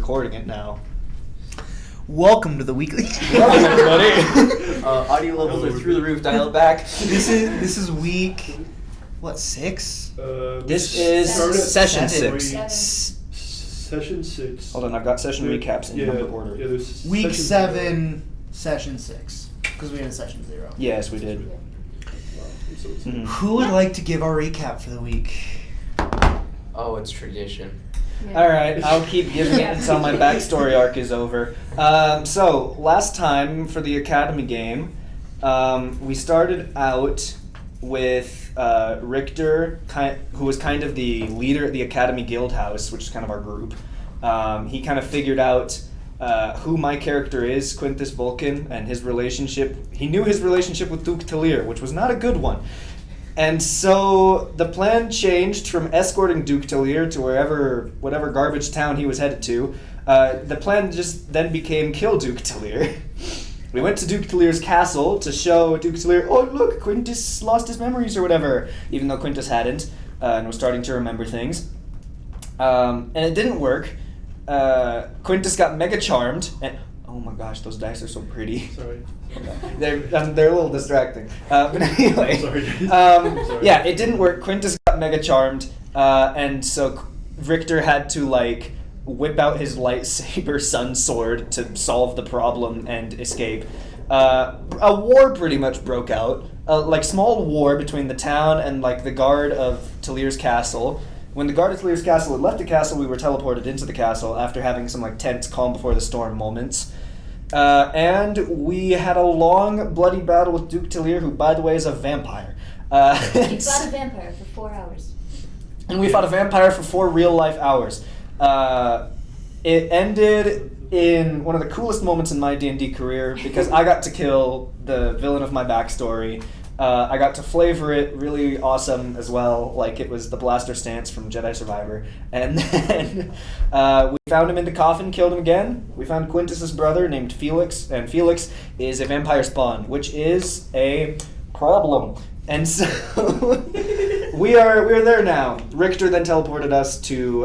recording it now. Welcome to the weekly. Welcome, everybody. Audio levels are through the roof. Dial it back. This is week, what, 6? This is session 6. Session 6. Hold on, I've got session recaps in number order. Yeah, there's Week session 7, session 6, because we had a session 0. Yes, we did. Mm-hmm. Who would like to give our recap for the week? Oh, it's tradition. All right, I'll keep giving it until my backstory arc is over. So, last time for the Academy game, we started out with Richter, who was kind of the leader at the Academy Guild House, which is kind of our group. He kind of figured out who my character is, Quintus Vulcan, and his relationship. He knew his relationship with Duke Talir, which was not a good one. And so the plan changed from escorting Duke Talir to whatever garbage town he was headed to. The plan just then became kill Duke Talir. We went to Duke Talir's castle to show Duke Talir, oh look, Quintus lost his memories or whatever, even though Quintus hadn't, and was starting to remember things. And it didn't work. Quintus got mega charmed, and oh my gosh, those dice are so pretty. Sorry. They're a little distracting. But anyway, Sorry. Sorry. Yeah, it didn't work. Quintus got mega charmed, and so Richter had to whip out his lightsaber sun sword to solve the problem and escape. A war pretty much broke out, small war between the town and the guard of Talir's castle. When the guard of Talir's castle had left the castle, we were teleported into the castle after having some tense calm before the storm moments. And we had a long, bloody battle with Duke Talir, who, by the way, is a vampire. We fought a vampire for 4 hours. And we fought a vampire for 4 real-life hours. It ended in one of the coolest moments in my D&D career, because I got to kill the villain of my backstory. I got to flavor it really awesome as well, like it was the blaster stance from Jedi Survivor. And then we found him in the coffin, killed him again. We found Quintus's brother named Felix, and Felix is a vampire spawn, which is a problem. And so we are there now. Richter then teleported us to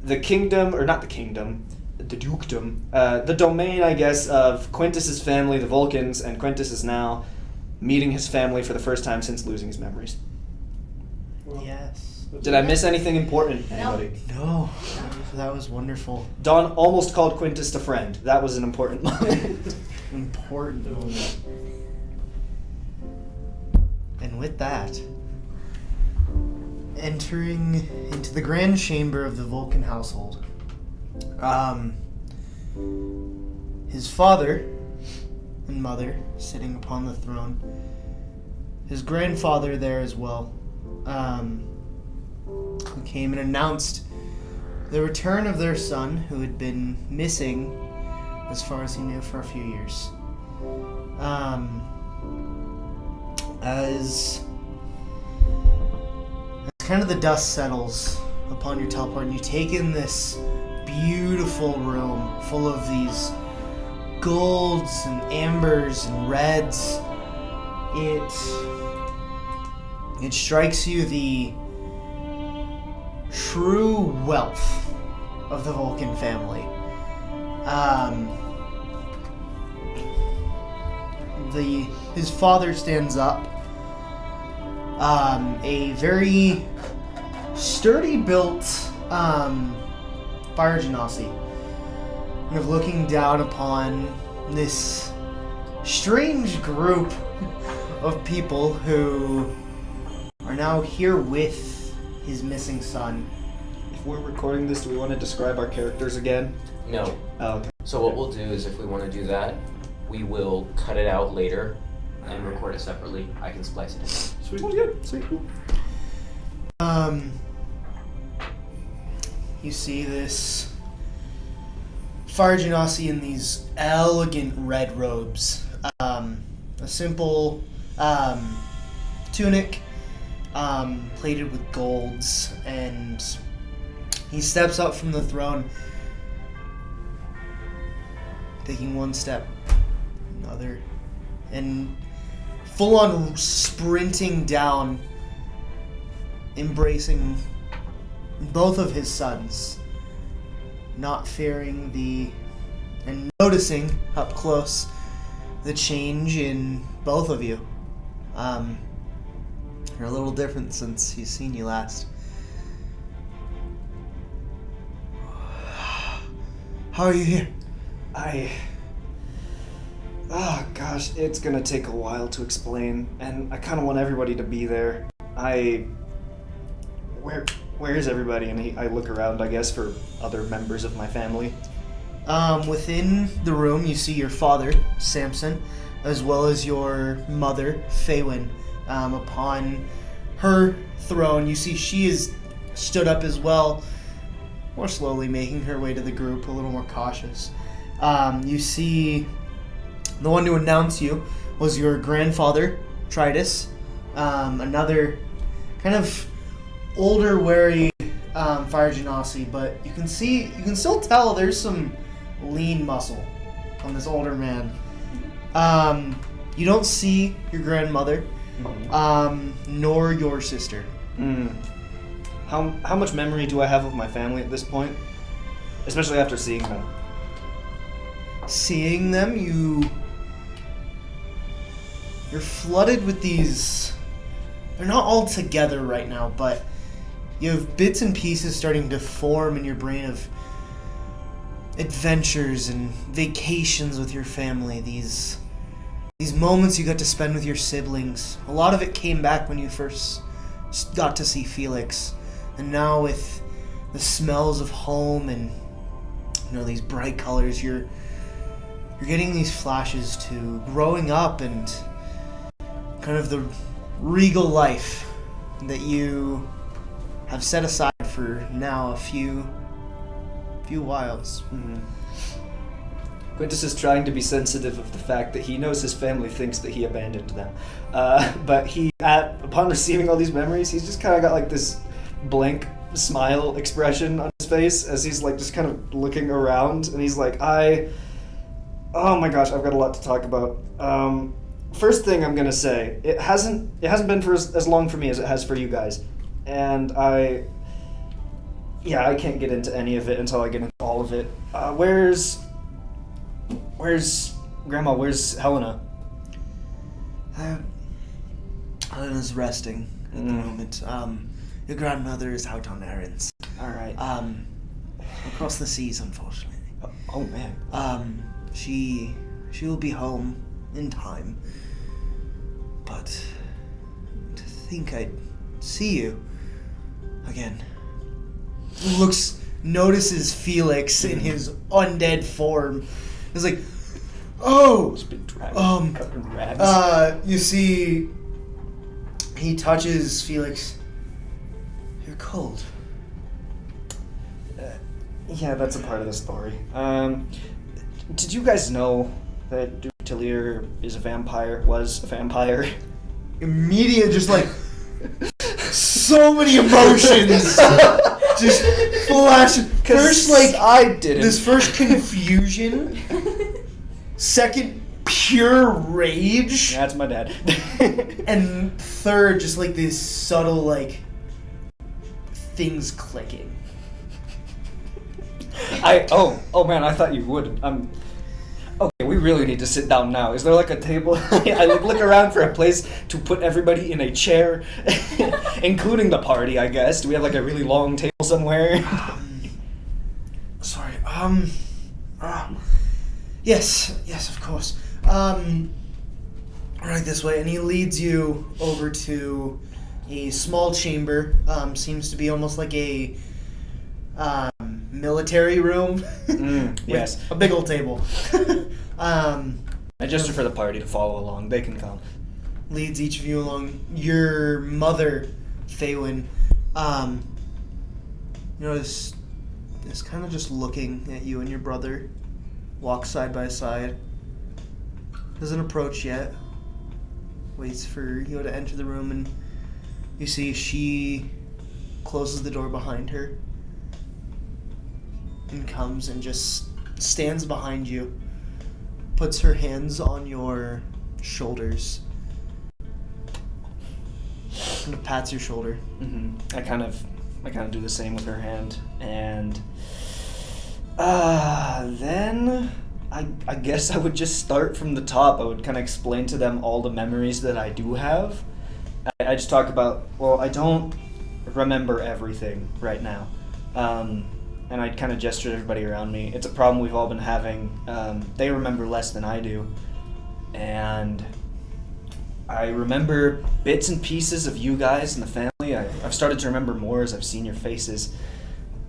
the kingdom, or not the kingdom, the dukedom, the domain, I guess, of Quintus's family, the Vulcans, and Quintus is now meeting his family for the first time since losing his memories. Well, Yes. Did I miss anything important, anybody? No, that was wonderful. Don almost called Quintus a friend. That was an important moment. Important moment. And with that, entering into the grand chamber of the Vulcan household, his father and mother sitting upon the throne, his grandfather there as well, who came and announced the return of their son, who had been missing, as far as he knew, for a few years. As kind of the dust settles upon your teleport, and you take in this beautiful room full of these golds and ambers and reds, it strikes you the true wealth of the Vulcan family. His father stands up, a very sturdy built fire genasi, kind of looking down upon this strange group of people who are now here with his missing son. If we're recording this, do we want to describe our characters again? No. Oh, okay. So what we'll do is, if we want to do that, we will cut it out later and record it separately. I can splice it in. Sweet. Oh, yeah, sweet. Cool. You see this fire genasi in these elegant red robes. A simple tunic plated with golds, and he steps up from the throne, taking one step, another, and full on sprinting down, embracing both of his sons, not fearing and noticing up close the change in both of you. You're a little different since he's seen you last. How are you here? Oh gosh, it's gonna take a while to explain, and I kind of want everybody to be there. Where is everybody? And I look around, I guess, for other members of my family. Within the room, you see your father, Samson, as well as your mother, Faywin. Upon her throne, you see she is stood up as well, more slowly making her way to the group, a little more cautious. You see the one to announce you was your grandfather, Tritus, another kind of older, wary fire genasi, but you can still tell there's some lean muscle on this older man. You don't see your grandmother, nor your sister. How much memory do I have of my family at this point? Especially after seeing them. Seeing them, you're flooded with these. They're not all together right now, but you have bits and pieces starting to form in your brain of adventures and vacations with your family. These moments you got to spend with your siblings. A lot of it came back when you first got to see Felix, and now with the smells of home and these bright colors, you're getting these flashes to growing up and kind of the regal life that you have set aside for now a few whiles. Quintus is trying to be sensitive of the fact that he knows his family thinks that he abandoned them. But upon receiving all these memories, he's just kind of got like this blank smile expression on his face as he's like just kind of looking around, and he's like, oh my gosh, I've got a lot to talk about. First thing I'm gonna say, it hasn't been for as long for me as it has for you guys, and I can't get into any of it until I get into all of it. Where's Grandma? Where's Helena? Helena's resting at the moment. Your grandmother is out on errands. All right. Across the seas, unfortunately. Oh man. She will be home in time. But to think I'd see you again. Notices Felix in his undead form. He's like, oh, It's been dragged, covered in rags. you see, he touches Felix. You're cold. Yeah, that's a part of the story. Did you guys know that Dutilier was a vampire? Immediate, just like, so many emotions. Just flash. First, like, I didn't. this first confusion. Second, pure rage. That's my dad. And third, just like this subtle, like, things clicking. Oh man, I thought you would. Okay, we really need to sit down now. Is there like a table? I look around for a place to put everybody in a chair, including the party, I guess. Do we have like a really long table somewhere? Sorry. Yes, of course. Right this way, and he leads you over to a small chamber. Seems to be almost like a military room. Yes. With a big old table. I gesture for the party to follow along. They can come. Leads each of you along. Your mother, Faywin, is kind of just looking at you and your brother. Walk side by side. Doesn't approach yet. Waits for you to enter the room, and you see she closes the door behind her and comes and just stands behind you, puts her hands on your shoulders, and pats your shoulder. I kind of do the same with her hand, and Then I guess I would just start from the top. I would kind of explain to them all the memories that I do have. I just talk about, well, I don't remember everything right now. And I'd kind of gesture to everybody around me. It's a problem we've all been having. They remember less than I do. And I remember bits and pieces of you guys and the family. I've started to remember more as I've seen your faces.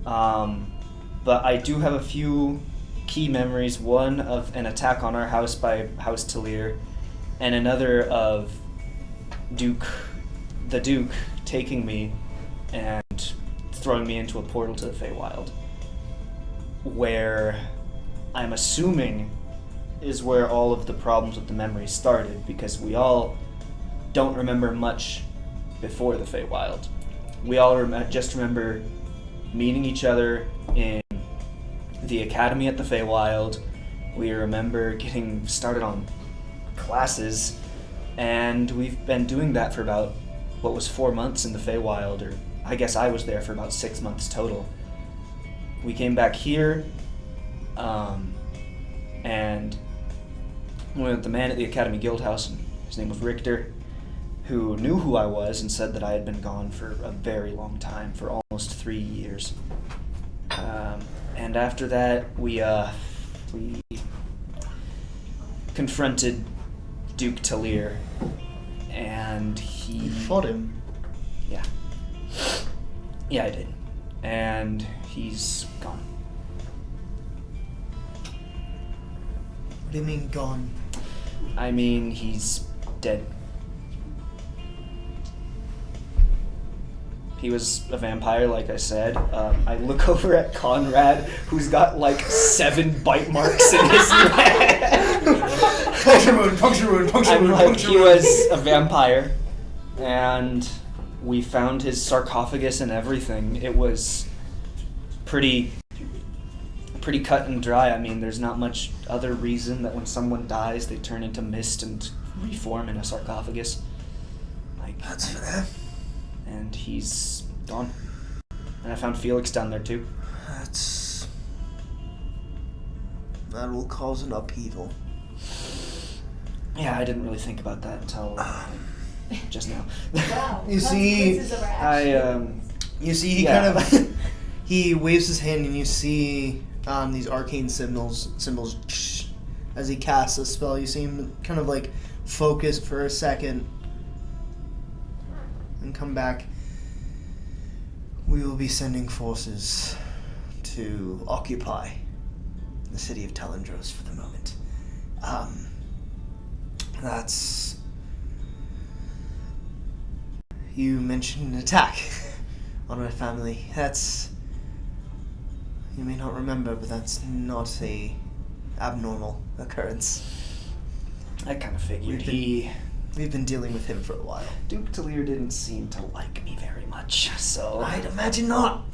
But I do have a few key memories. One of an attack on our house by House Talir, and another of the Duke taking me and throwing me into a portal to the Feywild, where I'm assuming is where all of the problems with the memories started, because we all don't remember much before the Feywild. We all just remember meeting each other in the academy at the Feywild. We remember getting started on classes, and we've been doing that for about, 4 months in the Feywild, or I guess I was there for about 6 months total. We came back here, and we went with the man at the Academy Guildhouse, and his name was Richter, who knew who I was and said that I had been gone for a very long time, for almost 3 years. And after that, we confronted Duke Talir, and You fought him. Yeah. Yeah, I did. And he's gone. What do you mean gone? I mean, he's dead. He was a vampire, like I said. I look over at Conrad, who's got like 7 bite marks in his neck. Puncture wound, puncture wound, puncture I'm wound, like, puncture he wound. was a vampire, and we found his sarcophagus and everything. It was pretty cut and dry. I mean, there's not much other reason that when someone dies, they turn into mist and reform in a sarcophagus. Like, That's fair. and he's gone. And I found Felix down there too. That will cause an upheaval. Yeah, I didn't really think about that until just now. Wow. You see, consequences of our actions. You see, he Yeah. kind of he waves his hand, and you see these arcane symbols as he casts a spell. You see him kind of like focus for a second and come back. We will be sending forces to occupy the city of Telendros for the moment. That's... You mentioned an attack on my family. That's... You may not remember, but that's not a abnormal occurrence. I kind of figured We've been dealing with him for a while. Duke Talir didn't seem to like me very much, so... I'd imagine not.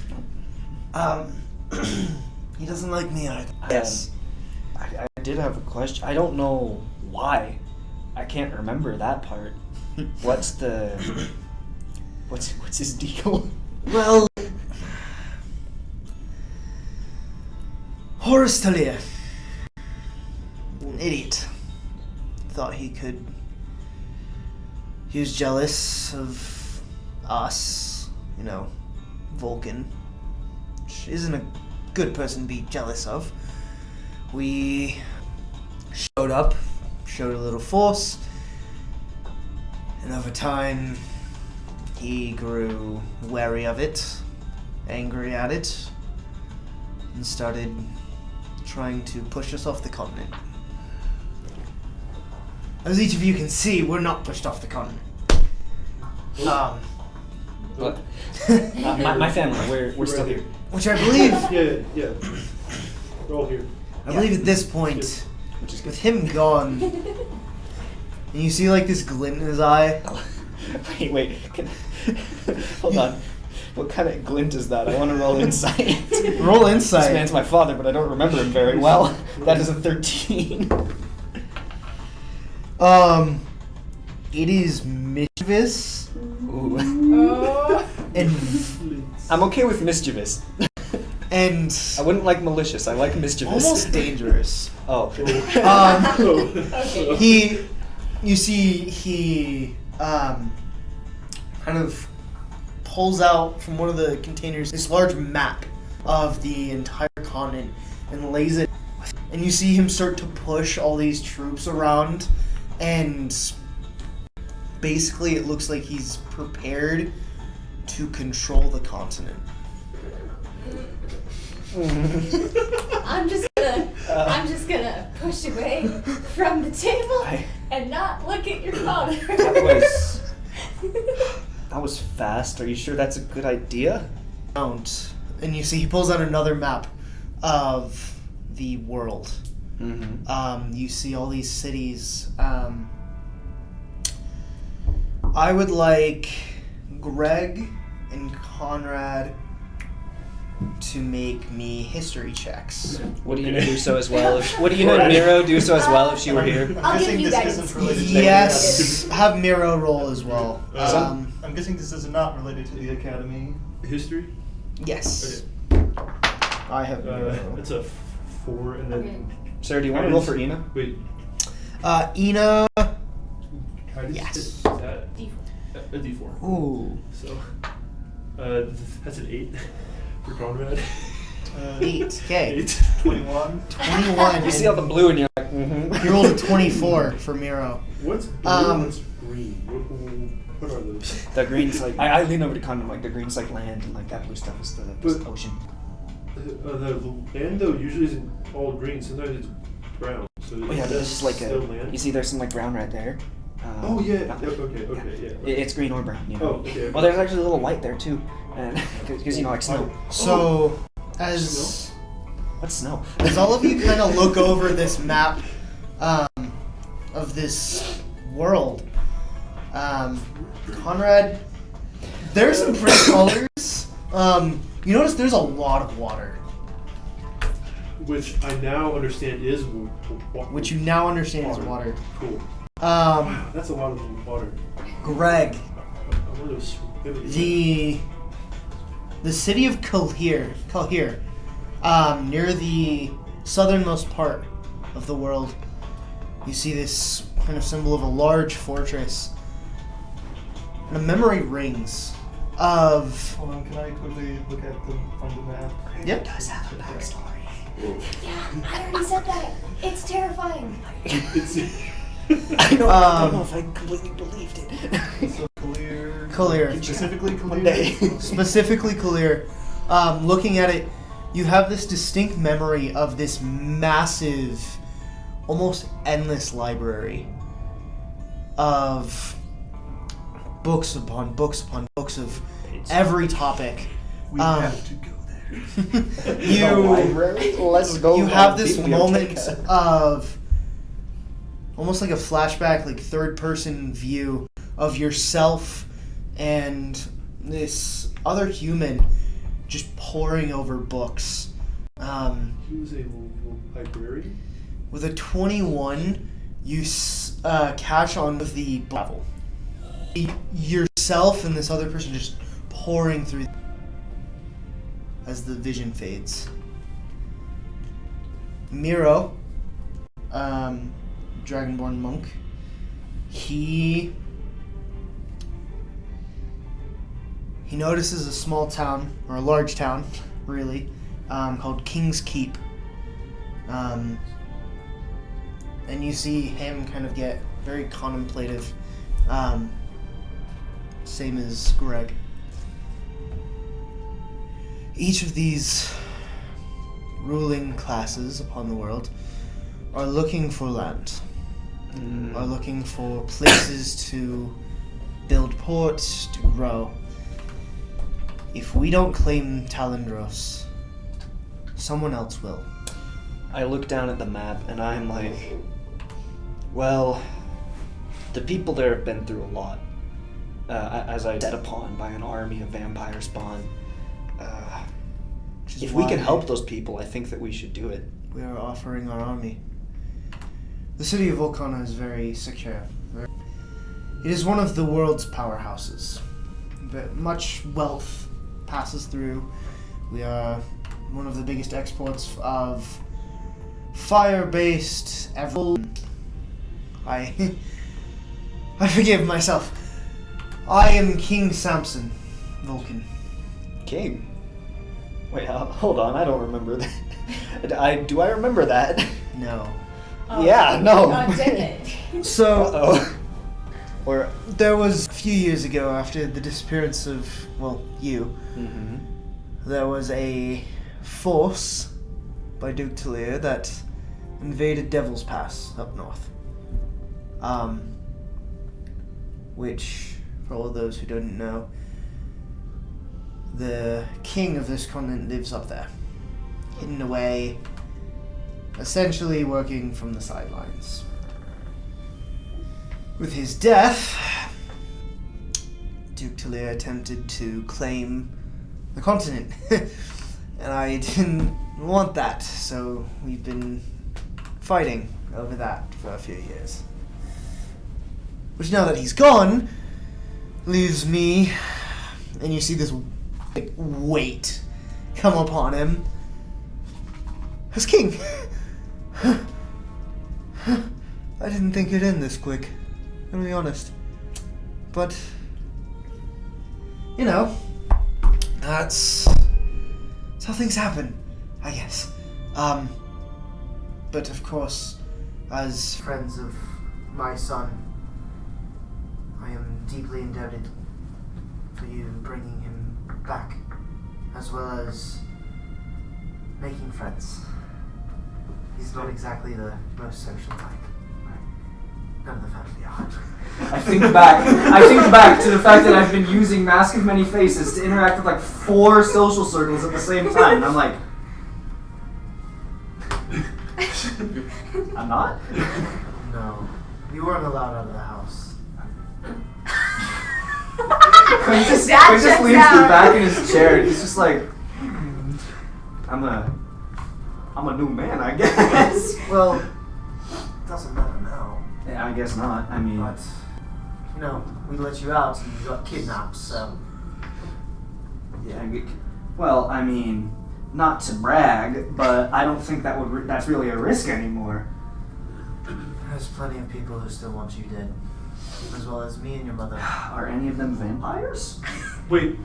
He doesn't like me either. Yes. I did have a question. I don't know why. I can't remember that part. What's his deal? Well, Horace Talir, an idiot, thought he could. He was jealous of us, Vulcan, which isn't a good person to be jealous of. We showed up, showed a little force, and over time, he grew wary of it, angry at it, and started trying to push us off the continent. As each of you can see, we're not pushed off the continent. What? My family, we're still here. Which I believe, Yeah. We're all here. I believe at this point, Which is good. with him gone, and you see like this glint in his eye. Wait. Hold on. What kind of glint is that? I want to roll insight. Roll This insight. man's my father, but I don't remember him very well. That is a 13. It is mischievous, Ooh. Oh. and I'm okay with mischievous. And I wouldn't like malicious. I like mischievous. almost dangerous. Oh. You see, he kind of pulls out from one of the containers this large map of the entire continent and lays it. And you see him start to push all these troops around, and basically it looks like he's prepared to control the continent. I'm just gonna push away from the table and not look at your father. That was fast. Are you sure that's a good idea? And you see he pulls out another map of the world. Mm-hmm. You see all these cities. I would like Greg and Conrad to make me history checks. What do you know do so as well? What do you know Miro do so as well if she were here? I'll give guessing you this guys. isn't related to Yes, have Miro roll as well. I'm guessing this is not related to the academy history. Yes. I have Miro. It's a 4, and then Sarah, do you want to roll for Ina? wait. Ina. Guidance Yes. is that D4. a D4? Ooh. So that's an 8 for Conrad. 8. Okay. 8. 21. 21. You see all the blue and you're like, mm-hmm. You rolled a 24 for Miro. What's blue? What's green? What are those? The green's like, I lean over to Condom, like the green's like land and like that blue stuff is the ocean. The land though usually isn't all green. Sometimes it's brown. So Oh yeah, that's this is like still land. you see there's some like brown right there. Oh yeah. no. Okay. Yeah. It's green or brown, you know. Oh, okay. Well, there's actually a little white there too, and because you know like snow. So, as What's snow? all of you kind of look over this map of this world, Conrad, there's some pretty colors. You notice there's a lot of water, Which I now understand is which you now understand is water. Cool. Wow, that's a lot of water. Greg, I wonder if the city of Calhir, near the southernmost part of the world, you see this kind of symbol of a large fortress. And a memory rings of... Hold on, can I quickly look at the map? Yep. does have a backstory. Yeah, I already said that. It's terrifying. I don't Um, know if I completely believed it. So clear. Calhir. Specifically clear. One day. Specifically Calhir. Looking at it, you have this distinct memory of this massive, almost endless library of books upon books upon books of every topic. We have to go there. Let's go. You have this moment of almost like a flashback, like third-person view of yourself and this other human just poring over books. He was a librarian. With a 21, you catch on with the level. Yourself and this other person just pouring through as the vision fades. Miro, Dragonborn monk, he notices a small town, or a large town, really, called King's Keep. And you see him kind of get very contemplative, same as Greg. Each of these ruling classes upon the world are looking for land, are looking for places to build ports, to grow. If we don't claim Talendros, someone else will. I look down at the map and I'm like, well, the people there have been through a lot. As I set upon by an army of vampire spawn. If we can help those people, I think that we should do it. We are offering our army. The city of Volcana is very secure. It is one of the world's powerhouses. But much wealth passes through. We are one of the biggest exports of fire-based ever. I forgive myself. I am King Samson, Vulcan. King. Wait, hold on. I don't remember that. Do I remember that? No. Yeah, no. Oh, dang it. So, Uh-oh. Or. there was a few years ago, after the disappearance of, well, you, Mm-hmm. there was a force by Duke Talir that invaded Devil's Pass up north. Which, for all those who don't know, the king of this continent lives up there, hidden away, essentially working from the sidelines. With his death, Duke Talir attempted to claim the continent, and I didn't want that, so we've been fighting over that for a few years. Which, now that he's gone, leaves me, and you see this big weight come upon him as king. I didn't think it'd end this quick, to be honest. But, you know, that's how things happen, I guess. But of course, as friends of my son, I am deeply indebted for you bringing him back, as well as making friends. He's not exactly the most social type. None of the family are. I think back to the fact that I've been using Mask of Many Faces to interact with like 4 social circles at the same time. And I'm like, I'm not? No, you weren't allowed out of the house. Quinn just That checks leans out. back in his chair and he's just like, I'm a new man, I guess. Well, doesn't matter now. Yeah, I guess not. I mean, But, you know, we let you out and you got kidnapped, so. yeah. Well, I mean, not to brag, but I don't think that's really a risk anymore. There's plenty of people who still want you dead, as well as me and your mother. Are any of them vampires? Wait,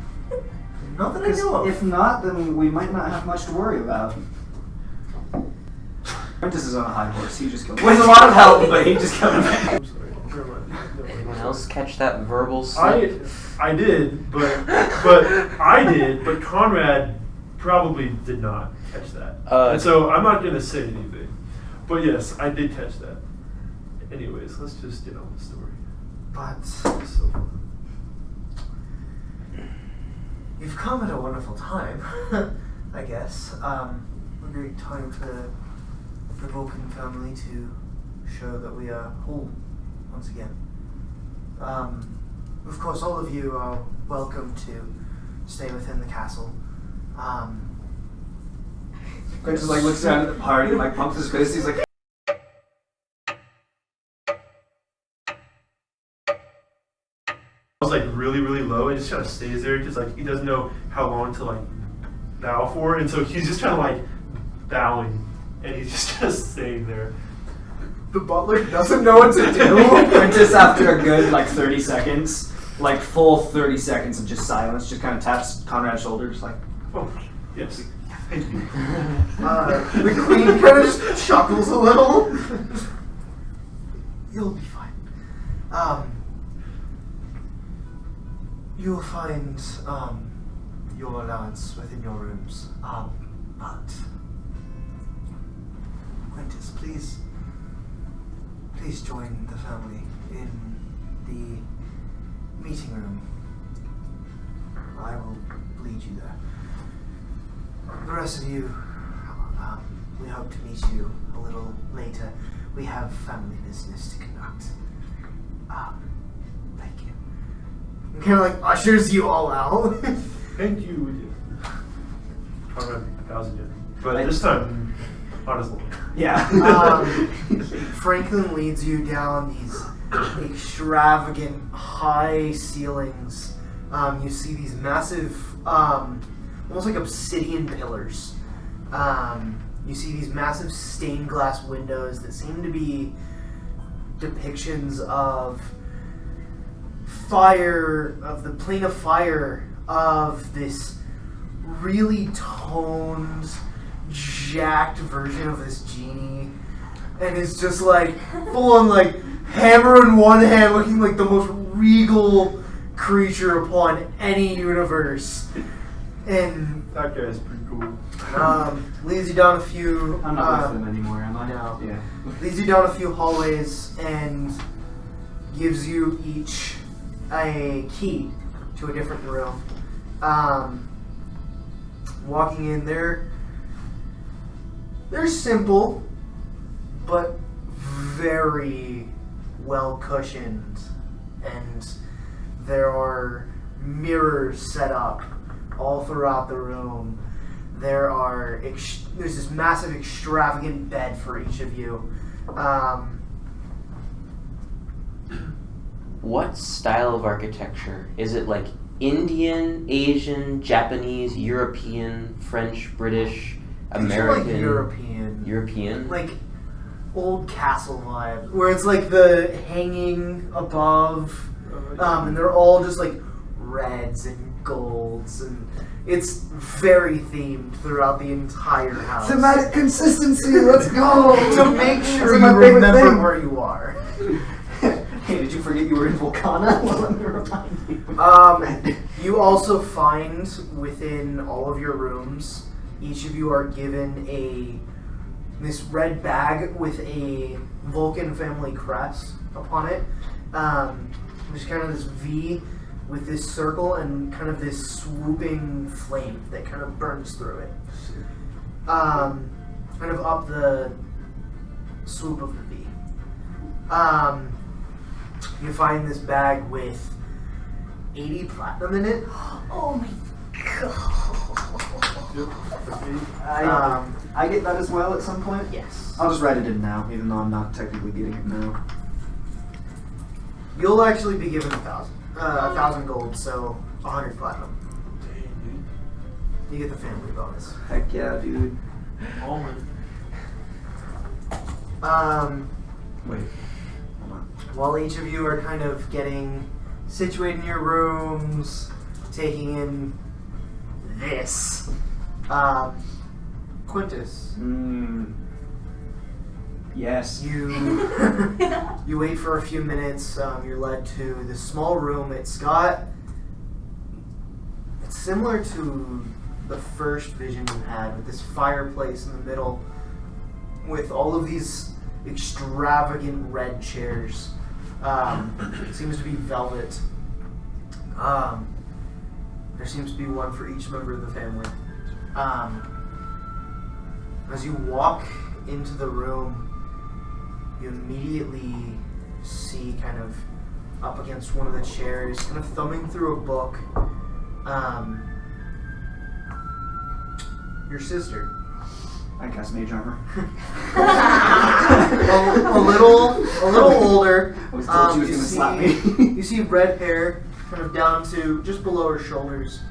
Not that I know of. If not, then we might not have much to worry about. Prentice is on a high horse. He just killed him. With a lot of help, but he just killed him. I'm sorry. Never mind. No, Anyone else catch that verbal slip? I did, but Conrad probably did not catch that. And so I'm not gonna say anything. But yes, I did catch that. Anyways, let's just get on with the story. But It's so fun. you've come at a wonderful time, I guess. A great time for the Vulcan family to show that we are whole once again. Of course, all of you are welcome to stay within the castle. Quinn just like looks around at the party and like pumps his fist. He's like, I was like really, really low and just kind of stays there because like he doesn't know how long to like bow for, and so he's just kind of like bowing and he's just staying there. The butler doesn't know what to do. Prentice, after a good like 30 seconds, like full 30 seconds of just silence, just kind of taps Conrad's shoulder, just like, Oh, yes. Thank you. The queen kind of just chuckles a little. You'll be fine. You'll find your allowance within your rooms. But Quintus, please join the family in the meeting room. I will lead you there. The rest of you, we hope to meet you a little later. We have family business to conduct. Thank you. And kind of like ushers you all out. Thank you. We did. Conrad bows again, but this time, honestly. yeah. Franklin leads you down these extravagant high ceilings. You see these massive, almost like obsidian pillars You see these massive stained glass windows that seem to be depictions of fire, of the plane of fire, of this really toned, jacked version of this genie, and it's just like full on like hammer in one hand, looking like the most regal creature upon any universe, and That guy's pretty cool. leads you down a few. I'm not with them anymore, am I? No. Yeah. Leads you down a few hallways and gives you each a key to a different room. Walking in there, they're simple, but very well cushioned, and there are mirrors set up all throughout the room. There's this massive, extravagant bed for each of you. What style of architecture? Is it like Indian, Asian, Japanese, European, French, British, American? Like European. European? Like old castle vibe, where it's like the hanging above, and they're all just like reds and golds, and it's very themed throughout the entire house. Thematic consistency, let's go! To make sure That's you my favorite remember thing. where you are. Hey, did you forget you were in Volcana? Well, let me remind you. You also find within all of your rooms, each of you are given this red bag with a Vulcan family crest upon it. There's kind of this V with this circle and kind of this swooping flame that kind of burns through it. Kind of up the swoop of the V. You find this bag with 80 platinum in it. Oh my god. I get that as well at some point? Yes. I'll just write it in now, even though I'm not technically getting it now. You'll actually be given 1,000 gold, so 100 platinum. You get the family bonus. Heck yeah, dude. Wait. Hold on. While each of you are kind of getting situated in your rooms, taking in this, Quintus, Yes. you wait for a few minutes. You're led to this small room. It's similar to the first vision you had, with this fireplace in the middle, with all of these extravagant red chairs. It seems to be velvet. There seems to be one for each member of the family. As you walk into the room, you immediately see, kind of up against one of the chairs, kind of thumbing through a book, your sister. I cast Mage Armor. a little older. I was told she was you gonna slap see- me. You see red hair, kind of down to just below her shoulders.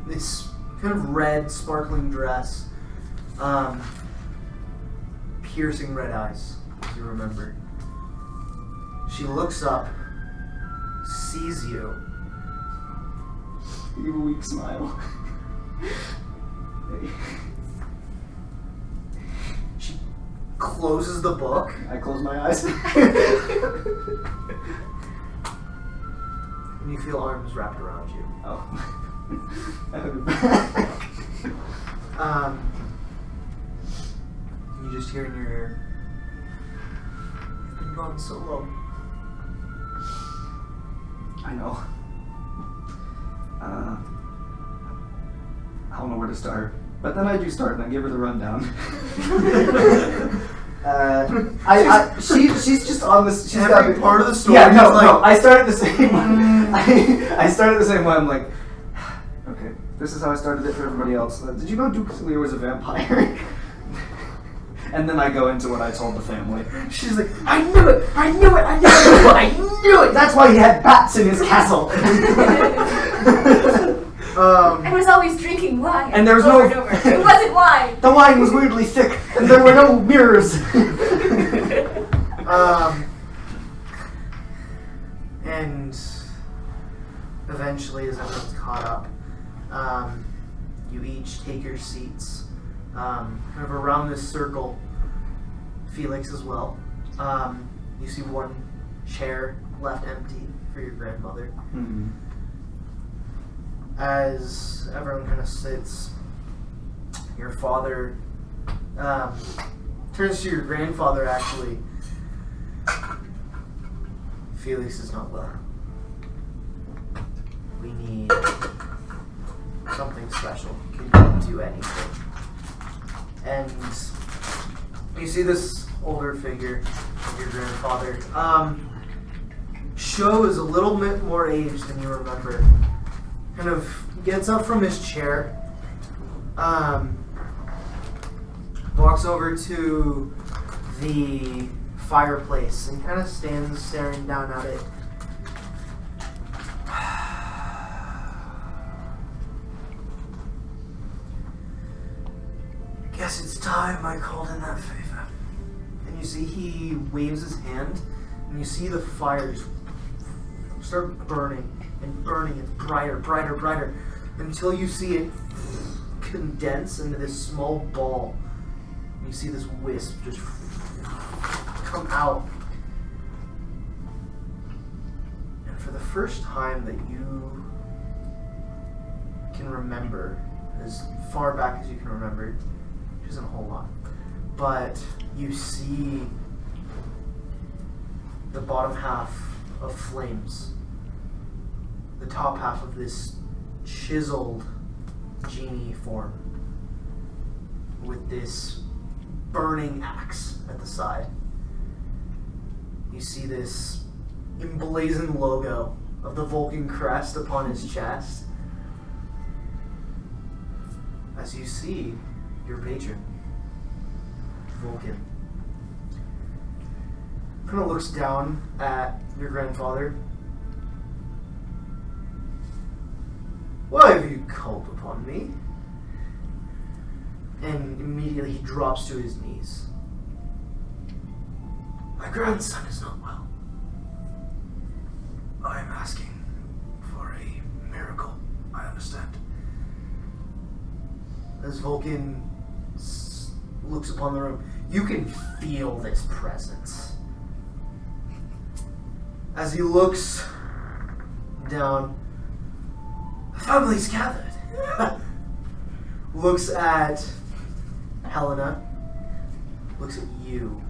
This kind of red, sparkling dress. Piercing red eyes, as you remember. She looks up, sees you. You have a weak smile. She closes the book. I close my eyes. And you feel arms wrapped around you. Oh. You just hear in your ear, "You've been gone so long." I know. I don't know where to start. But then I do start, and I give her the rundown. She's just on this. She's Every got part of the story Yeah, is no, like- no. I started the same way. I started the same way. I'm like, okay, this is how I started it for everybody else. Did you know Duke Lear was a vampire? And then I go into what I told the family. She's like, "I knew it! I knew it! I knew it! I knew it! That's why he had bats in his castle. I was always drinking wine. And there was over no- and over. It wasn't wine. The wine was weirdly thick, and there were no mirrors. And eventually, as everyone's caught up, you each take your seats, kind of around this circle. Felix as well. You see one chair left empty for your grandmother. Mm-hmm. As everyone kind of sits, your father turns to your grandfather, actually. Felix is not well. We need something special. Can you do anything? And you see this older figure, your grandfather, shows a little bit more age than you remember. Kind of gets up from his chair, walks over to the fireplace and kind of stands staring down at it. Guess it's time I called in that favor. And you see he waves his hand, and you see the fire just start burning and burning. It's brighter, brighter, brighter, until you see it condense into this small ball. And you see this wisp just come out. And for the first time that you can remember, as far back as you can remember, which isn't a whole lot, but you see the bottom half of flames, the top half of this chiseled genie form with this burning axe at the side. You see this emblazoned logo of the Vulcan crest upon his chest. As you see your patron, Vulcan, kind of looks down at your grandfather. Why have you called upon me? And immediately he drops to his knees. My grandson is not well. I am asking for a miracle, I understand. As Vulcan looks upon the room, you can feel this presence. As he looks down, the family's gathered. Looks at Helena, looks at you,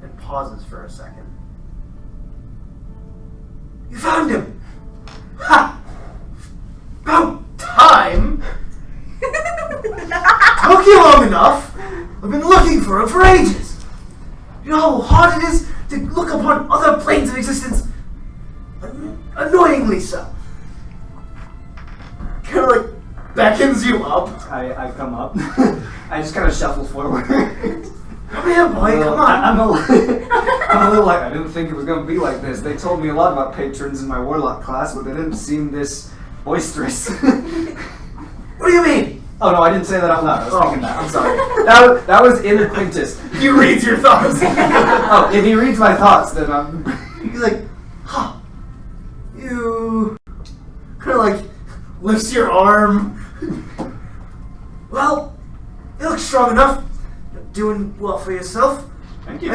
and pauses for a second. You found him! Ha! About time! Took you long enough! I've been looking for him for ages! You know how hard it is to look upon other planes of existence? Annoyingly so. Kind of like beckons you up. I come up. I just kind of shuffle forward. Come here, boy, come on. I'm a little like, I didn't think it was going to be like this. They told me a lot about patrons in my warlock class, but they didn't seem this boisterous. What do you mean? Oh no, I didn't say that out loud. I was thinking that. I'm sorry. That was inner Quintus. He reads your thoughts. Oh, if he reads my thoughts, then I'm... He's like, huh. You kind of like lifts your arm. Well, you look strong enough. Doing well for yourself. Thank you.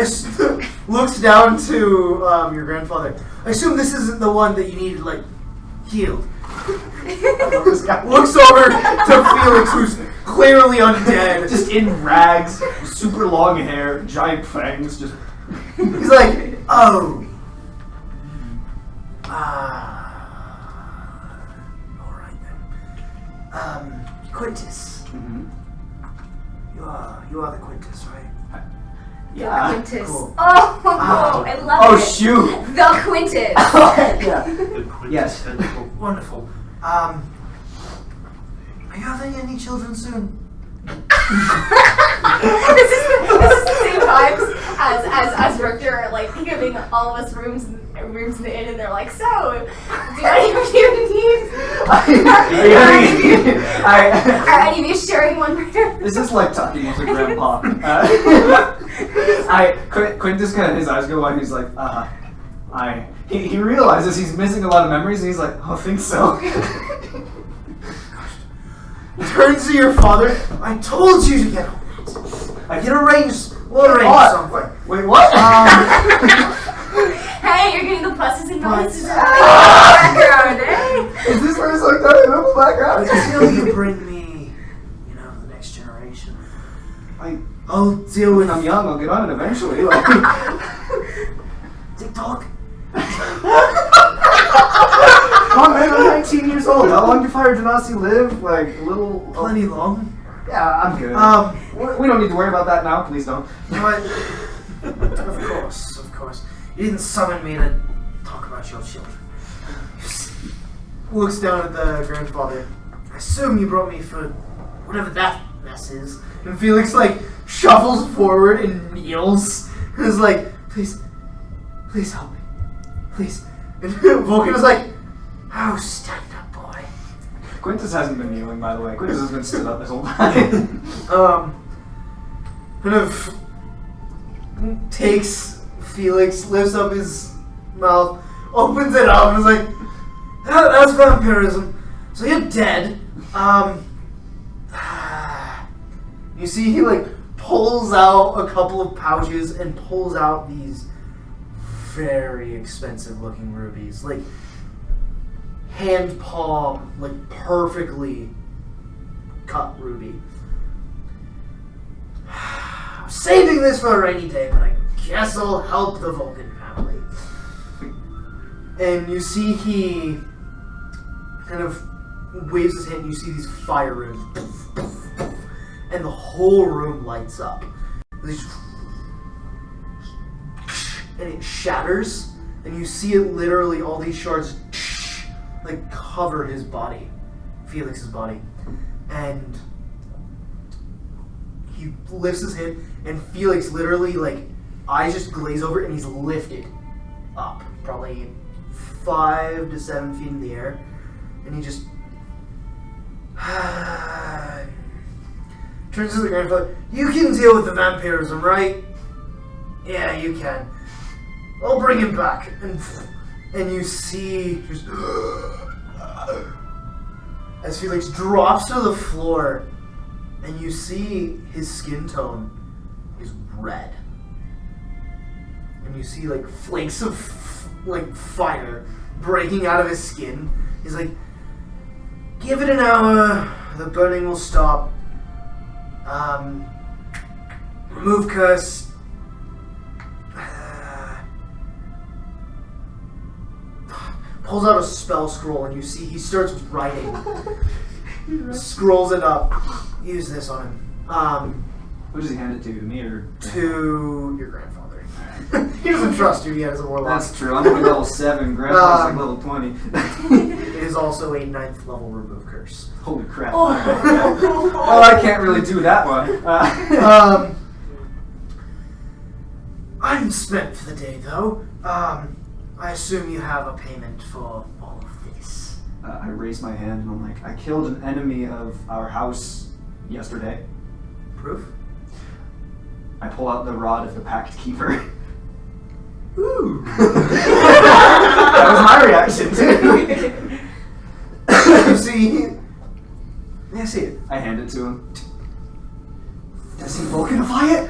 Looks down to your grandfather. I assume this isn't the one that you needed, like, healed. This guy Looks over to Felix, who's clearly undead. just in rags, super long hair, giant fangs, just... He's like, oh. Alright then. Quintus. Mm-hmm. You are the Quintus, right? Yeah. Quintus. Cool. Oh, I love Oh it. shoot! The Quintus. Yeah. The Yes. quintessential. Wonderful. Are you having any children soon? this is the same vibes as Richter, like giving all of us rooms rooms in the inn and they're like, so, do any of you need? Are any of you sharing one room? This is like talking to Grandpa. Quintus kind of, his eyes go wide and he's like, he realizes he's missing a lot of memories and he's like, I think so. Turns to your father. I told you to get on it. We'll arrange something. Wait, what? Hey, you're getting the pluses and minuses of the background, eh? Is this where it's like that in the background? Until you bring me, the next generation. I'll deal with. I'm young, I'll get on it eventually. Like. TikTok. Come on, man, I'm 19 years old. How long do Fire Genasi live? Like, a little... Plenty long. Yeah, I'm good. We don't need to worry about that now. Please don't. But, of course. You didn't summon me to talk about your children. Looks down at the grandfather. I assume you brought me for whatever that mess is. And Felix, shuffles forward and kneels. And is like, please help me. Please. And Vulcan is like, oh, stand up, boy. Quintus hasn't been kneeling, by the way. Quintus has been stood up this whole time. Kind of takes Felix, lifts up his mouth, opens it up, and is like, that's vampirism. So you're dead. You see he pulls out a couple of pouches and pulls out these very expensive looking rubies. Hand palm, perfectly cut ruby. I'm saving this for a rainy day, but I guess I'll help the Vulcan family. And you see he kind of waves his hand, and you see these fire runes. And the whole room lights up. And it shatters, and you see it literally, all these shards cover his body, Felix's body. And he lifts his hand, and Felix literally, eyes just glaze over, and he's lifted up, probably 5 to 7 feet in the air, and he just turns to the grandfather. You can deal with the vampirism, right? Yeah, you can. I'll bring him back. And you see just as Felix drops to the floor, and you see his skin tone is red. And you see flakes of fire breaking out of his skin. He's like, give it an hour, the burning will stop. Remove curse. Pulls out a spell scroll, and you see he starts writing. Scrolls it up. Use this on him. Who does he hand it to me or? To your grandfather. He doesn't trust you yet as a warlock. That's true. I'm only level 7. Grandpa's level 20. It is also a 9th level remove curse. Holy crap. Well, I can't really do that one. I'm spent for the day, though. I assume you have a payment for all of this. I raise my hand and I'm like, I killed an enemy of our house yesterday. Proof? I pull out the rod of the Pact Keeper. Ooh. That was my reaction too. You see? Yeah, see it. I hand it to him. Does he Vulcanify it?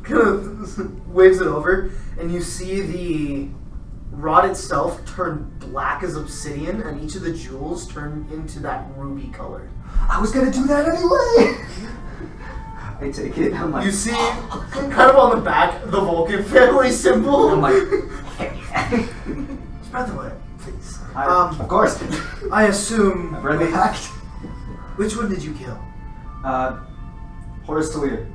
Kind of waves it over, and you see the rod itself turn black as obsidian, and each of the jewels turn into that ruby color. I was gonna do that anyway. I take it. I'm like, you see, kind of on the back, the Vulcan family symbol. I'm like, spread the word, please. of course. I assume. I've read the pact. Which one did you kill? Horace Talir.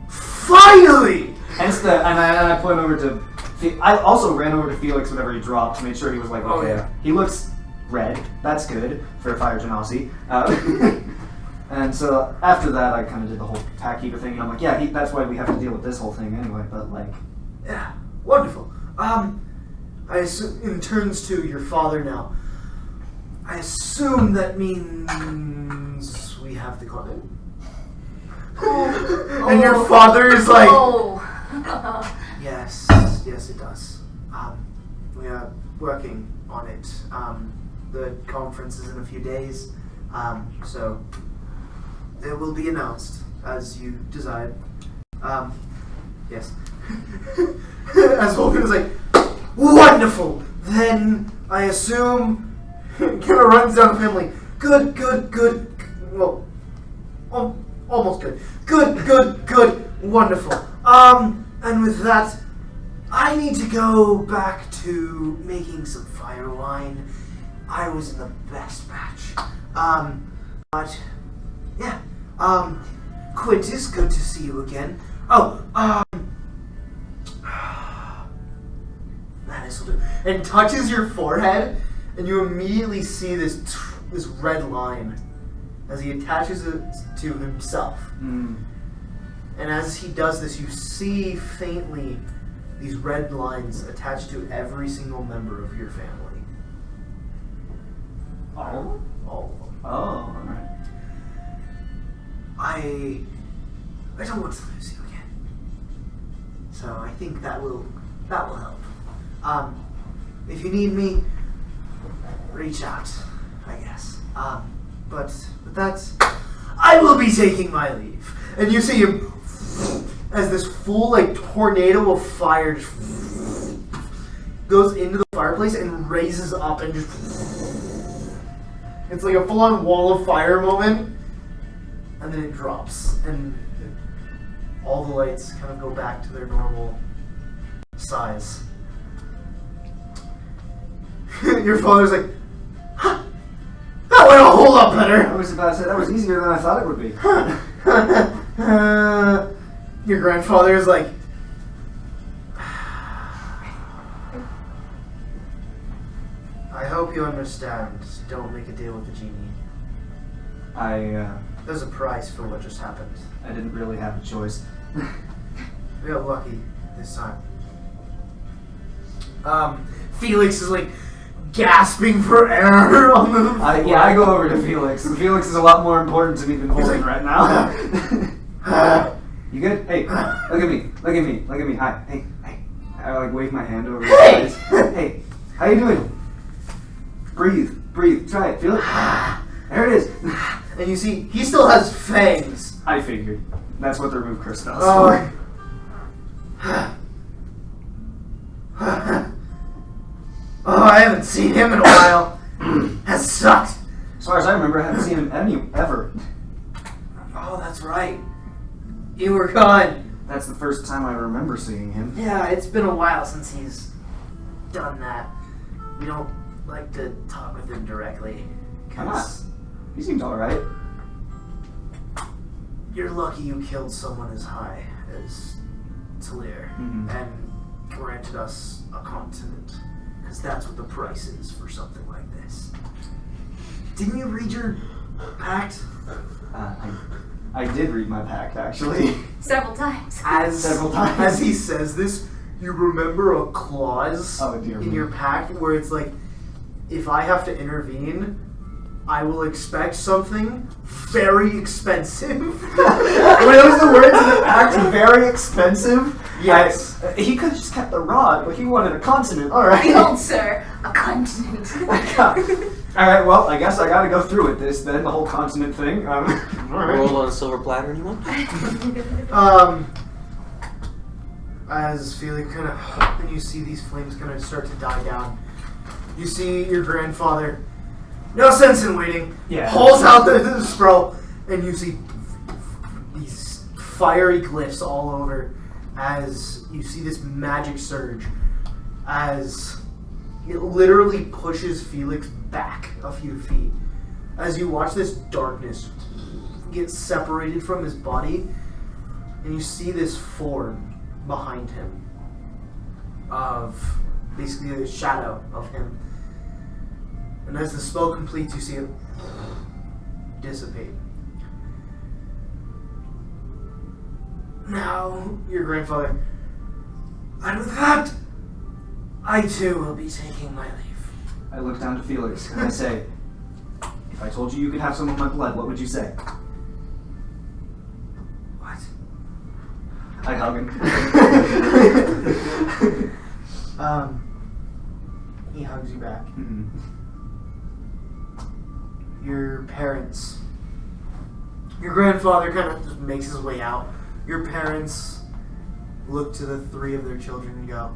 Finally! Hence and I point over to. I also ran over to Felix whenever he dropped to make sure he was like, okay. Oh, yeah. He looks red. That's good for Fire Genasi. And so after that, I kind of did the whole Pact Keeper thing, and I'm like, yeah, that's why we have to deal with this whole thing anyway. But yeah. Wonderful. I assume, and turns to your father now. I assume that means we have the continent? And your father is like, yes, it does. We are working on it. The conference is in a few days, so it will be announced as you decide. Yes. As Vulcan is like, wonderful! Then I assume, kind of runs down the family. Good. Well, almost good. Good. Wonderful. And with that, I need to go back to making some fire wine. I was in the best batch. But, yeah. Quintus, good to see you again. That'll do. And touches your forehead, and you immediately see this red line as he attaches it to himself. And as he does this, you see faintly these red lines attached to every single member of your family. All? All of them. Oh, alright. I don't want to lose you again. So I think that will help. If you need me, reach out, I guess. But with that, I will be taking my leave. And you see him as this full tornado of fire just goes into the fireplace and raises up and just it's like a full-on wall of fire moment, and then it drops and all the lights kind of go back to their normal size. Your father's like, huh, that went a whole lot better. I was about to say, that was easier than I thought it would be. Your grandfather is like, I hope you understand. Don't make a deal with the genie. There's a price for what just happened. I didn't really have a choice. We got lucky this time. Felix is like gasping for air on the floor. I go over to Felix. And Felix is a lot more important to me than Holden right now. You good? Hey, look at me. Hi. Hey. I wave my hand over his eyes. Hey, how you doing? Breathe. Try it. Feel it. There it is. And you see, he still has fangs. I figured. That's what the remove curse does. I haven't seen him in a while. Has sucked. As far as I remember, I haven't seen him ever. Oh, that's right. You were gone. That's the first time I remember seeing him. Yeah, it's been a while since he's done that. We don't like to talk with him directly. Why not? He seems alright. You're lucky you killed someone as high as Talir and granted us a continent. Because that's what the price is for something like this. Didn't you read your pact? I did read my pact, actually. Several times. Several times. As he says this, you remember a clause in your pact where it's like, if I have to intervene, I will expect something very expensive. Were those the words in the pact? Very expensive? Yes. He could have just kept the rod, but he wanted a continent. Alright. Behold, sir, a continent. Alright, well, I guess I gotta go through with this then, the whole continent thing. Alright. Roll on a silver platter, anyone? As Felix and you see these flames kind of start to die down. You see your grandfather, no sense in waiting, pulls out the scroll, and you see these fiery glyphs all over as you see this magic surge as it literally pushes Felix back a few feet. As you watch this darkness get separated from his body, and you see this form behind him of basically a shadow of him. And as the spell completes, you see it dissipate. Now, your grandfather, And with that, I too will be taking my leave. I look down to Felix and I say, if I told you could have some of my blood, what would you say? What? I hug him. He hugs you back. Mhm. Your parents. Your grandfather kind of just makes his way out. Your parents look to the three of their children and go,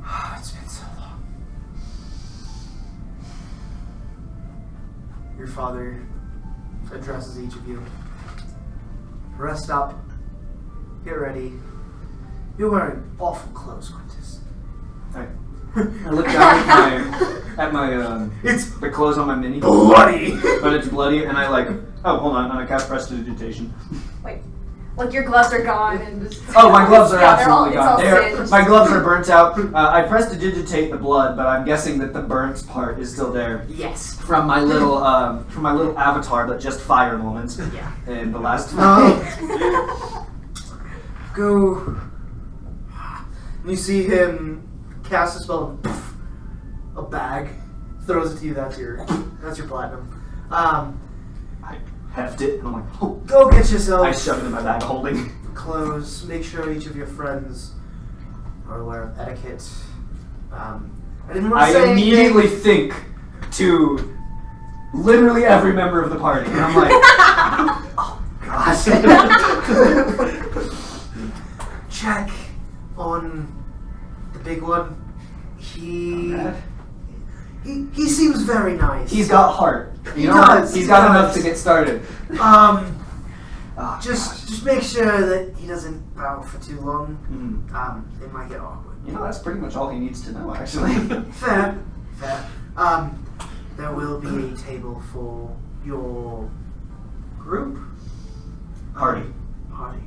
"Oh, it's been so long." Your father addresses each of you. Rest up. Get ready. You're wearing awful clothes, Quintus. I look down at my It's the clothes on my mini, bloody! but it's bloody, and I like, oh, hold on, and I cast prestidigitation. Like your gloves are gone and just, Oh, my gloves are yeah, they're all- absolutely it's all gone. singed. My gloves are burnt out. I prestidigitate the blood, but I'm guessing that the burnt part is still there Yes. from my little avatar that just fired moments. Yeah. In the last. Go. You see him cast a spell and poof, a bag throws it to you. That's your platinum. I heft it, and I'm like, oh. Go get yourself I shove it in my bag holding. clothes. Make sure each of your friends are aware of etiquette. I didn't want to say I immediately anything. think to literally every member of the party, and I'm like, oh gosh. Check on the big one. He seems very nice. He's got heart. He You know does, what? he He's got enough does. to get started. Oh, gosh. just make sure that he doesn't bow for too long. Mhm. It might get awkward. You know, that's pretty much all he needs to know, actually. Fair. There will be a table for your group Party. party.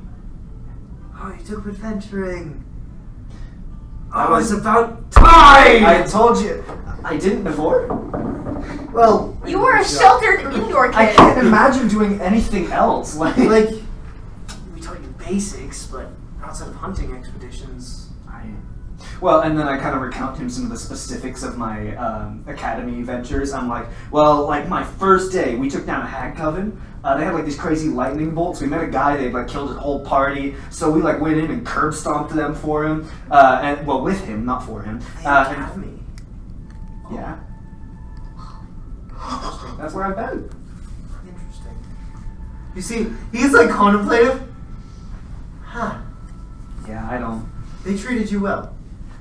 Oh, you took adventuring. I Oh, was- it's about time. I told you. I didn't before. Well, You were a sheltered indoor kid. I can't imagine doing anything else. Like we taught you basics, but outside of hunting expeditions, well, and then I kind of recount him some of the specifics of my academy ventures. I'm like, well, like my first day, we took down a hag coven. They had like these crazy lightning bolts. We met a guy, they'd like killed his whole party. So we like went in and curb stomped them for him. And well, with him, not for him. academy. Yeah. That's where I've been. Interesting. You see, he's like contemplative. Huh. Yeah, I don't. They treated you well.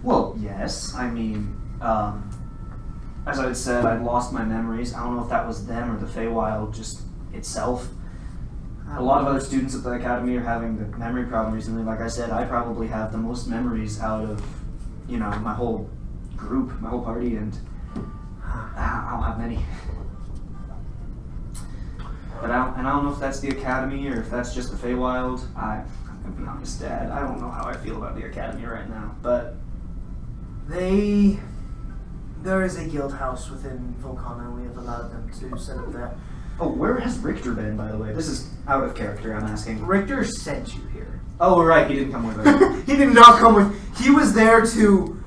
Well, yes. I mean, as I had said, I'd lost my memories. I don't know if that was them or the Feywild just itself. A lot of other students at the academy are having the memory problem recently. Like I said, I probably have the most memories out of, my whole group, my whole party, and I don't have many. But I don't know if that's the academy or if that's just the Feywild. I'm gonna be honest, Dad. I don't know how I feel about the academy right now, but There is a guild house within Volcano. We have allowed them to set up there. oh, where has Richter been, by the way? This is out of character, I'm asking. Richter sent you here. Oh, right, he didn't come with us. He did not come with. He was there to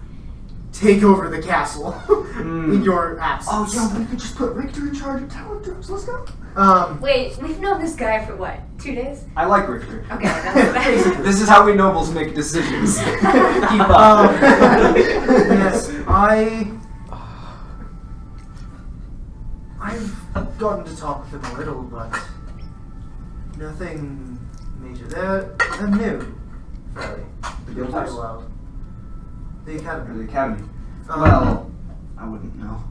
take over the castle in your absence. Oh, yeah, we could just put Richter in charge of talent troops. Let's go. Wait, we've known this guy for what? 2 days? I like Richter. Okay, that's This is how we nobles make decisions. Keep up. yes, I've gotten to talk with them a little, but nothing major. They're new, fairly. The guild house? Well, the Or academy. the academy. Well, I wouldn't know.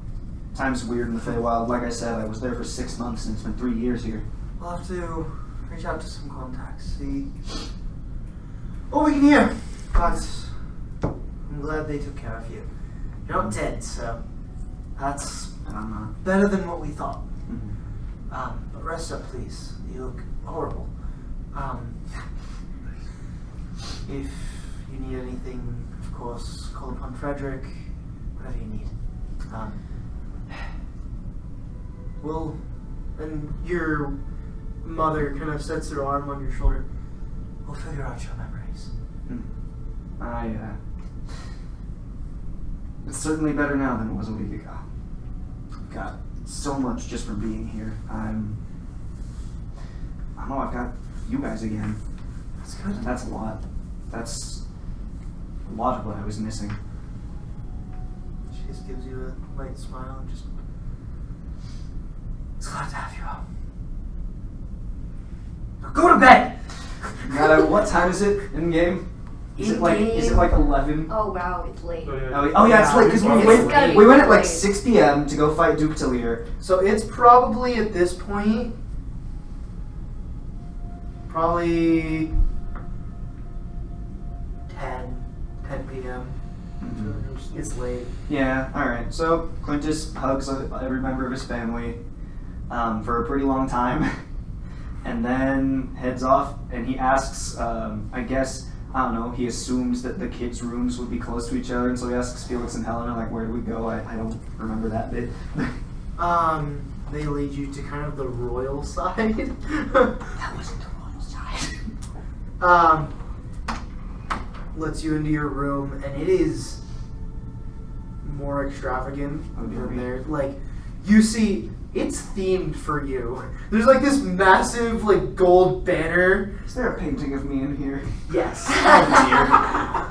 Time's weird in the Feywild. Like I said, I was there for 6 months and it's been 3 years here. We'll have to reach out to some contacts, see what we can hear. But I'm glad they took care of you. You're not dead, so that's And I'm not. better than what we thought. Mhm. But rest up, please. You look horrible. If you need anything, of course, call upon Frederick. Whatever you need. Well, and your mother kind of sets her arm on your shoulder. We'll figure out your memories. It's certainly better now than it was a week ago. Got so much just from being here. I don't know, I've got you guys again. That's good. And that's a lot. That's a lot of what I was missing. She just gives you a light smile and just. It's glad to have you home. Now go to bed! What time is it in game? Is it like 11? Oh wow, it's late. Oh yeah, it's late because we went at like 6 p.m. to go fight Duke Tillier. So it's probably at this point, probably 10 p.m. Mm-hmm. It's late. Yeah, alright. So Quintus hugs every member of his family for a pretty long time and then heads off and he asks, I don't know, he assumes that the kids' rooms would be close to each other, and so he asks Felix and Helena, like, where do we go? I don't remember that bit. They lead you to kind of the royal side. That wasn't the royal side. Lets you into your room, and it is more extravagant than there. Like, you see, it's themed for you. There's like this massive, like, gold banner. Is there a painting of me in here? Yes. Oh dear.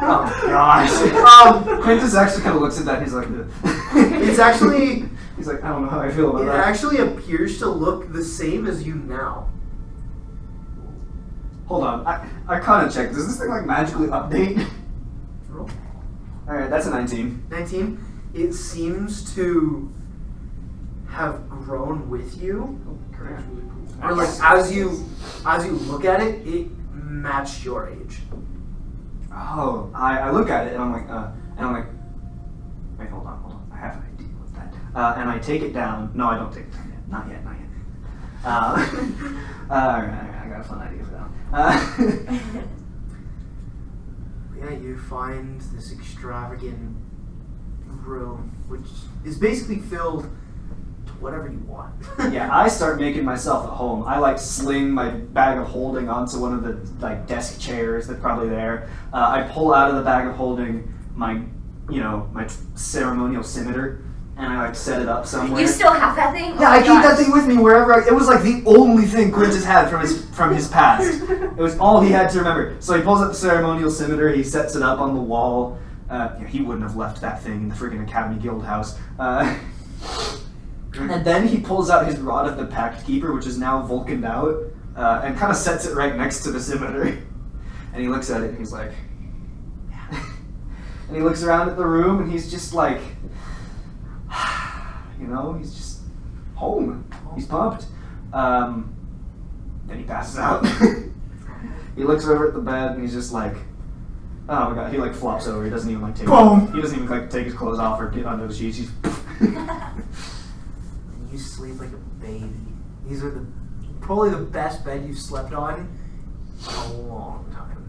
Oh gosh. Quintus actually kind of looks at that and he's like, It's actually... He's like, I don't know how I feel about It that. actually appears to look the same as you now. Hold on, I kind of checked. Does this thing like magically update? Roll. Alright, that's a 19. 19. It seems to have grown with you. Oh, correct. Or like as you look at it, it matched your age. Oh, I look at it and I'm like, wait, hold on. I have an idea with that. And I take it down. No, I don't take it down yet. Not yet. Alright, I got a fun idea for that one. Yeah, you find this extravagant room, which is basically filled to whatever you want. Yeah, I start making myself at home. I like sling my bag of holding onto one of the like desk chairs that's probably there. I pull out of the bag of holding my ceremonial scimitar, and I like set it up somewhere. You still have that thing? Yeah, I keep that thing with me wherever. It was like the only thing Quintus had from his past. It was all he had to remember. So he pulls up the ceremonial scimitar. He sets it up on the wall. He wouldn't have left that thing in the freaking Academy Guild house. And then he pulls out his Rod of the Pact Keeper, which is now Vulcaned out, and kind of sets it right next to the scimitar. And he looks at it and he's like, yeah. And he looks around at the room and he's just like, he's just home. He's pumped. Then he passes out. He looks over at the bed and he's just like, oh my god, he like flops over. He doesn't even like take take his clothes off or get onto the sheets. He's You sleep like a baby. These are probably the best bed you've slept on in a long time.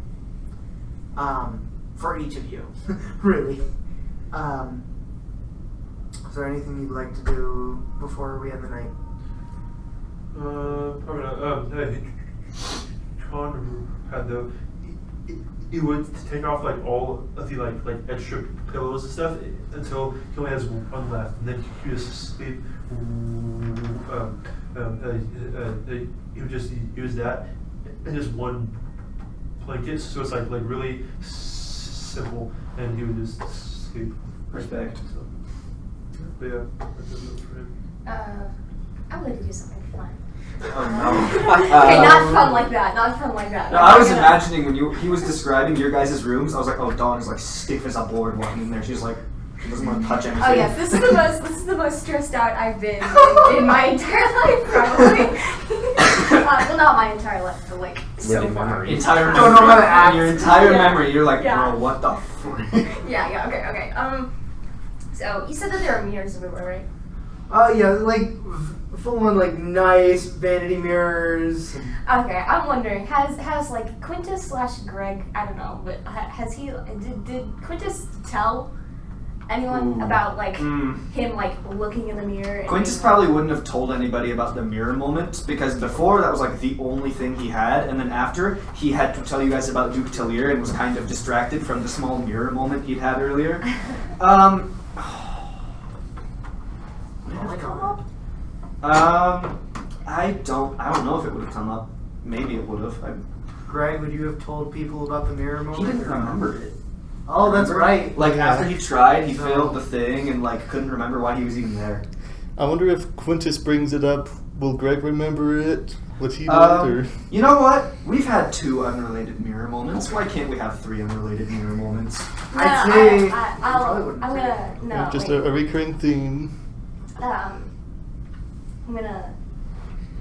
For each of you, really. Is there anything you'd like to do before we end the night? Probably not. John had he would take off like all of the like extra pillows and stuff until he only has one left, and then he would just sleep. He would just use that and just one blanket, so it's like really simple, and he would just sleep. Respect. So, but yeah, that's it for him. I would like to do something fun. Oh no. Okay, not fun like that. Not fun like that. No, I was imagining when he was describing your guys' rooms, I was like, oh, Dawn is like stiff as a board walking in there. She's like, she doesn't want to touch anything. Oh yes, this is the most stressed out I've been in my entire life, probably. Well, not my entire life, but like so far. Entire I don't know how to act. Your entire Yeah. memory, you're like, Yeah. bro, what the frick? Yeah, okay. So you said that there are mirrors everywhere, right? Oh yeah, like full on like nice vanity mirrors. Okay, I'm wondering, has like Quintus / Greg, I don't know, but has he did Quintus tell anyone Ooh. about like Mm. him like looking in the mirror? And Quintus being probably wouldn't have told anybody about the mirror moment because before that was like the only thing he had, and then after he had to tell you guys about Duke Talir and was kind of distracted from the small mirror moment he'd had earlier. I don't know if it would have come up. Maybe it would have. Greg, would you have told people about the mirror moment? He didn't remember it. Oh, that's Remember? right. Like Yeah. after he tried, he No. failed the thing and like couldn't remember why he was even there. I wonder if Quintus brings it up, will Greg remember it? What he did? Or You know what? We've had 2 unrelated mirror moments. Why can't we have 3 unrelated mirror moments? No, I'd say- I'm probably wouldn't say gonna no. just wait. a recurring theme? I'm gonna.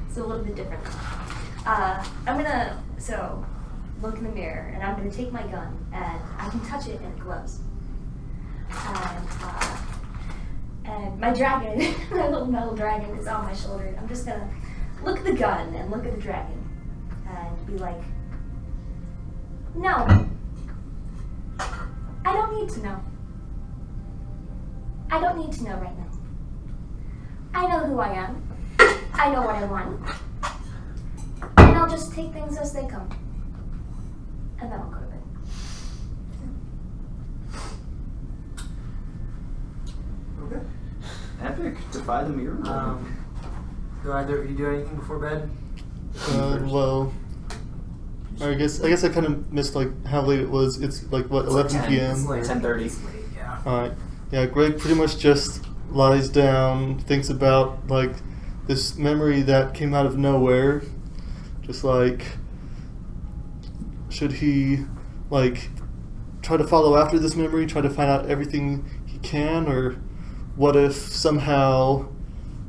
It's a little bit different. I'm gonna look in the mirror and I'm gonna take my gun and I can touch it and it glows. And my dragon, my little metal dragon, is on my shoulder. And I'm just gonna look at the gun and look at the dragon and be like, no, I don't need to know. I don't need to know right now. I know who I am. I know what I want. And I'll just take things as they come. And then I'll go to bed. Okay. Epic. Defy the mirror moment. Do either of you do anything before bed? Well, I guess I kind of missed like how late it was. It's like what, It's like 11 10. p.m. It's late. 10:30. It's late, yeah. Alright. Yeah, Greg pretty much just lies down, thinks about like this memory that came out of nowhere. Just like, should he like try to follow after this memory, try to find out everything he can, or what if somehow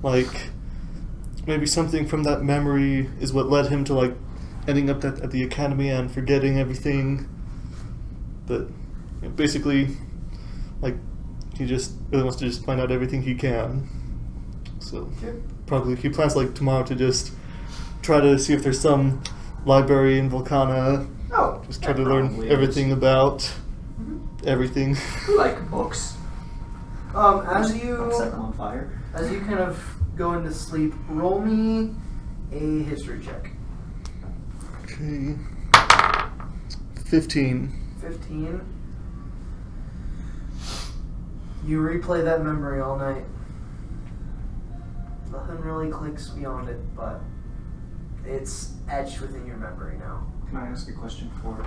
like maybe something from that memory is what led him to like ending up at the academy and forgetting everything. But basically, like, he just really wants to just find out everything he can. So probably he plans like tomorrow to just try to see if there's some library in Volcana. Oh, Just try that to learn probably everything is. about everything. We like books. As Set them on fire. you kind of go into sleep, roll me a history check. Okay. 15. 15. You replay that memory all night. Nothing really clicks beyond it, but it's etched within your memory now. Can I ask a question for?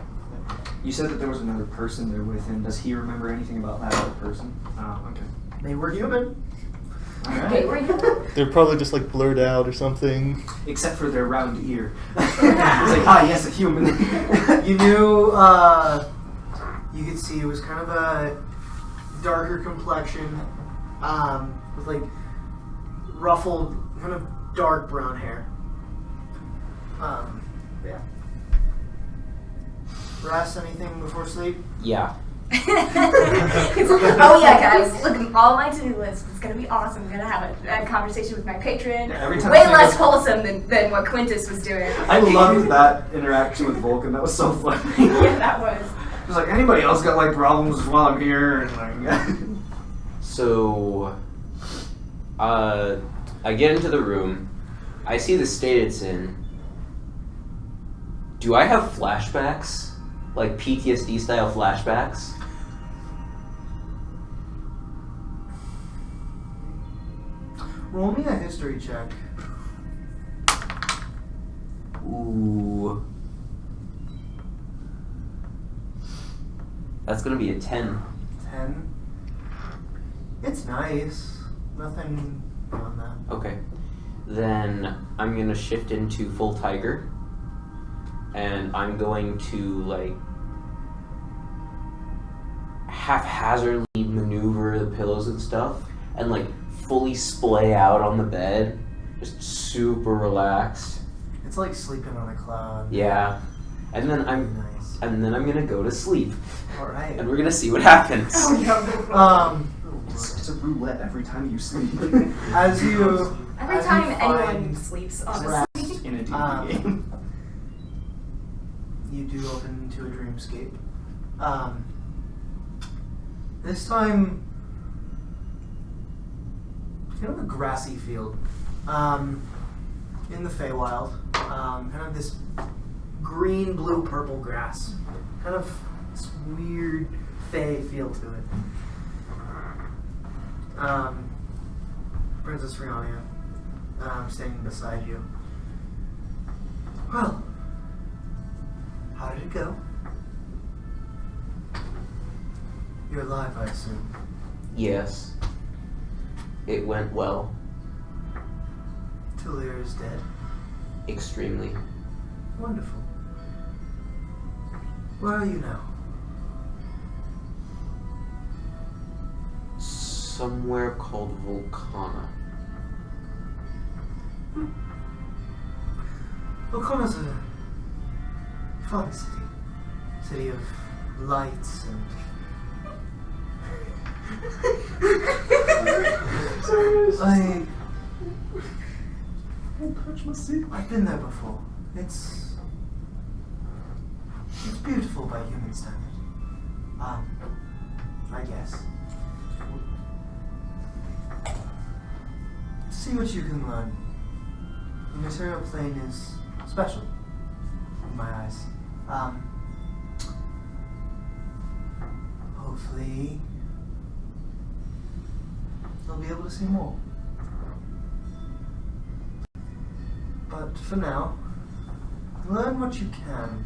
You said that there was another person there with him. Does he remember anything about that other person? Oh, okay. They were human. All Okay, right. where you? They're probably just like blurred out or something. Except for their round ear. It's like, yes, a human. You knew, you could see it was kind of a darker complexion, with like ruffled, kind of dark brown hair. Yeah. Rest, anything before sleep? Yeah. Oh yeah, guys! Look at all my to-do list. It's gonna be awesome. I'm gonna have a conversation with my patron. Yeah, every time Way I think less of- wholesome than what Quintus was doing. I loved that interaction with Vulcan. That was so funny. Yeah, that was. It was like, anybody else got like problems while I'm here? And like, So, I get into the room. I see the state it's in. Do I have flashbacks? Like PTSD style flashbacks? Roll me a history check. Ooh. That's gonna be a 10. 10. It's nice. Nothing beyond that. Okay. Then I'm gonna shift into full tiger. And I'm going to like haphazardly maneuver the pillows and stuff and like fully splay out on the bed. Just super relaxed. It's like sleeping on a cloud. Yeah. And then I'm Nice. gonna go to sleep. Alright. And we're gonna see what happens. it's a roulette every time you sleep. As you Every as you time anyone find sleeps, honestly. rest, In a D&D game. you do open into a dreamscape. This time, kind of a grassy field in the Feywild. Kind of this green, blue, purple grass. Kind of this weird Fey feel to it. Princess Rihanna, standing beside you. Well, how did it go? You're alive, I assume. Yes. It went well. Tulir is dead. Extremely. Wonderful. Where are you now? Somewhere called Volcana. Volcana's a fun city. City of lights and... I've been there before. It's beautiful by human standard. I guess. See what you can learn. The material plane is special in my eyes. Hopefully I'll be able to see more. But for now, learn what you can.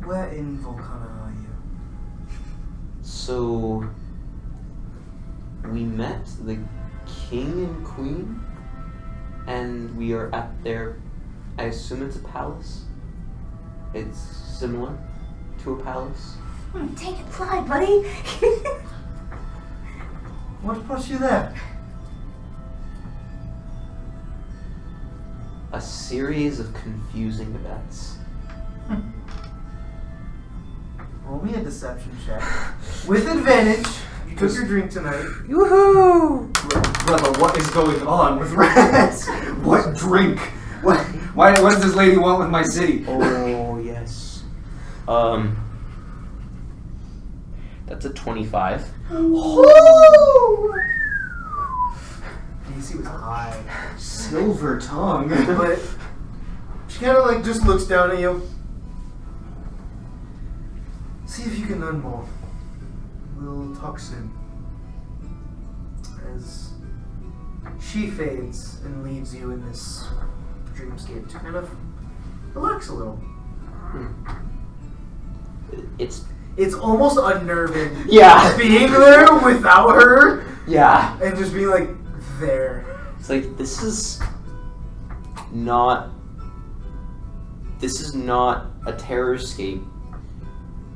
Where in Volcana are you? So, we met the king and queen, and we are at their, I assume it's a palace? It's similar to a palace? Take it, fly, buddy. What brought you there? A series of confusing events. Roll me a deception check. With advantage. You took your drink tonight. Woohoo! Brother, what is going on with rats? What drink? What does this lady want with my city? Oh, yes. That's a 25. DC was high. Silver tongue. But she kind of like just looks down at you. See if you can learn more. We'll talk soon. As she fades and leaves you in this dreamscape to kind of relax a little. It's almost unnerving. Yeah. Being there without her Yeah. and just being like there. It's like, this is not a terrorscape,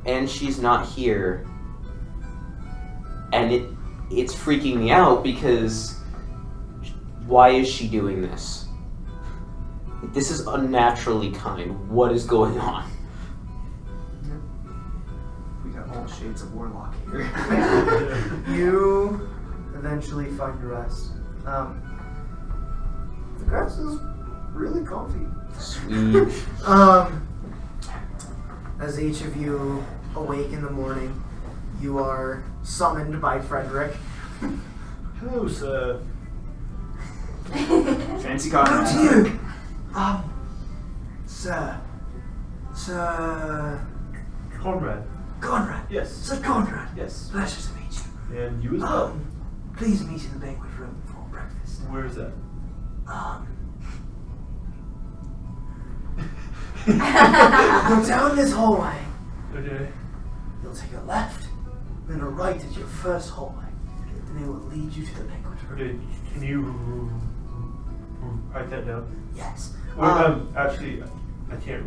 and she's not here, and it's freaking me out because why is she doing this? This is unnaturally kind. What is going on? We got all shades of warlock here. You eventually find rest. The grass is really comfy. Sweet. As each of you awake in the morning, you are summoned by Frederick. Hello, sir. Fancy Go car. to you! Sir Conrad. Conrad. Yes. Sir Conrad. Yes. Pleasure to meet you. And you as well. Please meet in the banquet room for breakfast. Where is that? Go down this hallway. Okay. You'll take a left, then a right at your first hallway, and it will lead you to the banquet room. Okay. Can you write that down? Yes. Actually, I can't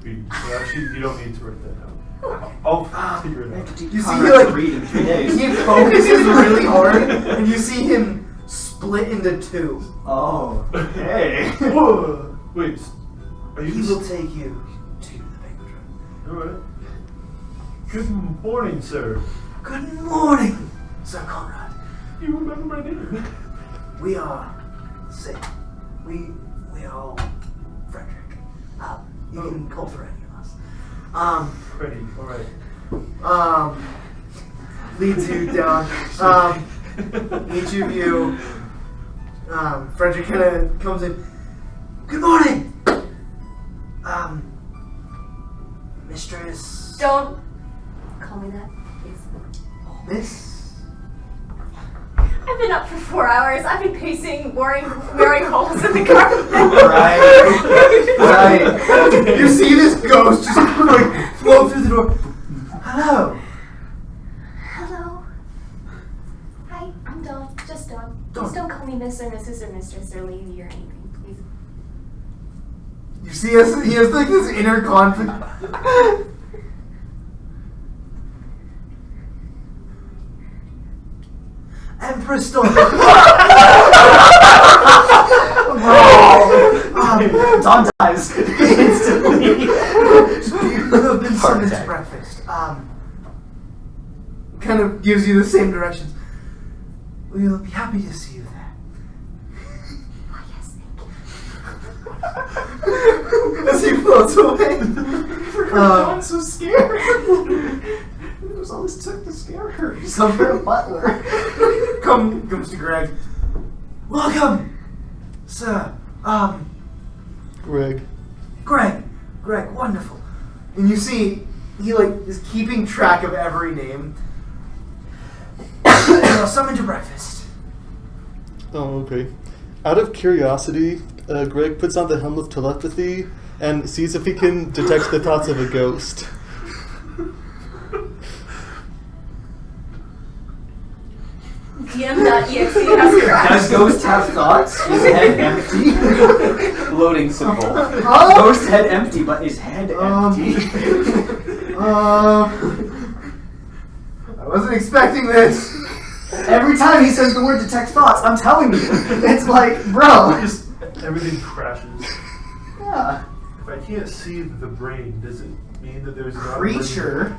read. So actually, you don't need to write that down. I'll figure it out. You see, he like read in 3 days. he focuses really hard, and you see him split into two. Oh, okay. Whoa! Wait, are you? He will take you to the banquet room. All right. Good morning, sir. Good morning, Sir Conrad. You remember my name? We are sick. We are all Frederick. You can call for any of us. Freddie. All right. Leads you down. Each of you, Frederick kind of comes in. Good morning, Mistress. Don't call me that, please. Miss. I've been up for 4 hours. I've been pacing, wearing holes in the carpet. Right. You see this ghost just like float through the door. Hello. Hello. Hi, I'm Dawn. Just Dawn. Please don't call me Miss or Mrs. or Mistress or Lady or anything, please. You see us? He has like this inner conflict. Empress Dawn. Dawn dies instantly. You have been summoned to breakfast. Kind of gives you the same directions. We'll be happy to see you there. Oh, yes, thank you. As he floats away. Dawn's so scared. It was all this took to scare her. He's a butler. Comes to Greg. Welcome, sir. Greg. Greg, wonderful. And you see, he like is keeping track of every name. And I'll summon to breakfast. Oh, okay. Out of curiosity, Greg puts on the helm of telepathy and sees if he can detect the thoughts of a ghost. DM.exe has crashed. Does Ghost have thoughts? Is head empty? Loading symbol. Ghost head empty, but is head empty? I wasn't expecting this. Every time he says the word detect thoughts, I'm telling you, it's like, bro. Just everything crashes. Yeah. If I can't see the brain, does it mean that there's not Creature.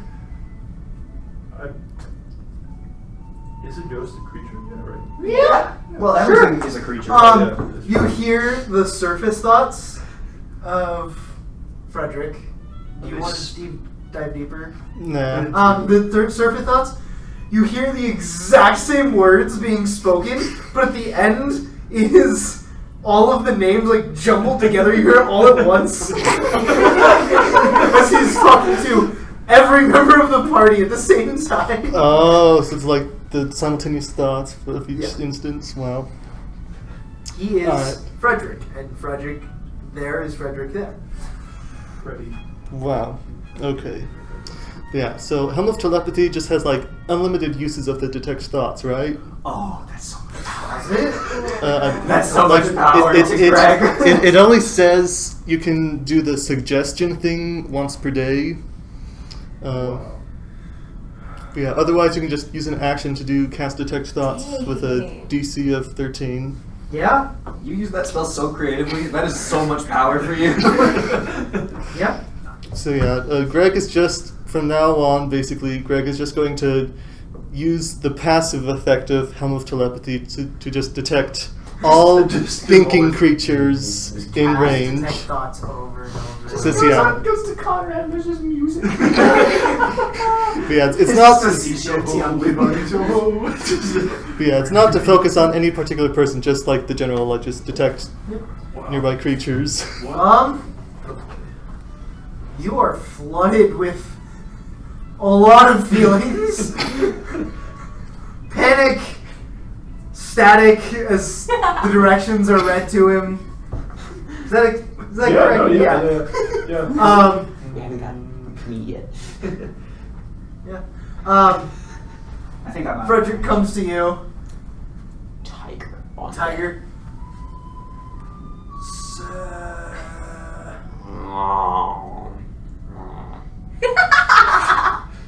Is a ghost a creature? Yeah, right. Yeah. Well, everything is a creature. You hear the surface thoughts of Frederick. Do you want to dive deeper? Nah. The surface thoughts. You hear the exact same words being spoken, but at the end is all of the names like jumbled together. You hear it all at once as he's talking to every member of the party at the same time. Oh, so it's like the simultaneous thoughts of each instance. Wow. He is Alright. Frederick, and Frederick there is Frederick there. Ready. Wow. Okay. Yeah, so Helm of Telepathy just has like unlimited uses of the detect thoughts, right? Oh, that's so much power. Is it? That's so much power to Greg. It only says you can do the suggestion thing once per day. Yeah, otherwise you can just use an action to do cast detect thoughts with a DC of 13. Yeah? You use that spell so creatively. That is so much power for you. Yep. So yeah, Greg is just, from now on, basically, Greg is just going to use the passive effect of Helm of Telepathy to just detect all thinking creatures in range. Detect thoughts over and over. Since, yeah. Goes to Conrad, there's just music. But yeah, it's not. But yeah, it's not to focus on any particular person, just like the general, like just detect nearby creatures. You are flooded with a lot of feelings. Panic, static, as the directions are read to him. Is that correct? No, yeah. You haven't gotten me yet. Yeah. I think I'm out. Frederick comes to you. Tiger. Tiger.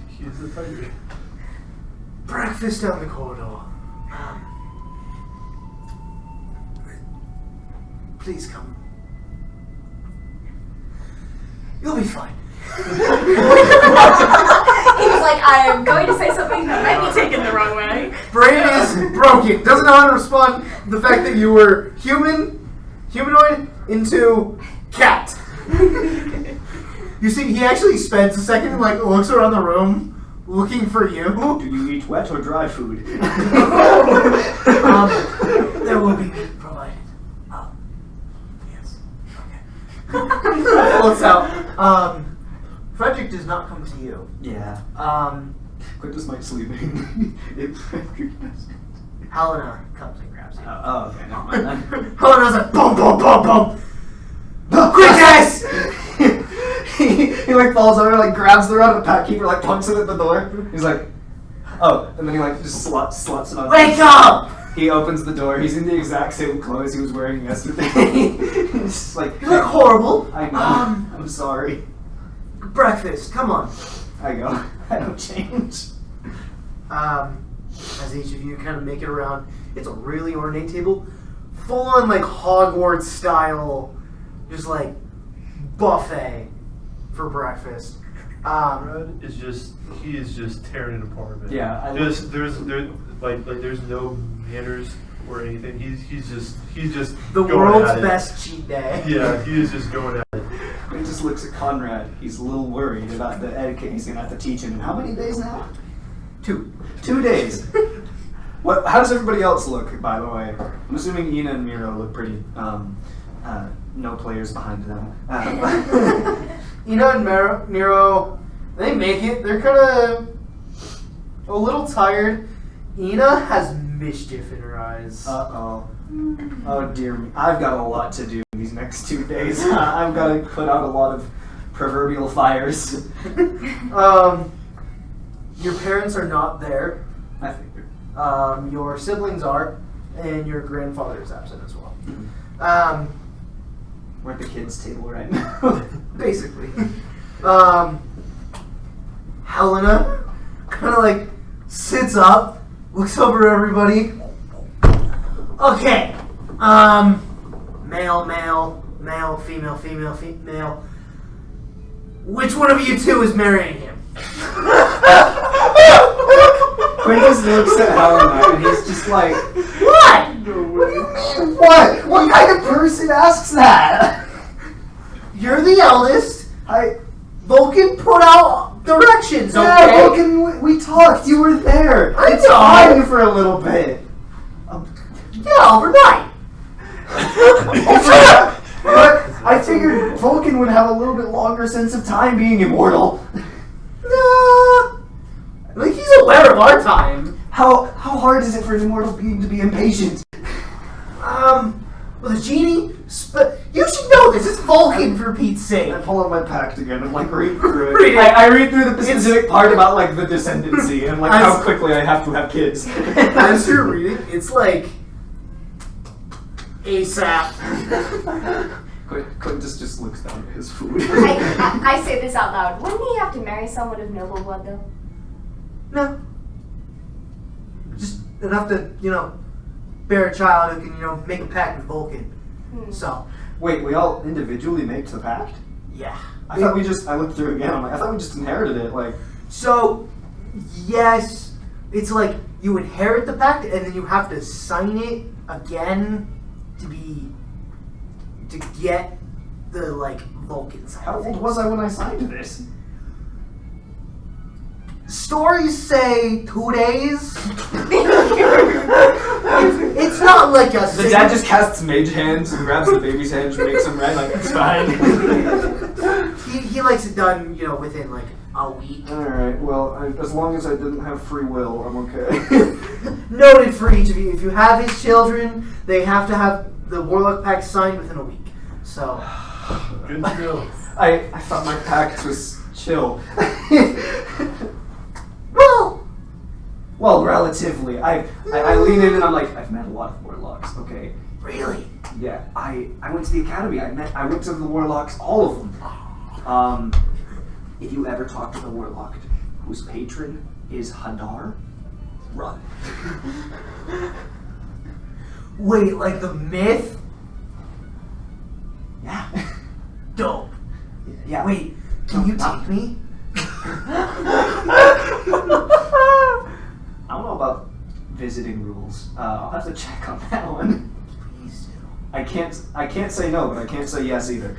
He's the tiger. Breakfast down the corridor. Please come. You'll be fine. He was like, I'm going to say something that might be taken the wrong way. Brain is broken. Doesn't know how to respond to the fact that you were humanoid into cat. You see, he actually spends a second and like looks around the room, Looking for you? Do you eat wet or dry food? There will be meat provided. Yes. Okay. Let's out. Frederick does not come to you. Yeah. Quintus might sleeping. If Frederick does. Helena comes and grabs you. Oh, okay. Never mind then. Helena's like, boom, boom, boom, boom. Quickness! he like falls over, like grabs the rod of the pack keeper, like punks it at the door. He's like, oh, and then he like just slots it on. Wake up! He opens the door. He's in the exact same clothes he was wearing yesterday. He's just like, You look horrible. I know. I'm sorry. Breakfast, come on. I go. I don't change. As each of you kind of make it around, it's a really ornate table, full on like Hogwarts style, just like buffet for breakfast. Fred is he is just tearing it apart, man. Yeah, there's no manners or anything. He's just The going world's at it. best cheat day. Yeah, he is just going at it. He just looks at Conrad. He's a little worried about the etiquette he's gonna have to teach him. In how many days now? 2 days. What? How does everybody else look? By the way, I'm assuming Ina and Miro look pretty. No players behind them. Ina and Miro, they make it. They're kind of a little tired. Ina has mischief in her eyes. Uh-oh. Oh dear me. I've got a lot to do these next 2 days. I've got to put out a lot of proverbial fires. Your parents are not there. I figured. Your siblings are, and your grandfather is absent as well. We're at the kids' table right now. Basically. Helena kind of like sits up, looks over everybody. Okay. Male, female, female. Which one of you two is marrying him? Quintus looks at Helena and he's just like, What? what do you mean, what? What kind of person asks that? You're the eldest. Vulcan put out directions, okay? Yeah, Vulcan, we talked. You were there. I It's know. fine for a little bit. Yeah, overnight. But I figured Vulcan would have a little bit longer sense of time being immortal. Nah. Like, he's aware of our time. How hard is it for an immortal being to be impatient? With a genie, you should know this. It's Vulcan, for Pete's sake. I pull out my pact again and like read through it. Read it. I read through the specific part about like the descendancy and like how quickly I have to have kids. As you're reading, it's like ASAP. Quintus just looks down at his food. I say this out loud. Wouldn't he have to marry someone of noble blood, though? No. Just enough to, bear a child who can, make a pact with Vulcan. So. Wait, we all individually make the pact? Yeah. I thought I looked through it again, I'm like, I thought we just inherited it, like. So, yes, it's like you inherit the pact and then you have to sign it again to get the, Vulcan side. How old was I when I signed this? Stories say 2 days. It's not like a... The dad just casts mage hands and grabs the baby's hand and makes him red, like, it's fine. he likes it done, within, a week. Alright, well, as long as I didn't have free will, I'm okay. Noted for each of you. If you have his children, they have to have the Warlock Pact signed within a week. So... Good to know. I thought my pact was chill. Well, relatively. I lean in and I'm like, I've met a lot of warlocks, okay? Really? Yeah, I went to the academy. I went to the warlocks, all of them. If you ever talk to the warlock whose patron is Hadar, run. Wait, like the myth? Yeah. Dope. Yeah. Wait, can you take me? I don't know about visiting rules. I'll have to check on that one. Please do. I can't say no, but I can't say yes either.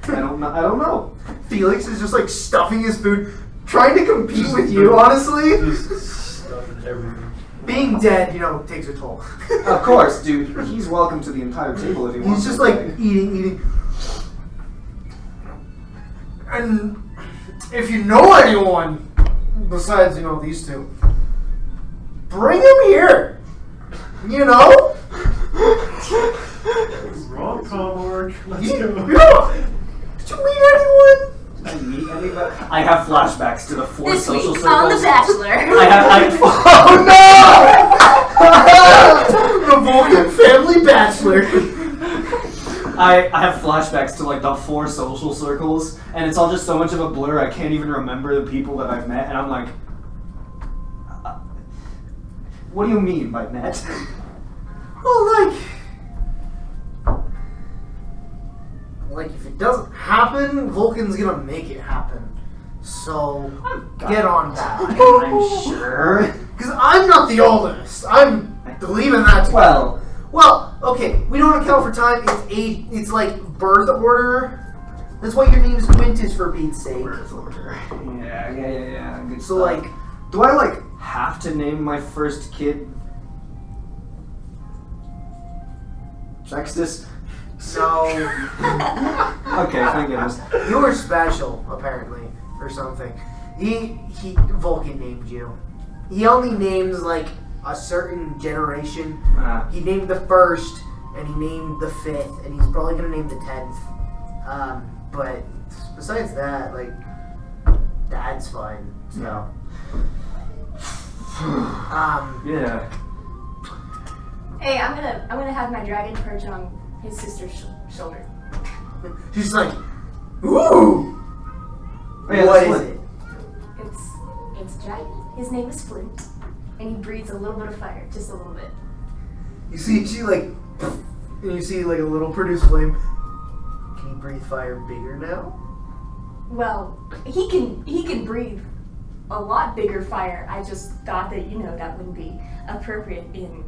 I don't know. Felix is just stuffing his food, trying to compete with you, honestly. Just stuff and everything. Being dead, takes a toll. Of course, dude. He's welcome to the entire table if he wants. He's just to like stay. eating. And if you know anyone besides, these two, bring him here. Rom-com work. Let's Did go. you meet anyone? Did I meet anybody? I have flashbacks to the 4 This social week circles. on The Bachelor. The Vulcan family bachelor. I have flashbacks to like the 4 social circles, and it's all just so much of a blur. I can't even remember the people that I've met, and I'm like, what do you mean by met? Well, like if it doesn't happen, Vulcan's gonna make it happen. So get on that. I'm sure. Because I'm not the oldest. I'm leaving that to Well, okay, we don't account for time. It's age. It's like birth order. That's why your name's Quintus, for Pete's sake. Birth order. Yeah. Good So, stuff. do I have to name my first kid Sextus? No. Okay, thank goodness. You were special, apparently, or something. He Vulcan named you. He only names like a certain generation. He named the 1st, and he named the 5th, and he's probably gonna name the 10th. But besides that, Dad's fine. So. Yeah. Hey, I'm gonna have my dragon perch on his sister's shoulder. She's like, ooh. Yeah, What that's is Flint. it? It's a dragon. His name is Flint, and he breathes a little bit of fire, just a little bit. You see, and you see a little produced flame. Can you breathe fire bigger now? Well, he can breathe a lot bigger fire. I just thought that that wouldn't be appropriate in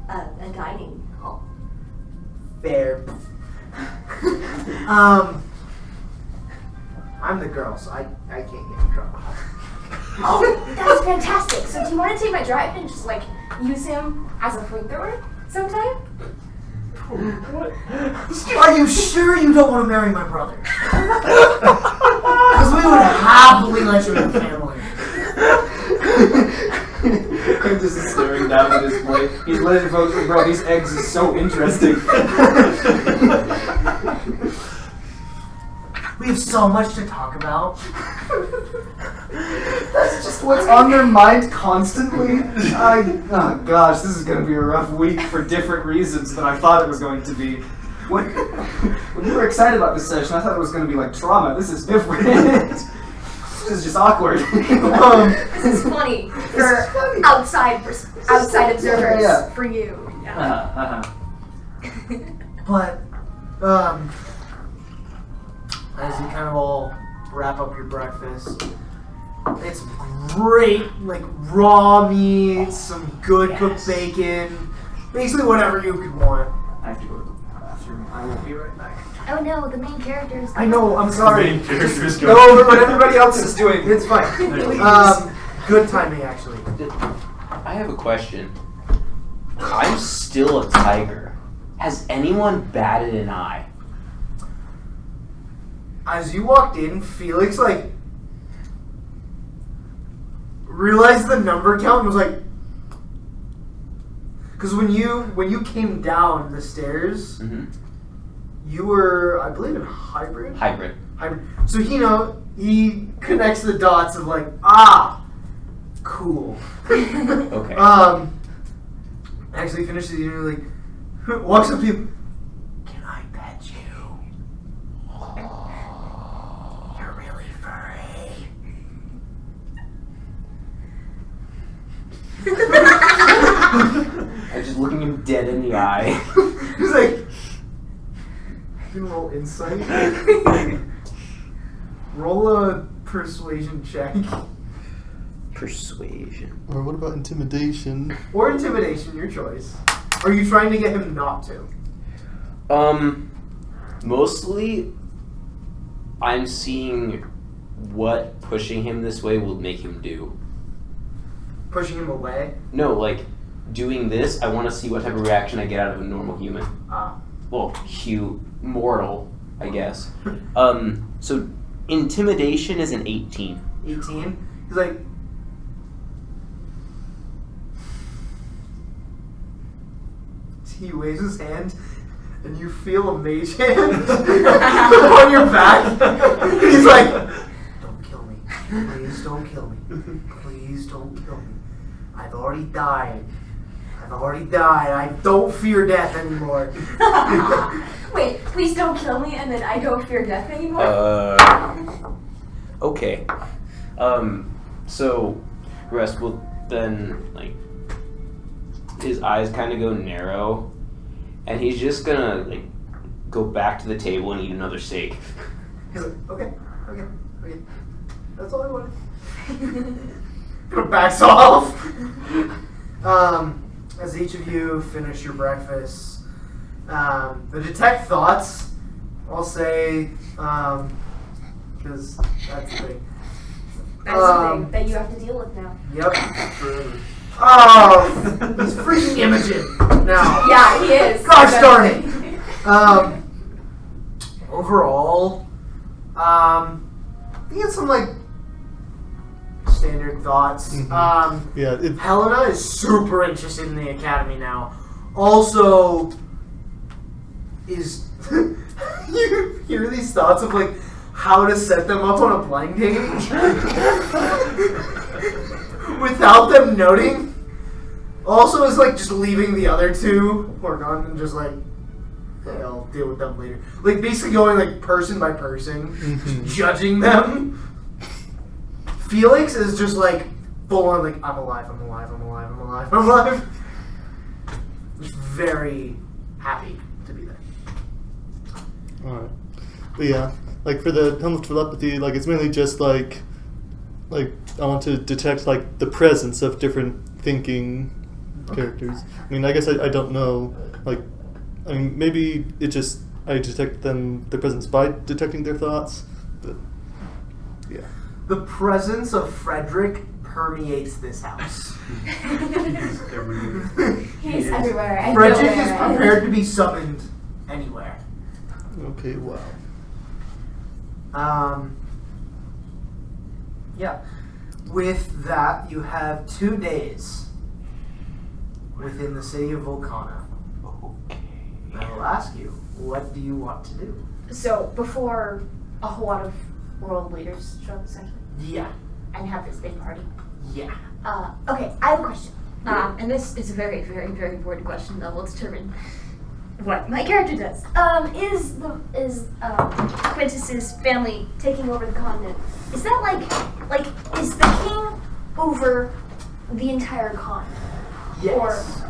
a dining hall. Fair. I'm the girl, so I can't get in trouble. Oh, that's fantastic! So do you want to take my dragon and just use him as a flamethrower sometime? Are you sure you don't want to marry my brother? Because we would happily let you in the family. Quintus is staring down at his plate. He's letting folks, bro, these eggs is so interesting. We have so much to talk about. That's just what's on their mind constantly. Oh gosh, this is gonna be a rough week for different reasons than I thought it was going to be. When you were excited about this session, I thought it was gonna be trauma. This is different. This is just awkward. This is funny for outside observers. Yeah. For you. Yeah. But, as you kind of all wrap up your breakfast, it's great, raw meat, some good cooked bacon, basically whatever you could want. I have to go to the bathroom. I will be right back. Oh no, the main character is. I know, I'm sorry. Main characters Go go. over what everybody else is doing. It's fine. Good timing, actually. I have a question. I'm still a tiger. Has anyone batted an eye? As you walked in, Felix, realized the number count and was like... Because when you came down the stairs, you were, I believe, in hybrid? Hybrid. So he connects the dots of cool. Okay. Actually finishes it and walks up to you. Can I pet you? You're really furry. I'm just looking him dead in the eye. He's like, you can roll insight. Roll a persuasion check. Persuasion. Or what about intimidation? Or intimidation, your choice. Are you trying to get him not to? Mostly I'm seeing what pushing him this way will make him do. Pushing him away. No, like doing this, I want to see what type of reaction I get out of a normal human. Well, mortal, I guess. So intimidation is an 18. 18. He's like. He waves his hand, and you feel a mage hand on your back. He's like, "Don't kill me. Please don't kill me. Please don't kill me. I've already died. I don't fear death anymore." Wait, please don't kill me, and then I don't fear death anymore? Okay. So, Rest will then, like, his eyes kind of go narrow, and he's just gonna, like, go back to the table and eat another steak. He's like, okay. That's all I wanted. Backs off. As each of you finish your breakfast, the detect thoughts, I'll say, because that's the thing. That's the thing that you have to deal with now. Yep. Oh, he's freaking Imogen now. Yeah, he is. Gosh darn it. Overall, he had some like standard thoughts. Mm-hmm. Helena is super interested in the academy now. Also, is you hear these thoughts of like how to set them up on a blind date without them noting. Also, is like just leaving the other two who are gone and just like, hey, I'll deal with them later. Like basically going like person by person, judging them. Felix is just like full on like I'm alive. Just very happy to be there. Alright. But yeah, like for the helm of telepathy, like it's mainly just like I want to detect like the presence of different thinking characters. I mean, I guess I don't know. Like, I mean, maybe it just I detect their presence by detecting their thoughts. But yeah. The presence of Frederick permeates this house. He's everywhere. And Frederick nowhere. is prepared to be summoned anywhere. Okay. Wow. Yeah. With that, you have 2 days within the city of Volcana. Okay. I will ask you, what do you want to do? So, before a whole lot of world leaders show up, essentially, Yeah. and have this big party. Yeah. Okay, I have a question. And this is a very, very, very important question that will determine what my character does. Is Quintus's family taking over the continent? Is that like is the king over the entire continent? Yes.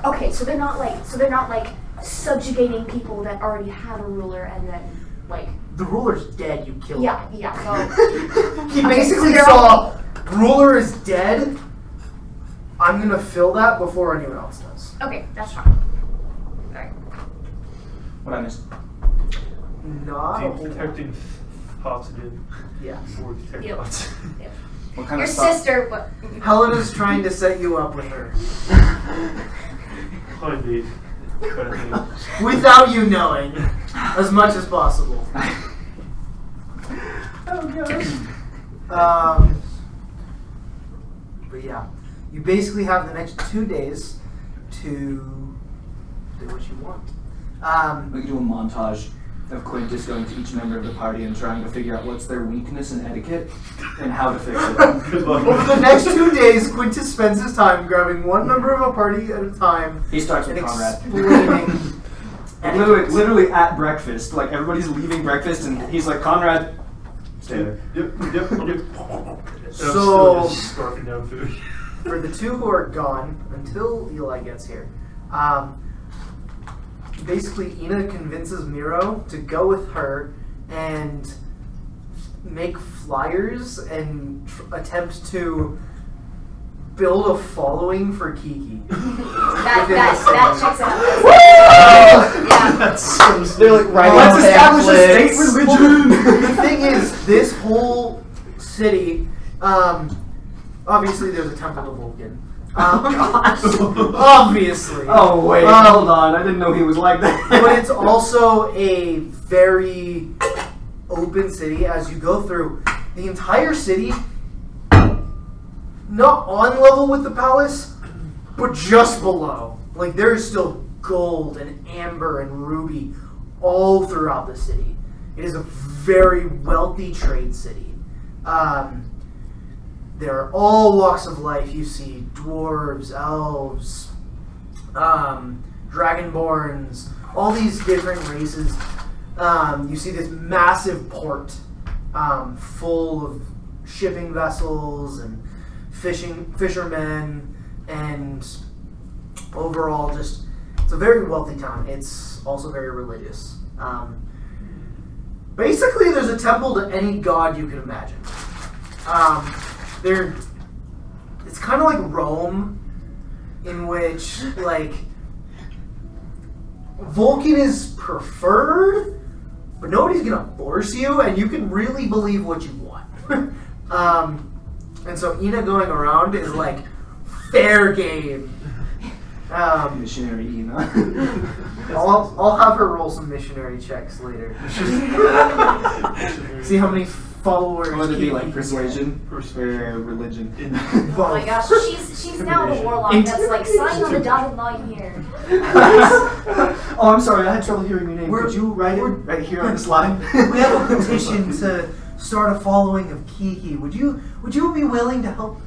Or okay, so they're not like subjugating people that already have a ruler and then like The ruler's dead, you killed him. yeah. So He okay, basically so they're saw, ruler is dead, I'm gonna fill that before anyone else does. okay, that's fine. Alright. What I missed? Not a Deep whole detecting thoughts again. Yeah. Or detect Yep. thoughts. Yep. What kind Your of stuff? sister, what? Helena's trying to set you up with her. Blind date. Kind of thing. Without you knowing. As much as possible. But yeah. You basically have the next 2 days to do what you want. We could do a montage of Quintus going to each member of the party and trying to figure out what's their weakness in etiquette and how to fix it. Good luck. Over the next 2 days, Quintus spends his time grabbing one member of a party at a time. He starts with and Conrad. explaining etiquette. Literally at breakfast, like everybody's leaving breakfast, and he's like, Conrad, stay there. Yep. And I'm So- still just scarfing down food. For the 2 who are gone, until Eli gets here, basically Ina convinces Miro to go with her and make flyers and attempt to build a following for Kiki. That checks out. Yeah. That's so They're like, Right. let's establish a pamphlets. state religion. The thing is, this whole city, obviously there's a temple to Vulcan. Obviously. Oh wait, hold on. I didn't know he was like that. But it's also a very open city as you go through. The entire city, not on level with the palace, but just below. Like, there is still gold and amber and ruby all throughout the city. It is a very wealthy trade city. There are all walks of life. You see dwarves, elves, dragonborns, all these different races. You see this massive port full of shipping vessels and fishermen, and overall just, it's a very wealthy town. It's also very religious. Basically, there's a temple to any god you can imagine. It's kind of like Rome, in which, like, Vulcan is preferred, but nobody's gonna force you, and you can really believe what you want. And so Ina going around is like fair game. Missionary Ina. I'll have her roll some missionary checks later. See how many followers. Would it be like Kiki persuasion or religion? Oh my gosh, she's now the warlock that's like, sign on the dotted line here. Oh, I'm sorry, I had trouble hearing your name. Would you write it right here on this line? We have a petition to start a following of Kiki. Would you be willing to help us?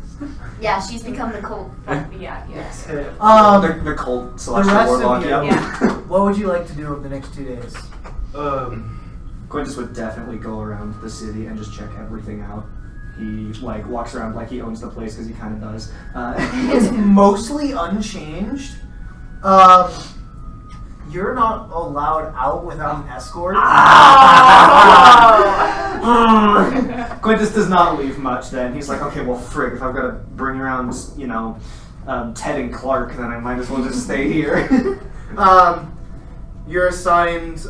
Yeah, she's become the cult. Yeah. The cult The celestial rest warlock. of you, Yeah. what would you like to do over the next 2 days? Quintus would definitely go around the city and just check everything out. He like walks around like he owns the place because he kind of does. It's mostly unchanged. You're not allowed out without an escort. Quintus does not leave much then. He's like, okay, well, frig, if I've got to bring around, Ted and Clark, then I might as well just stay here. You're assigned,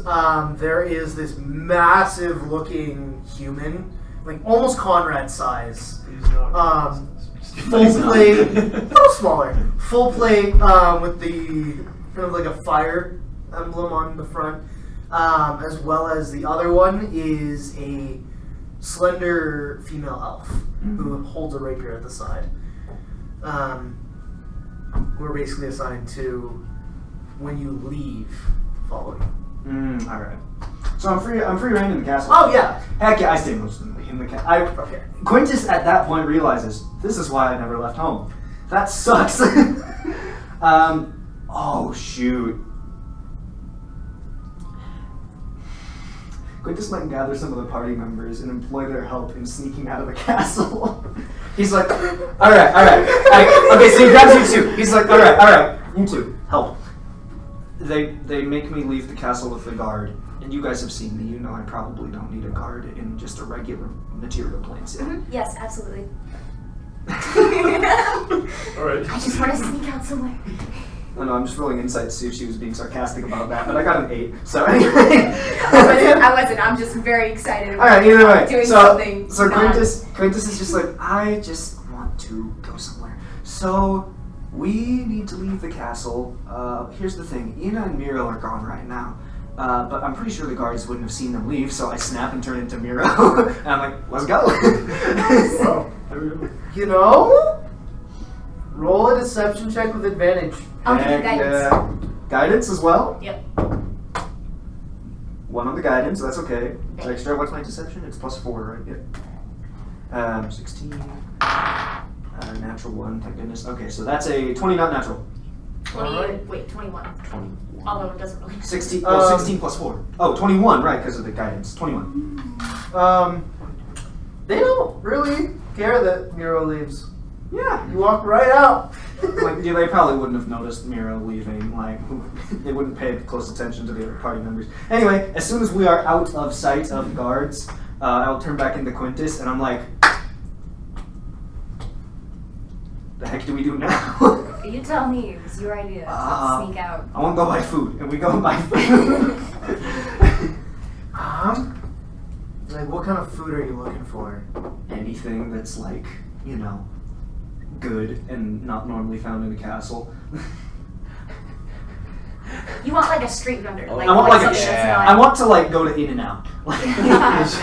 there is this massive looking human, like almost Conrad size. Full plate, a little smaller. Full plate with the kind of like a fire emblem on the front, as well as the other one is a slender female elf who holds a rapier at the side. Who are basically assigned to, when you leave, follow you. All right. So I'm free reign in the castle. Oh yeah. Heck yeah, I stay mostly in the castle. Okay. Quintus at that point realizes this is why I never left home. That sucks. Oh shoot. Quintus might gather some of the party members and employ their help in sneaking out of the castle. He's like, all right. Okay, so he grabs you two. He's like, all right, you two, help. They make me leave the castle with the guard, and you guys have seen me. You know I probably don't need a guard in just a regular material plane set. Yes, absolutely. Alright. I just want to sneak out somewhere. Oh no, I'm just rolling insight to see if she was being sarcastic about that, but I got an 8. So anyway. I wasn't. I'm just very excited about Alright, either way. doing So something. Quintus is just like, I just want to go somewhere. So we need to leave the castle. Here's the thing, Ina and Miro are gone right now. But I'm pretty sure the guards wouldn't have seen them leave, so I snap and turn into Miro. And I'm like, let's go. Wow. There we go. You know? Roll a deception check with advantage. I'll give you Heck guidance. yeah. Guidance as well? Yep. 1 on the guidance, that's okay. Extra, what's my deception? It's +4, right? Yep. 16. Natural 1, thank goodness. Okay, so that's a 20, not natural. 20. Alright. Wait, 21. 21. Although it doesn't really. 16 +4. Oh, 21, right, because of the guidance. 21. They don't really care that Miro leaves. Yeah. You walk right out. Like, yeah, they probably wouldn't have noticed Miro leaving. Like, they wouldn't pay close attention to the other party members. Anyway, as soon as we are out of sight of guards, I'll turn back into Quintus, and I'm like, the heck do we do now? You tell me. It was your idea to sneak out. I want to go buy food, and we go buy food. Like, what kind of food are you looking for? Anything that's like, good and not normally found in a castle. You want like a street vendor? Like, I want like something that's not- I want to like go to In-N-Out. Nice.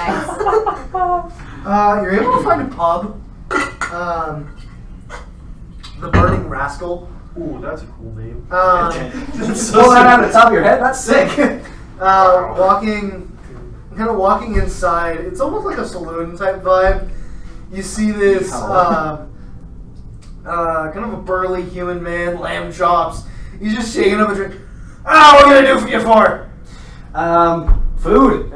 You're able to find a pub. The Burning Rascal. Ooh, that's a cool name. Just pull that out of the top of your head. That's sick. Kind of walking inside. It's almost like a saloon type vibe. You see this kind of a burly human man, lamb chops. He's just shaking up a drink. Oh, what can I do for you for? Food.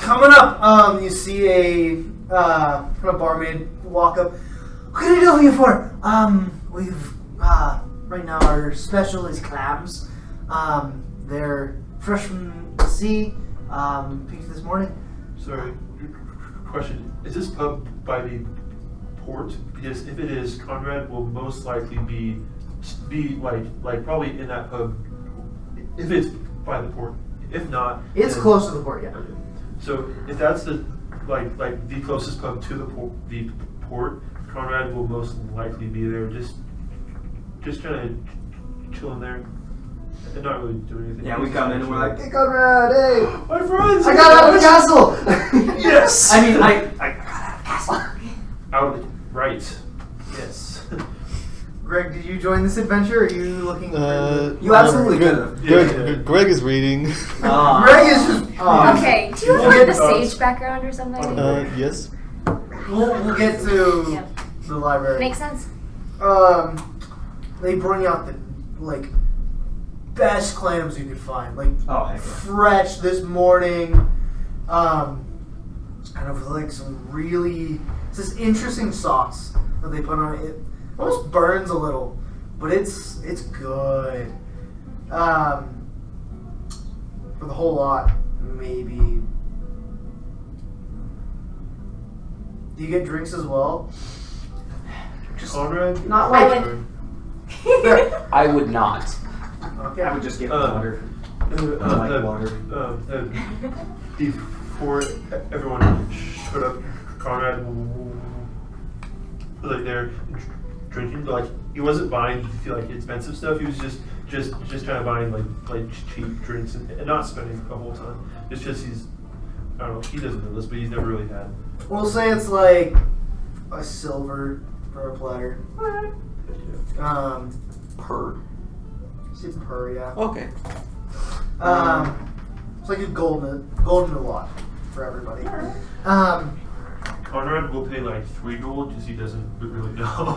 Coming up, you see a kind of barmaid walk up. What can I do for you for? We've right now our special is clams. They're fresh from the sea. Picked this morning. Sorry, question. Is this pub by the port? Because if it is, Conrad will most likely be like probably in that pub. If it's by the port. If not, It's then- close to the port, yeah. Okay. So if that's the like the closest pub to the port, Conrad will most likely be there. Just kind of chilling there and not really doing anything. Yeah, we come in and we're like, Hey, hey, Conrad, hey! my friends! I got out of the castle! Yes! I mean, I got out of the castle. Out of right. Yes. Greg, did you join this adventure? Or are you looking for You absolutely could have. Greg is reading. Greg is just. Okay, do you have like the sage background or something? Yes. We'll get to Yep. the library. Makes sense. They bring out the best clams you could find, like Oh, heck yeah. fresh this morning. Kind of like some really it's this interesting sauce that they put on it. Almost burns a little, but it's good. For the whole lot, maybe. Do you get drinks as well? Conrad? Not I like. would- I would not. Okay. I would just get water. I like water. Before everyone showed up, Conrad was like there drinking. Like he wasn't buying like expensive stuff. He was just kind of buying like cheap drinks and not spending the whole time. It's just I don't know. He doesn't know this, but he's never really had. We'll say it's like a silver for a platter. Per. It's per, yeah. Okay. It's like a golden a lot for everybody. Conrad will pay like $3 because he doesn't really know.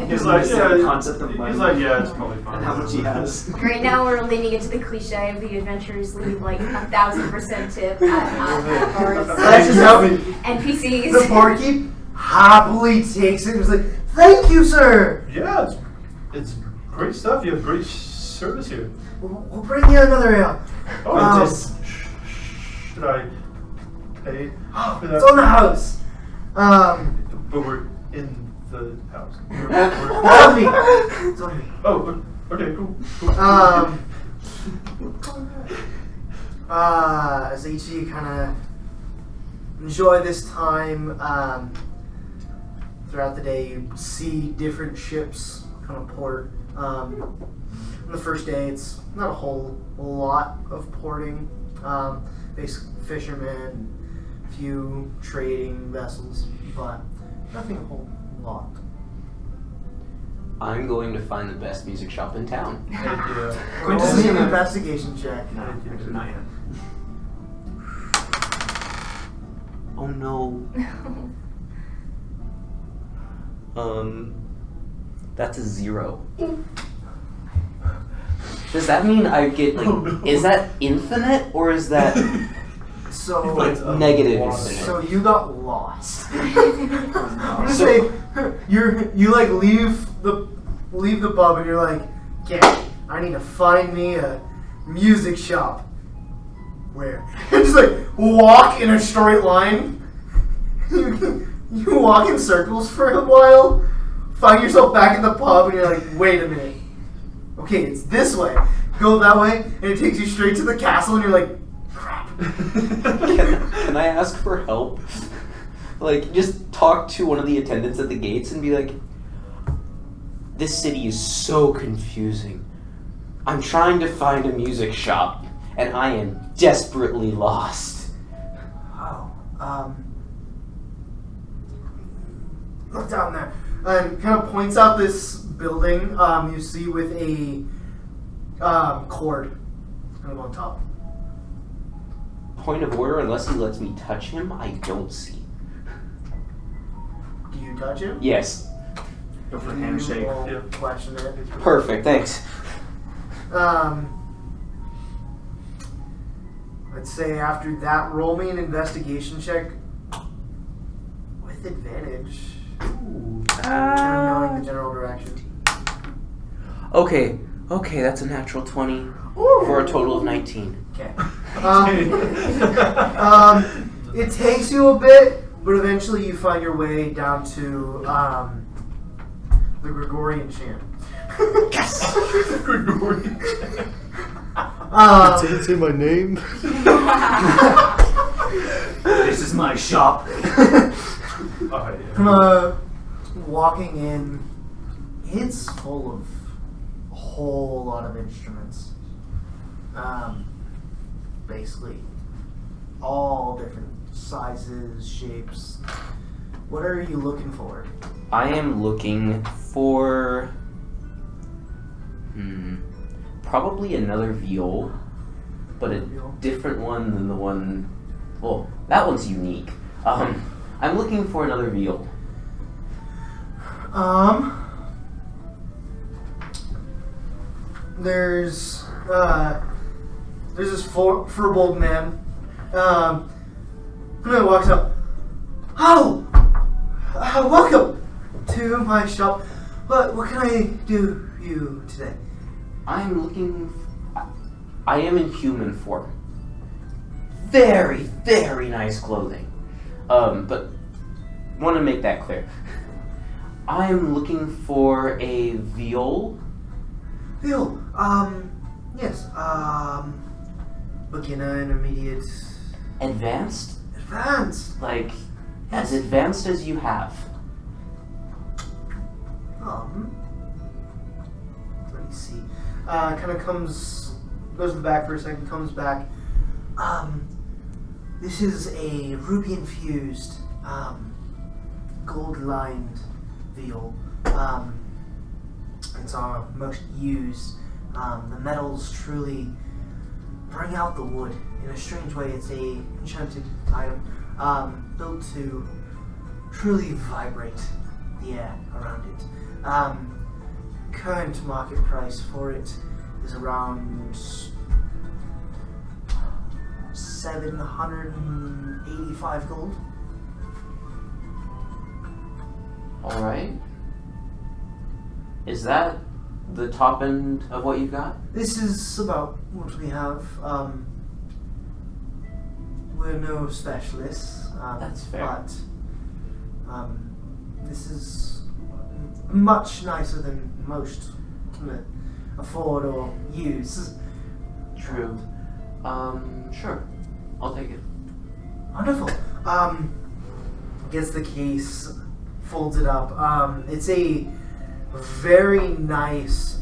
He's like, the concept of He's money. like, yeah, it's probably fine. And how much he has. Right now we're leaning into the cliche of the adventurers leave like 1,000% tip at bars. That's just how the NPCs. barkeep happily takes it and is like, "Thank you, sir. Yeah, it's great stuff. You have great service here. We'll bring you another ale." Oh, should I pay for that? It's on the house. But we're in the house. It's on me. It's on me. Oh, okay, cool. As each of you kind of enjoy this time, throughout the day, you see different ships kind of port. On the first day, it's not a whole lot of porting. Basically, fishermen, a few trading vessels, but nothing a whole lot. I'm going to find the best music shop in town. Quinn does an investigation check. Not yet. Oh no. That's a 0. Does that mean I get is that infinite or is that So, negative Water. infinite? so you got lost. I'm gonna say you like leave the pub and you're like, yeah, I need to find me a music shop. Where? And just like walk in a straight line. You walk in circles for a while, find yourself back in the pub, and you're like, wait a minute. Okay, it's this way. Go that way, and it takes you straight to the castle, and you're like, crap. Can I ask for help? Like, just talk to one of the attendants at the gates and be like, this city is so confusing. I'm trying to find a music shop, and I am desperately lost. Oh, look down there. And kind of points out this building you see with a cord kind of on top. Point of order, unless he lets me touch him, I don't see. Do you touch him? Yes. Go for a You handshake. will Yeah. question it. Perfect, thanks. I'd say after that, roll me an investigation check with advantage. Kind of knowing the general direction. Okay, that's a natural 20 for a total of 19. Okay. It takes you a bit, but eventually you find your way down to the Gregorian chant. Gregorian. Did it say my name? This is my shop. Oh, yeah. Walking in, it's full of a whole lot of instruments. Basically, all different sizes, shapes. What are you looking for? I am looking for probably another viol, but a different one than the one. Well, that one's unique. I'm looking for another viol. There's this furbolg man. Who walks up. Oh, welcome to my shop. What can I do for you today? I am in human form. Very, very nice clothing. But want to make that clear. I am looking for a viol. Phil, yes, beginner, intermediate, Advanced? advanced. Like, as advanced as you have. Let me see. Kind of goes to the back for a second, comes back. This is a ruby-infused, gold-lined viol. It's our most used. The metals truly bring out the wood. In a strange way, it's a enchanted item, built to truly vibrate the air around it. Current market price for it is around 785 gold. Alright. Is that the top end of what you've got? This is about what we have. We're no specialists. That's fair. But this is much nicer than most can afford or use. True. Sure. I'll take it. Wonderful. Gets the case, folds it up. It's a very nice.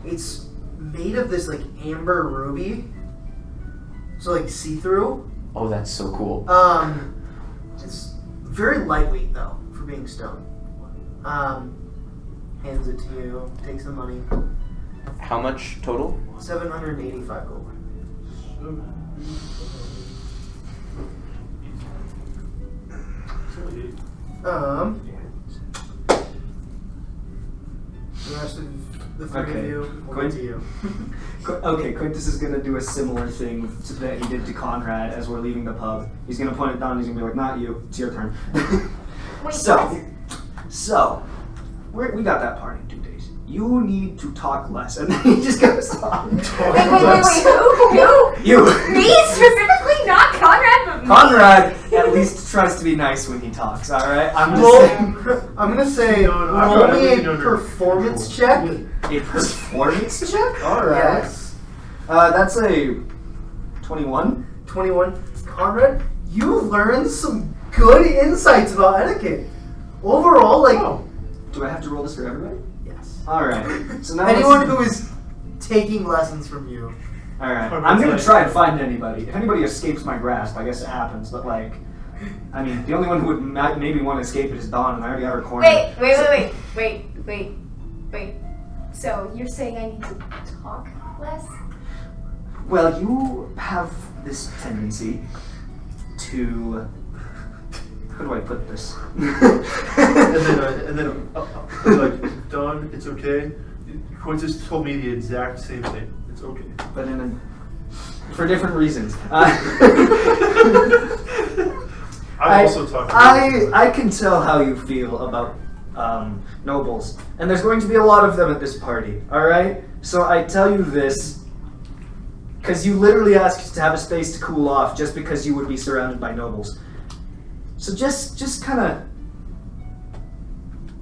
It's made of this like amber ruby, so like see-through. Oh, that's so cool. It's very lightweight though for being stone. Hands it to you. Takes the money. How much total? 785 gold. The rest of the three of Okay. you will go to you. Okay, Quintus is gonna do a similar thing that he did to Conrad as we're leaving the pub. He's gonna point it down and he's gonna be like, not you, it's your turn. Wait, So, we got that party in 2 days. You need to talk less. And then he just goes on. Wait, who? You. Me specifically? Not Conrad, but me? Conrad at least tries to be nice when he talks, alright? I'm just Roll, saying. I'm gonna say No, no, roll I've got me a everything under performance control. check. A performance check? Alright. Yes. That's a 21. 21. Conrad, you learned some good insights about etiquette. Overall, like... Do I have to roll this for everybody? Yes. Alright. So now Anyone who is taking lessons from you. Alright. I'm gonna try and find anybody. If anybody escapes my grasp, I guess it happens, but like... I mean, the only one who would maybe want to escape it is Dawn, and I already have her cornered. Wait. So you're saying I need to talk less? Well, you have this tendency to... How do I put this? and then like, Dawn, it's okay. Quinn just told me the exact same thing. It's okay. But for different reasons. I also talked to I can tell how you feel about nobles. And there's going to be a lot of them at this party, alright? So I tell you this, because you literally asked to have a space to cool off just because you would be surrounded by nobles. So just kind of,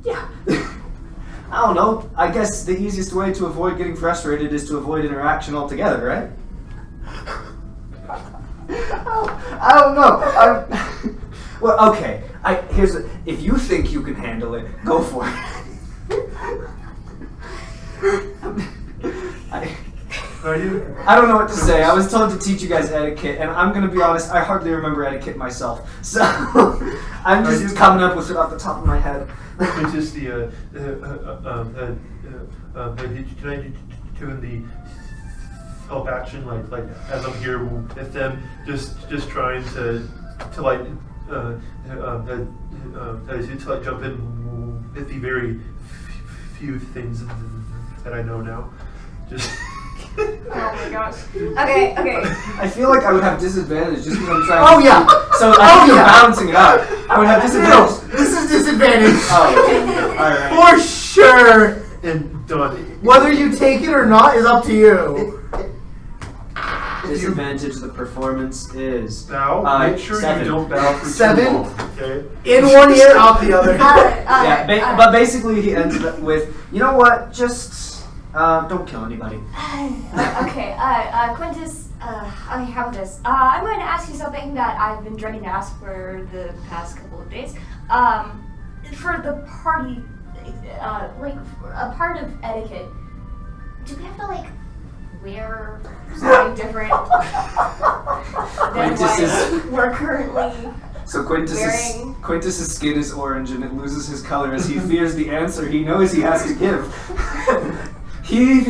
yeah. I don't know. I guess the easiest way to avoid getting frustrated is to avoid interaction altogether, right? I don't know. Well, okay. If you think you can handle it, go for it. I don't know what to say. I was told to teach you guys etiquette, and I'm gonna be honest, I hardly remember etiquette myself. So I'm just coming up with it off the top of my head. It's just can I do the help action like as I'm here with them, just trying to jump in with the very few things that I know now. Just. Oh my gosh. Okay. I feel like I would have disadvantage just because I'm trying. Oh yeah. So I think you're balancing it out. I would have disadvantage. No, this is disadvantage. Oh, all right. For sure. And done. Whether you take it or not is up to you. Disadvantage the performance is. Bow. Make sure 7. you don't bow for 7. too long, okay? In one ear, out the other. But basically he ends up with, you know what? Just don't kill anybody. Okay. Quintus. Okay, how about this? I'm going to ask you something that I've been dreading to ask for the past couple of days. For the party, like a part of etiquette, do we have to like wear something different than what we're currently So wearing? Quintus's skin is orange and it loses his color as he fears the answer he knows he has to give. He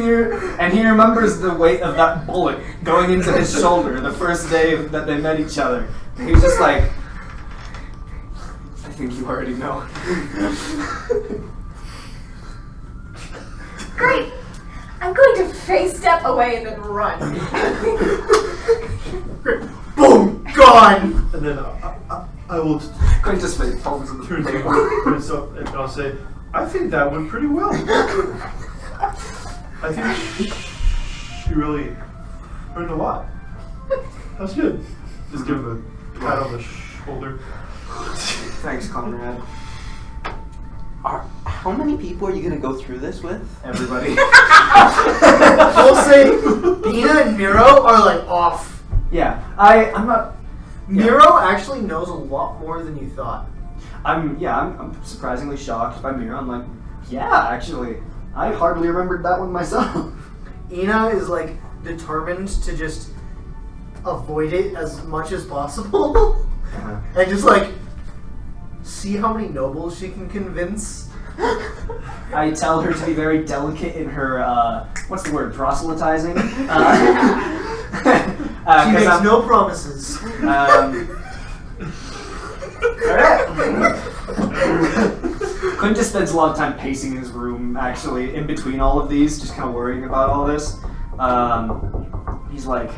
remembers the weight of that bullet going into his shoulder the first day that they met each other. He's just like, I think you already know. Great! I'm going to face step away and then run. Boom! Gone! And then I will Quintus face palms on the turn to table. myself and I'll say, I think that went pretty well. I think she really learned a lot. That's good. Just give him a pat on the shoulder. Thanks, Conrad. How many people are you gonna go through this with? Everybody. We'll say Ina and Miro are like off. Yeah, I'm not. Miro actually knows a lot more than you thought. I'm surprisingly shocked by Mira. I'm like, yeah, actually, I hardly remembered that one myself. Ina is like determined to just avoid it as much as possible. And just like see how many nobles she can convince. I tell her to be very delicate in her, what's the word, proselytizing? She makes no promises. Quintus spends a lot of time pacing in his room, actually, in between all of these, just kind of worrying about all this. He's like,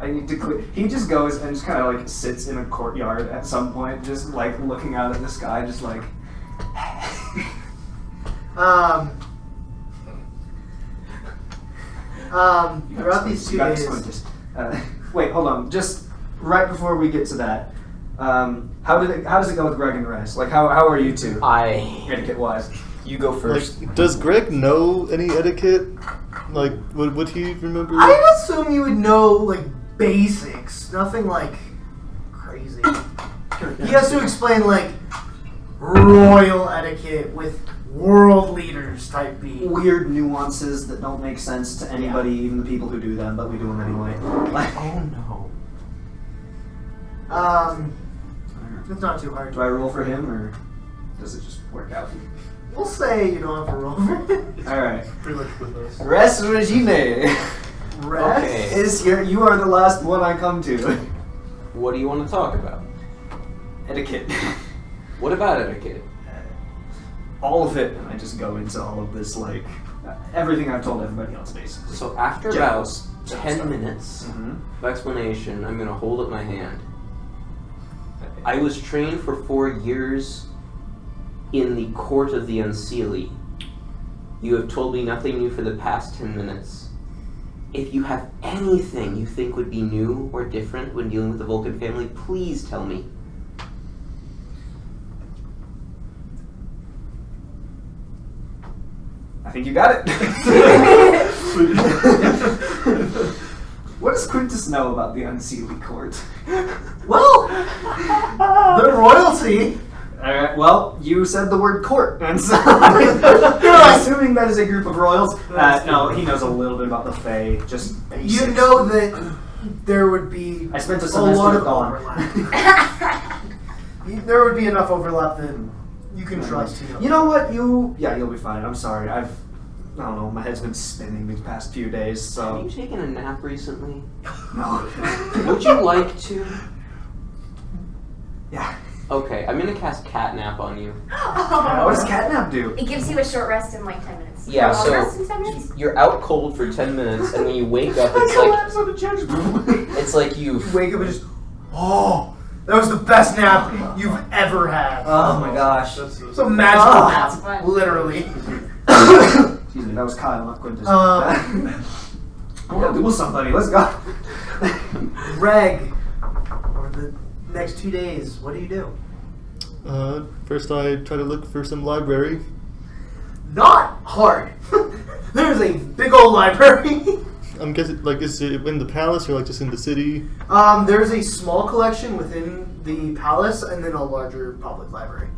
I need to quit. He just goes and just kind of like sits in a courtyard at some point, just like looking out at the sky, just like. Throughout these 2 days. Wait, hold on. Just right before we get to that, how does it go with Greg and the rest? Like, how are you two? I Etiquette wise. You go first. Like, does Greg know any etiquette? Like, would he remember? I assume you would know, like, basics. Nothing, like, crazy. He has to explain, like, royal etiquette with world leaders type beat. Weird nuances that don't make sense to anybody, even the people who do them, but we do them anyway. Like, Oh no. It's not too hard. do I roll for him, or does it just work out? We'll say you don't have to roll for it. Alright. Pretty much with us. Res Regine. Rest? Okay. You are the last one I come to. What do you want to talk about? Etiquette. What about etiquette? All of it. And I just go into all of this, like, everything I've told everybody else, basically. So after about 10 minutes Mm-hmm. of explanation, I'm going to hold up my hand. I was trained for 4 years in the court of the unseelie. You have told me nothing new for the past 10 minutes. If you have anything you think would be new or different when dealing with the Vulcan family, please tell me. I think you got it. What does Quintus know about the Unseelie Court? Well, the royalty. Alright, well, you said the word court, and so I'm assuming that is a group of royals. No, he knows a little bit about the Fae, just basics. You know that there would be I spent a a semester lot with of Dawn. overlap. There would be enough overlap that you can trust. You know what? You'll be fine. I'm sorry. I don't know. My head's been spinning these past few days, Have so you taken a nap recently? no. Would you like to? Yeah. Okay, I'm going to cast Catnap on you. What does catnap do? It gives you a short rest in like 10 minutes. Yeah, Long so rest in 10 minutes? you're out cold for 10 minutes, and when you wake up, it's like you've... Wake up and just, oh, that was the best nap you've ever had. Oh my gosh. It's a magical That's nap, fun. literally. Excuse me. That was Kyle, not Quintus. I want to duel somebody. Let's go. Greg, over the next 2 days, what do you do? First I try to look for some library. Not hard. There's a big old library. I'm guessing, like, is it in the palace or like just in the city? There's a small collection within the palace and then a larger public library.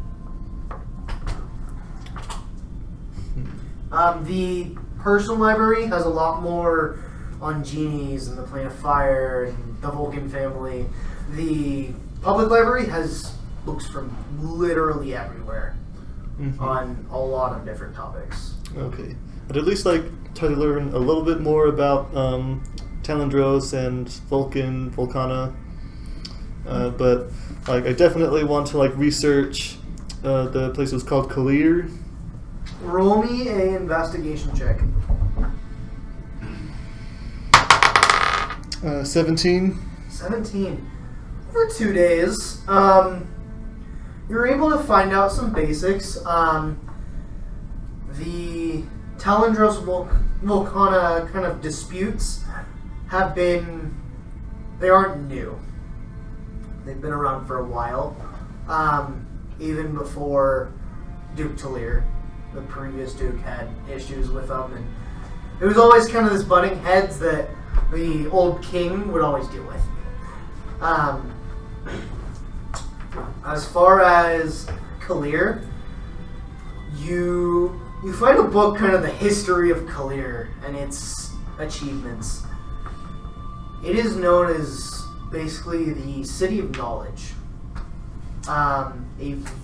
The personal library has a lot more on genies and the plane of fire and the Vulcan family. The public library has books from literally everywhere on a lot of different topics. Okay. But at least, like, try to learn a little bit more about Talendros and Volcana. But, like, I definitely want to, like, research the place was called Kalir. Roll me a investigation check. 17. 17. Over 2 days, you're able to find out some basics. The Talendros Volcana kind of disputes they aren't new. They've been around for a while. Even before Duke Talir, the previous Duke, had issues with them, and it was always kind of this butting heads that the old king would always deal with. As far as Kalir, you find a book, kind of the history of Kalir and its achievements. It is known as basically the city of knowledge. A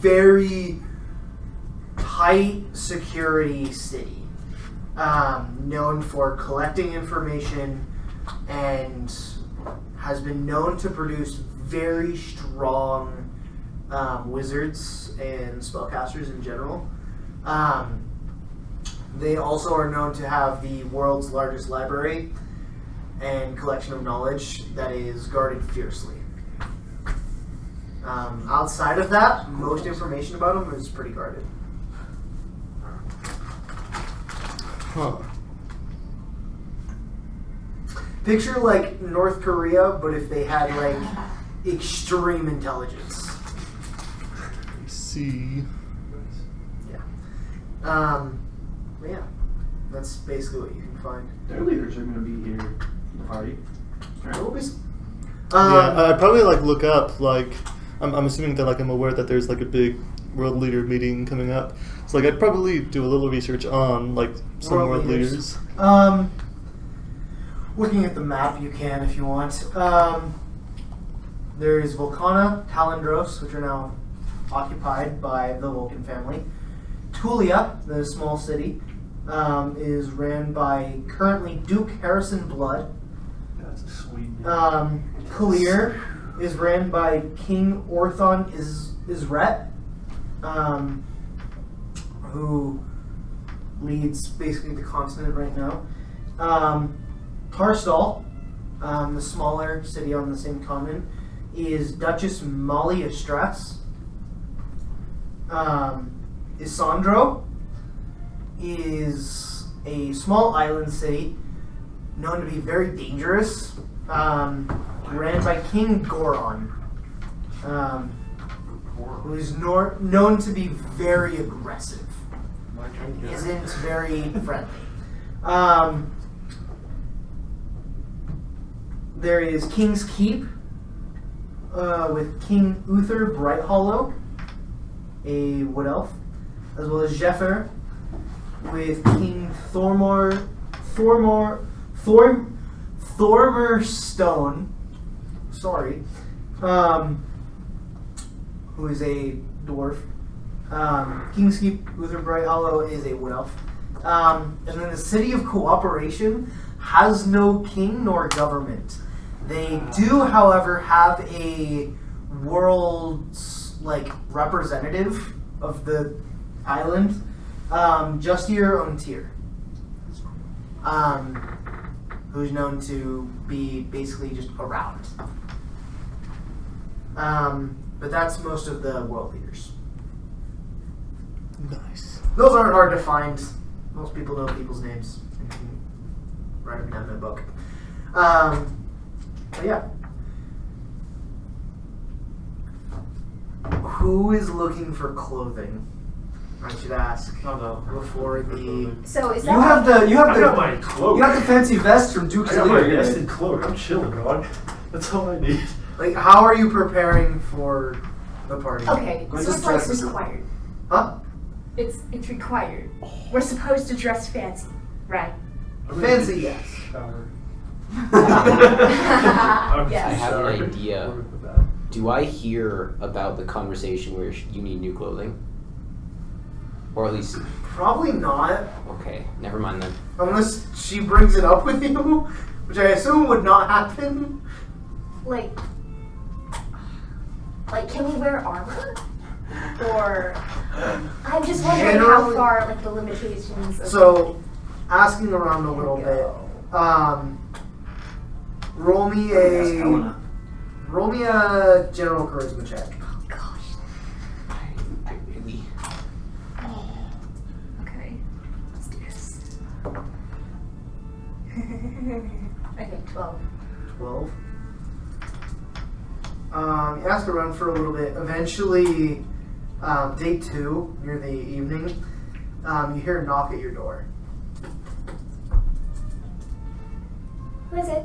very tight security city, known for collecting information and has been known to produce very strong wizards and spellcasters in general. They also are known to have the world's largest library and collection of knowledge that is guarded fiercely. Outside of that, most information about them is pretty guarded. Huh. Picture like North Korea, but if they had like extreme intelligence. See. Yeah. Yeah. That's basically what you can fine. Their leaders are going to be here at the party. There will be some. Yeah, I'd probably like look up like I'm assuming that like I'm aware that there's like a big world leader meeting coming up. So like I'd probably do a little research on like some world leaders. Looking at the map, you can if you want. There's Volcana, Talendros, which are now occupied by the Vulcan family. Tulia, the small city, is ran by currently Duke Harrison Blood. That's a sweet name. Kalir is ran by King Orthon Isret, who leads basically the continent right now. Tarstal, the smaller city on the same continent, is Duchess Molly Estras. Isandro is a small island city known to be very dangerous, ran by King Goron, who is known to be very aggressive and isn't very friendly. There is King's Keep with King Uther Brighthollow, a wood elf, as well as Jeffer with King Thormer Stone, who is a dwarf. King's Keep, Uther Brighthollow is a wood elf. And then the City of Cooperation has no king nor government. They do, however, have a world's representative of the island, Justier Ontir, who's known to be basically just around. But that's most of the world leaders. Nice. Those aren't hard to find. Most people know people's names and can write them down in a book. But yeah. Who is looking for clothing? I should ask before the. So is You that have my cloak. the fancy vest from Duke's I got my Leader. vest and cloak. I'm chilling, dog. That's all I need. How are you preparing for the party? okay? We're So just it's like dressing. required. Huh? It's required. We're supposed to dress fancy, right? Fancy, yes. Shower. Yes. I have Sorry. an idea. Work with that. Do I hear about the conversation where you need new clothing? Or at least, Probably not, okay, never mind then. unless she brings it up with you, which I assume would not happen. Like, can we wear armor? Or I'm just wondering how Generally- far the limitations. Of So, asking around a little bit. Roll me a general charisma check. Oh gosh. I really. Okay. Let's do this. Okay, 12. 12. You ask around for a little bit. Eventually, day 2, near the evening, you hear a knock at your door. Who is it?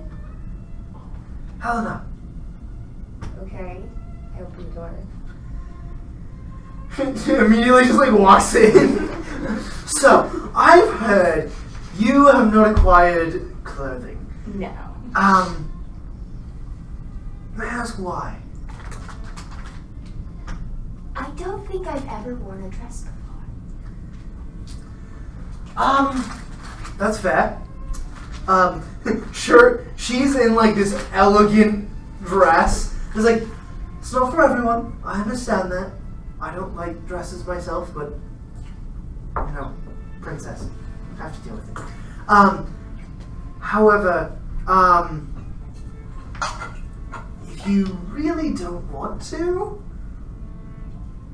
Helena. Okay. I open the door. Immediately just walks in. So, I've heard you have not acquired clothing. No. May I ask why? I don't think I've ever worn a dress before. That's fair. Sure, she's in this elegant dress. It's it's not for everyone. I understand that. I don't like dresses myself, but princess, I have to deal with it. However, if you really don't want to,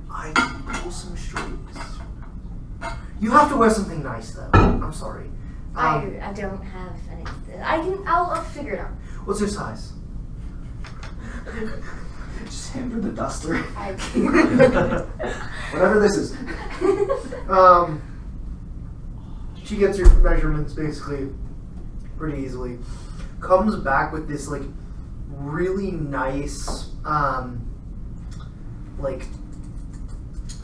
I can pull some strings. You have to wear something nice, though. I'm sorry. I don't have anything. I'll figure it out. What's your size? Just hand her the duster. I Whatever this is. She gets your measurements basically pretty easily. Comes back with this like really nice, like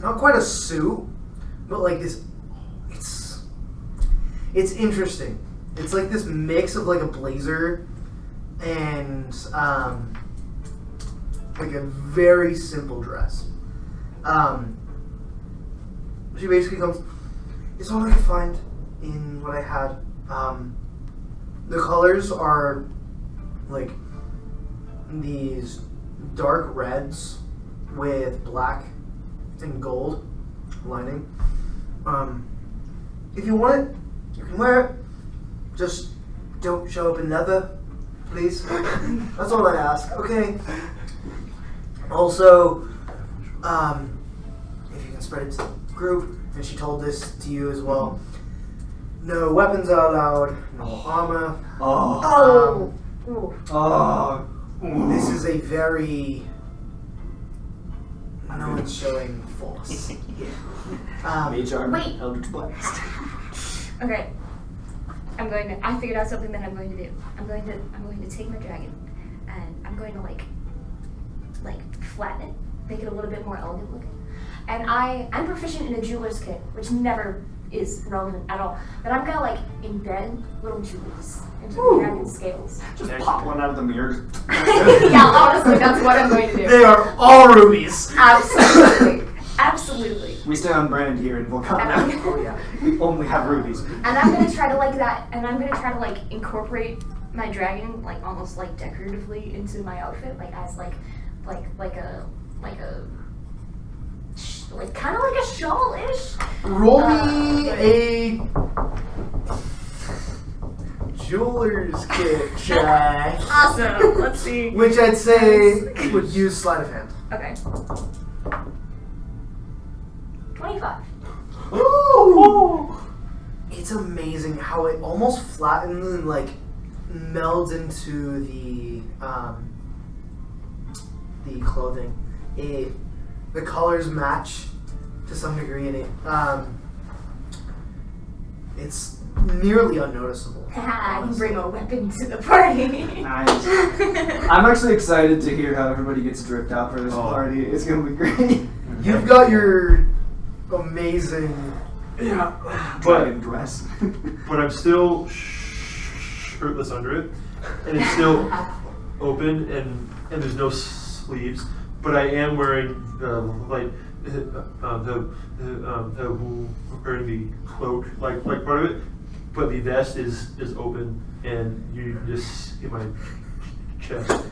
not quite a suit, but like this. It's interesting. It's like this mix of like a blazer and like a very simple dress. She basically comes, it's all I could find in what I had. The colors are like these dark reds with black and gold lining. If you want it, you can wear it. Just don't show up in leather, please. That's all I ask, okay? Also, if you can spread it to the group, and she told this to you as well, no weapons are allowed, no armor. This is a very... no one's showing force. Mage armor, wait. Eldritch Blast. Okay. I figured out something that I'm going to do. I'm going to take my dragon and I'm going to like flatten it, make it a little bit more elegant looking. And I'm proficient in a jeweler's kit, which never is relevant at all. But I'm gonna like embed little jewels into the dragon's scales. Just pop one out of the mirror. Yeah, honestly, that's what I'm going to do. They are all rubies. Absolutely. Absolutely. We stay on brand here in Volcano. Oh yeah. We only have rubies. And I'm gonna try to like that, and I'm gonna try to like incorporate my dragon like almost like decoratively into my outfit, like as like kind of like a shawl-ish. Roll me a jeweler's kit check. Awesome. Let's see. Which I'd say would use sleight of hand. Okay. 25. Ooh. It's amazing how it almost flattens and like melds into the clothing. The colors match to some degree, and it's nearly unnoticeable. I can bring a weapon to the party. Nice. I'm actually excited to hear how everybody gets dripped out for this party. It's gonna be great. You've got your amazing Dragon dress. But I'm still shirtless under it, and it's still open, and there's no sleeves. But I am wearing wearing the cloak, like part of it. But the vest is open, and you just see my chest.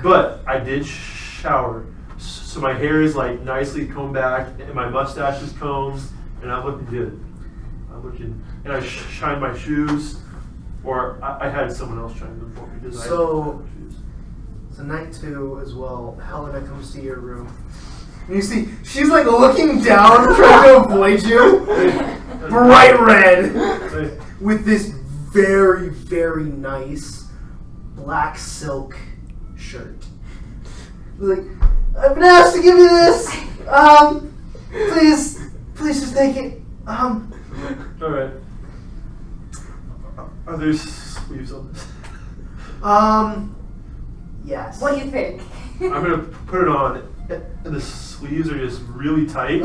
But I did shower, so my hair is like nicely combed back, and my mustache is combed, and I'm looking good. And I shined my shoes, or I had someone else shine them for me. So, it's a night 2 as well. Helena comes to your room. And you see, she's like looking down, trying to avoid you. Bright red. With this very, very nice black silk shirt. Like, I've been asked to give you this. Please just take it. Alright. Are there sleeves on this? Yes. What do you think? I'm gonna put it on, and the sleeves are just really tight.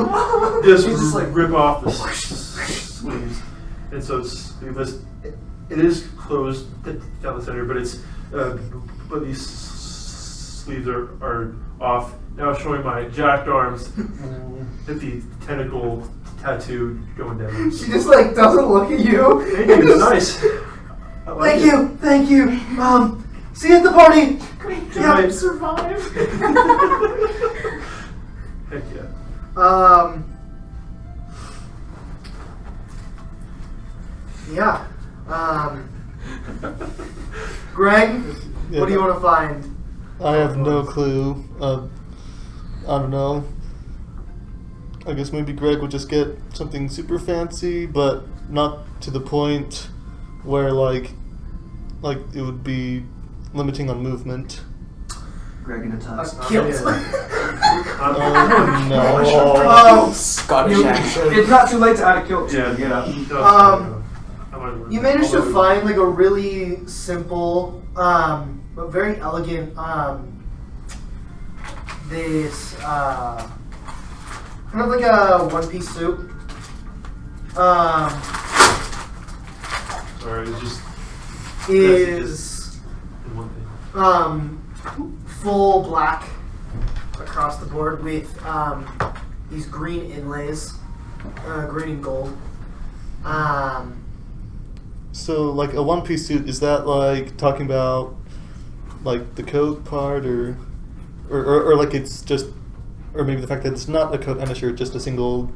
Just like rip off the sleeves, and so it's sleeveless. It is closed down the center, but it's but these sleeves are off. Now showing my jacked arms with the tentacle tattoo going down. She just like doesn't look at you. Thank you. It's nice. I like it. Thank you. See you at the party. Great job. job, survive. Heck yeah. Yeah. Greg, Yeah, what do you want to find? I have no clue. I don't know. I guess maybe Greg would just get something super fancy, but not to the point where like it would be limiting on movement. Greg in a tux. Kilt. Oh no. Oh, Scottish accent. It's not too late to add a kilt to Yeah, get up. How about You managed to find like a really simple, but very elegant, this, kind of like a one-piece suit. Sorry, it's just Is in one thing. full black across the board with these green inlays, green and gold. So, like a one-piece suit, is that like talking about like the coat part, or like it's just, or maybe the fact that it's not a coat and a shirt, just a single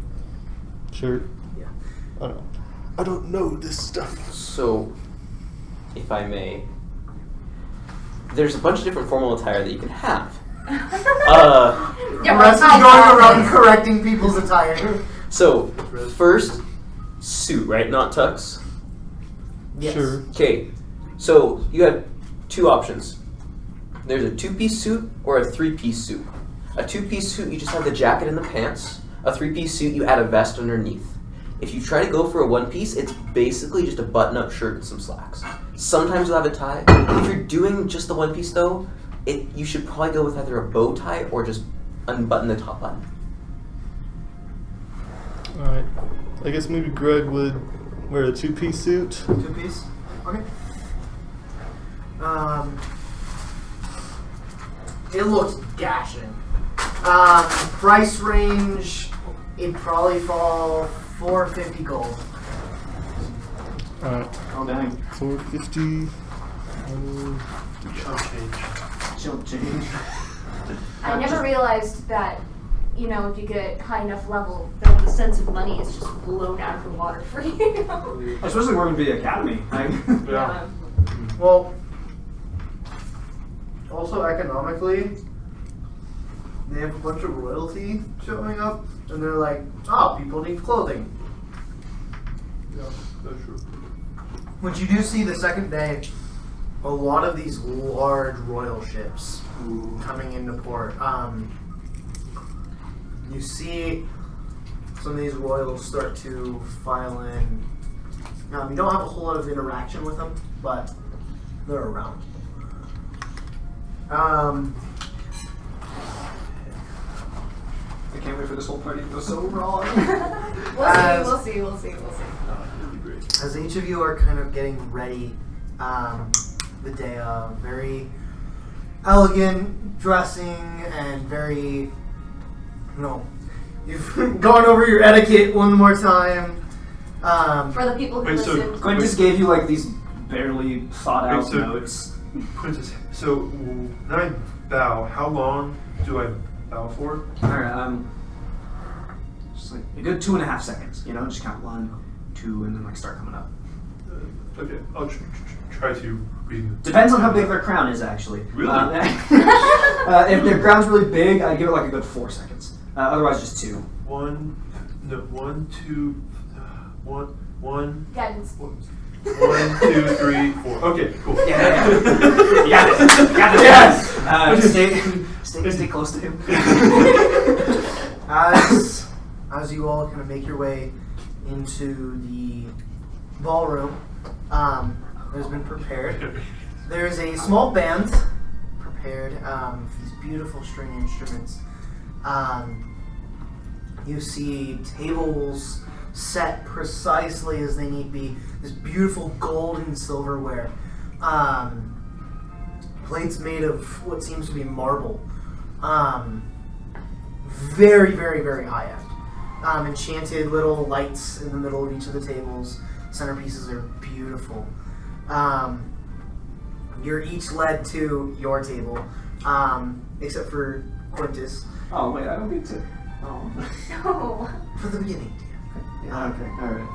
shirt? Yeah. I don't know. I don't know this stuff. So, if I may, there's a bunch of different formal attire that you can have. Yeah, Russ is going around correcting people's attire. So, first, suit, right? Not tux? Yes. Sure. Okay, so you have two options. There's a two-piece suit or a three-piece suit. A two-piece suit, you just have the jacket and the pants. A three-piece suit, you add a vest underneath. If you try to go for a one-piece, it's basically just a button-up shirt and some slacks. Sometimes you'll have a tie. If you're doing just the one-piece though, you should probably go with either a bow tie or just unbutton the top button. Alright. I guess maybe Greg would wear a two-piece suit. Two-piece? Okay. It looks dashing. Price range, it'd probably fall $450 gold. Alright. Oh dang. 450. Chump change. I never realized that, you know, if you get high enough level, that the sense of money is just blown out of the water for you. Especially working for the academy. Yeah. Well, also economically, they have a bunch of royalty showing up, and they're like, oh, people need clothing. Yeah, that's true. What you do see the second day, a lot of these large royal ships coming into port. You see some of these royals start to file in. You don't have a whole lot of interaction with them, but they're around. I can't wait for this whole party to go so wrong. We'll see. As each of you are kind of getting ready, the day of, very elegant dressing and very, you've gone over your etiquette one more time. For the people who Wait, so- listened. Quintus gave you like these barely thought out Wait, so- notes. Princess, so when I bow, how long do I bow for? Alright, just like a good 2.5 seconds, just count 1, 2, and then like start coming up. Okay, I'll try to read. Depends on how big their crown is, actually. Really? If their crown's really big, I give it like a good 4 seconds. Otherwise, just 2. 1, 2, 1. Guidance. 1, 2, 3, 4. Okay, cool. Yeah. You got it. Yes. Stay close to him. As you all kind of make your way into the ballroom, that has been prepared. There's a small band prepared with these beautiful string instruments. You see tables set precisely as they need be. This beautiful gold and silverware. Plates made of what seems to be marble. Very, very, very high end. Enchanted little lights in the middle of each of the tables. Centerpieces are beautiful. You're each led to your table, except for Quintus. Oh wait, I don't get to. Oh. No. For the beginning. Yeah. Okay. All right.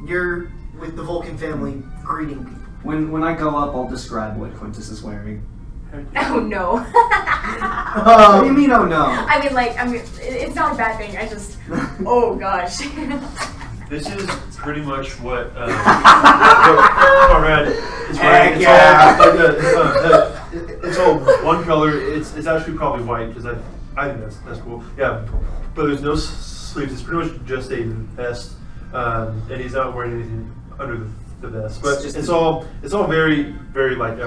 You're with the Vulcan family greeting people. When I go up, I'll describe what Quintus is wearing. Oh no. What do you mean? Oh no. I mean, it's not a bad thing. I just, oh gosh. This is pretty much what Conrad is wearing. It's all one color. It's actually probably white because I think that's cool. Yeah, but there's no sleeves. It's pretty much just a vest and he's not wearing anything under the vest. But It's just it's all very very like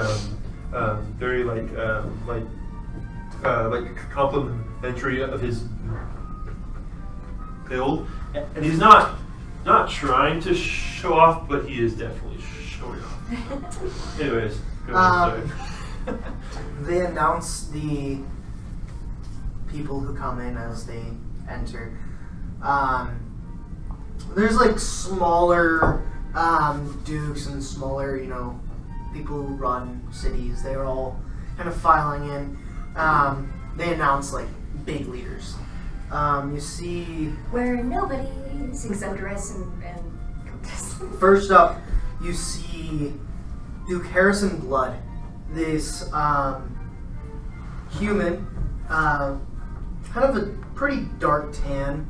complimentary of his build, and he's not trying to show off, but he is definitely showing off. Anyways, go ahead. Sorry. They announce the people who come in as they enter. There's like smaller dukes and smaller, people who run cities. They are all kind of filing in. They announce like big leaders. You see. Where nobody sings undress and contest. First up, you see Duke Harrison Blood. This human, kind of a pretty dark tan,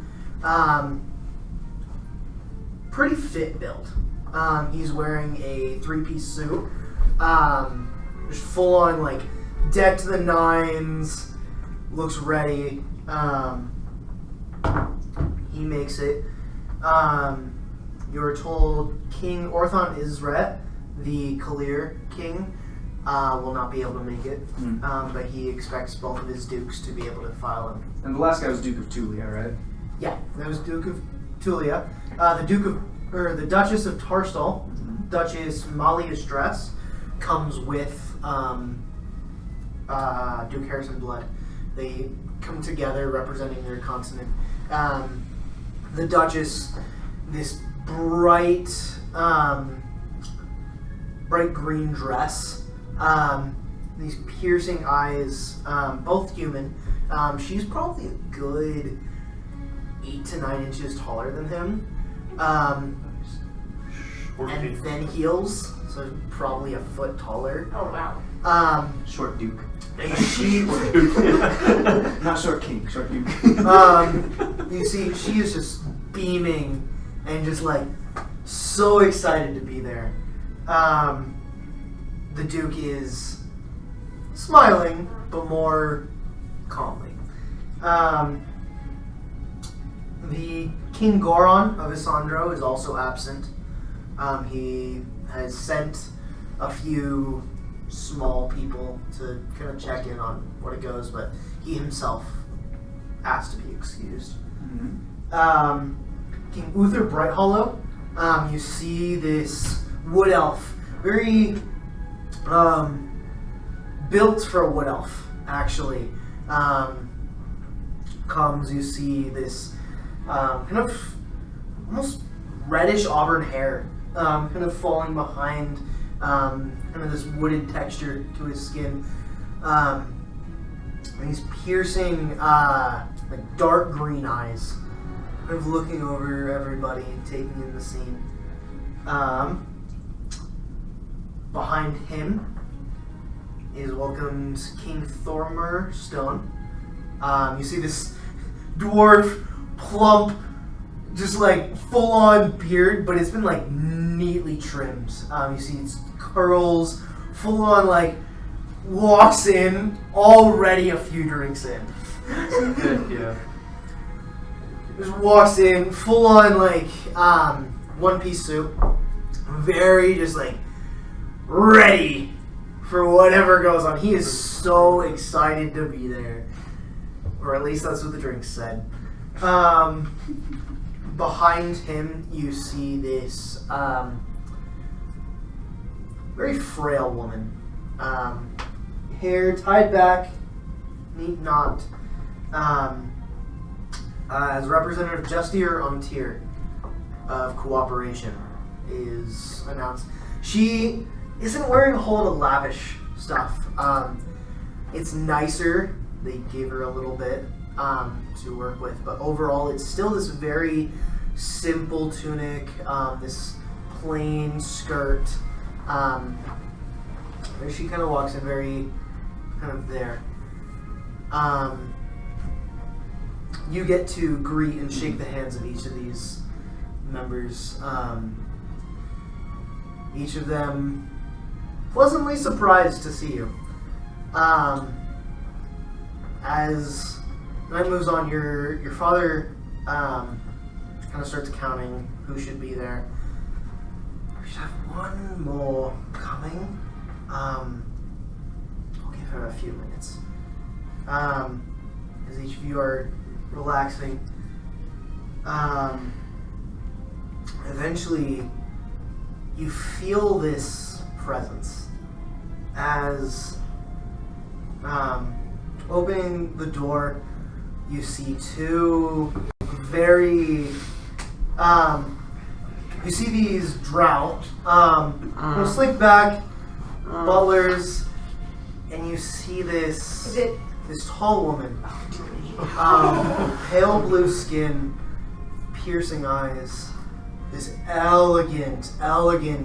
pretty fit build. He's wearing a three-piece suit, just full on like deck to the nines, looks ready. He makes it. You're told King Orthon Isret, the Kalir king, will not be able to make it, but he expects both of his dukes to be able to file him. And the last guy was Duke of Tulia, right? Yeah, that was Duke of Tulia. The Duchess of Tarstal, Duchess Malia Stress, comes with Duke Harrison Blood. They come together representing their continent. The Duchess, this bright green dress, these piercing eyes, both human. She's probably a good 8 to 9 inches taller than him. And then heels, so probably a foot taller. Oh wow. Short Duke. And she, Not short king, short Duke. you see, she is just beaming and just like so excited to be there. The Duke is smiling, but more calmly. The King Goron of Isandro is also absent. He has sent a few small people to kind of check in on what it goes, but he himself asked to be excused. King Uther Brighthollow, you see this wood elf, very built for a wood elf, actually. Comes, you see this kind of almost reddish auburn hair, kind of falling behind, kind of this wooded texture to his skin. And he's piercing, like dark green eyes, kind of looking over everybody and taking in the scene. Behind him is welcomed King Thormer Stone. You see this dwarf, plump, just like full-on beard, but it's been like neatly trimmed. You see it's curls, full-on like walks in, already a few drinks in. Yeah. Just walks in, full-on like one-piece suit, very just like ready for whatever goes on. He is so excited to be there, or at least that's what the drinks said. Behind him, you see this very frail woman. Hair tied back, neat knot. As Representative Justier Untier of Cooperation is announced. She isn't wearing a whole lot of lavish stuff. It's nicer. They gave her a little bit to work with, but overall it's still this very simple tunic, this plain skirt. Where she kind of walks in very kind of there. You get to greet and shake the hands of each of these members. Each of them pleasantly surprised to see you. As night moves on, your father kind of starts counting who should be there. We should have one more coming. I'll give her a few minutes. As each of you are relaxing. Eventually, you feel this presence as opening the door. You see two very you see these drow slick back butlers, and you see this tall woman, pale blue skin, piercing eyes, this elegant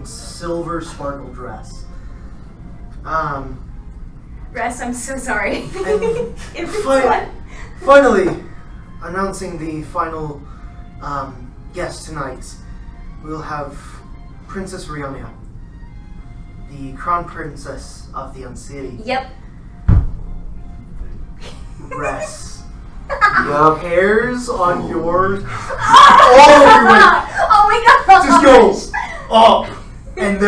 silver sparkle dress. Rest, I'm so sorry. And finally, announcing the final guest tonight, we'll have Princess Rionia, the crown princess of the Uncity. Yep. Rest. Your hairs on your... Oh my god! Just go up, and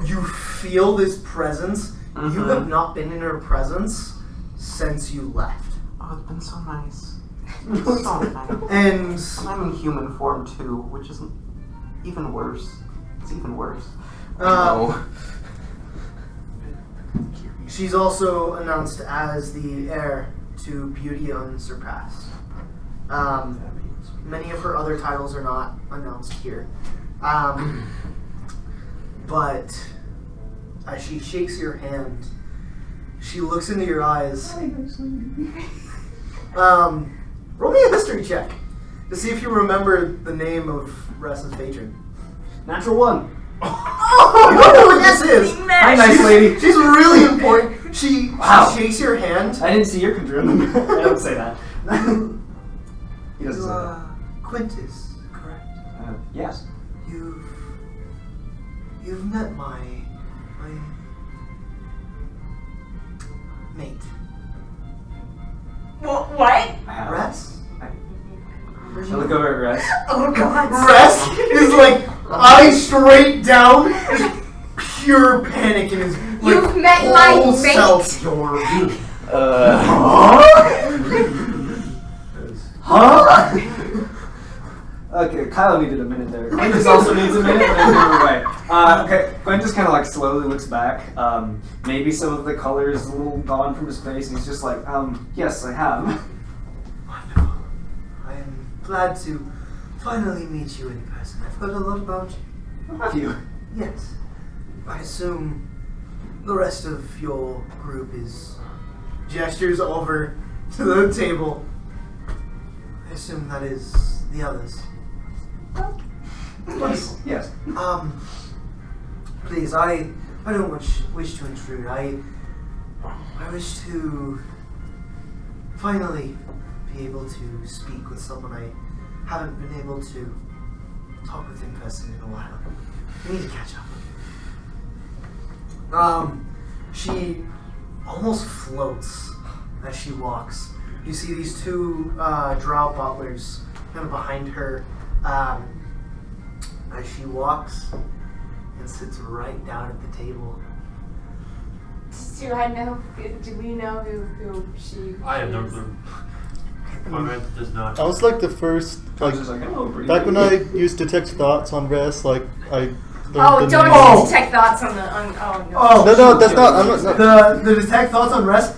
you feel this presence. You have not been in her presence since you left. Oh, it's been so nice. It's been so nice. And I'm in human form too, which is even worse. It's even worse. She's also announced as the heir to Beauty Unsurpassed. Many of her other titles are not announced here. But as she shakes your hand, she looks into your eyes. Roll me a history check to see if you remember the name of Ressa's patron. Natural 1. Oh, you don't know what this is. Hi, nice lady. She's really important. She shakes your hand. I didn't see your conjuring. I don't say that. He doesn't say that. Quintus, correct? Yes. You've met my mate. What? I have. Rest? I look over at Rest. Oh god. Rest is like eyes straight down, just pure panic in his You've met my whole mate? self. Your Huh? Okay, Kyle needed a minute there. Quintus also needs a minute, but either way. Okay, Quintus kind of like slowly looks back. Maybe some of the color is a little gone from his face, and he's just like, yes, I have. Wonderful. I am glad to finally meet you in person. I've heard a lot about you. Have you? Yes. I assume the rest of your group gestures over to the table. I assume that is the others. Yes. Yes. Please, I don't wish to intrude. I wish to finally be able to speak with someone I haven't been able to talk with in person in a while. We need to catch up. She almost floats as she walks. You see these two drow butlers kind of behind her as she walks and sits right down at the table. Do I know? Do we know who she? I have no is? clue. My man does not. I was like the first, like, Just like, oh, pretty back good. when I used to detect thoughts on Rest, like, I learned Oh, the don't name. detect thoughts on the. Oh no. Oh, No, that's not, I'm not, no. the detect thoughts on rest.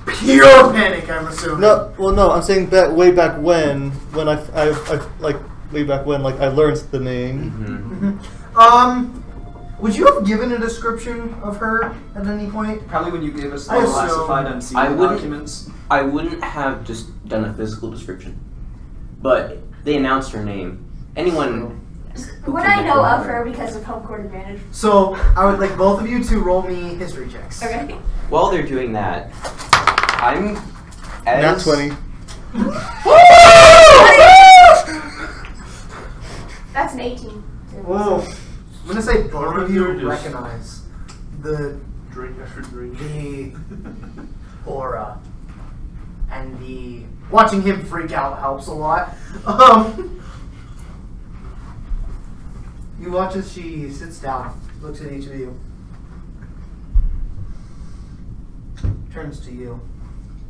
Pure panic, I'm assuming. No, well, no, I'm saying way back when I like, way back when, like, I learned the name. Would you have given a description of her at any point? Probably when you gave us the I assume- classified unseen I wouldn't- documents. I wouldn't have just done a physical description, but they announced her name. Anyone who Would can I know recall of her because of home court advantage? So I would like both of you to roll me history checks. Okay. While they're doing that, I'm Nat as 20. That's an 18. Whoa. I'm gonna say both of you Just- recognize the Drink after drink. the aura and the watching him freak out helps a lot. You watch as she sits down, looks at each of you, turns to you.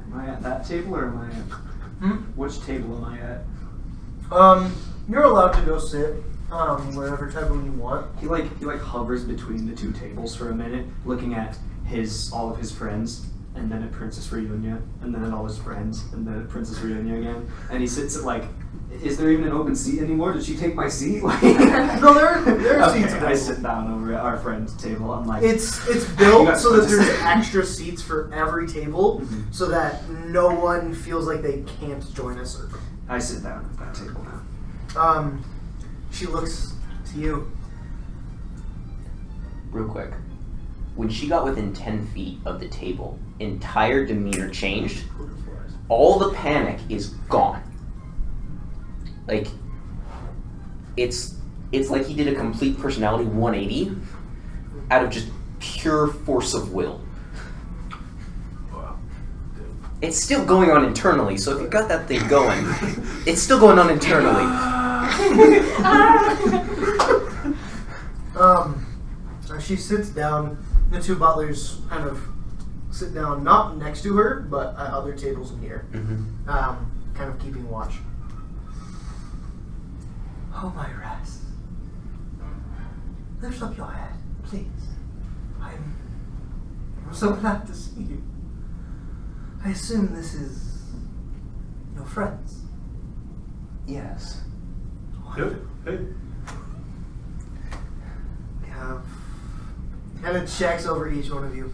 Am I at that table or am I at... Which table am I at? You're allowed to go sit wherever table you want. He hovers between the two tables for a minute, looking at all of his friends, and then at Princess Reunia, and then at all his friends, and then at Princess Reunia again. And he sits at is there even an open seat anymore? Did she take my seat? No, there are seats I available. sit down over at our friend's table. I'm like, It's built got so that to there's sit. extra seats for every table, Mhm. so that no one feels like they can't join us. I sit down at that table now. She looks to you. Real quick. When she got within 10 feet of the table, entire demeanor changed. All the panic is gone. Like, it's like he did a complete personality 180 out of just pure force of will. Wow. It's still going on internally, so if you got that thing going, it's still going on internally. As she sits down, the two butlers kind of sit down, not next to her, but at other tables near, kind of keeping watch. Oh, my Ras. Lift up your head, please. I'm so glad to see you. I assume this is your friends. Yes. Yep. Hey. We have... And it checks over each one of you.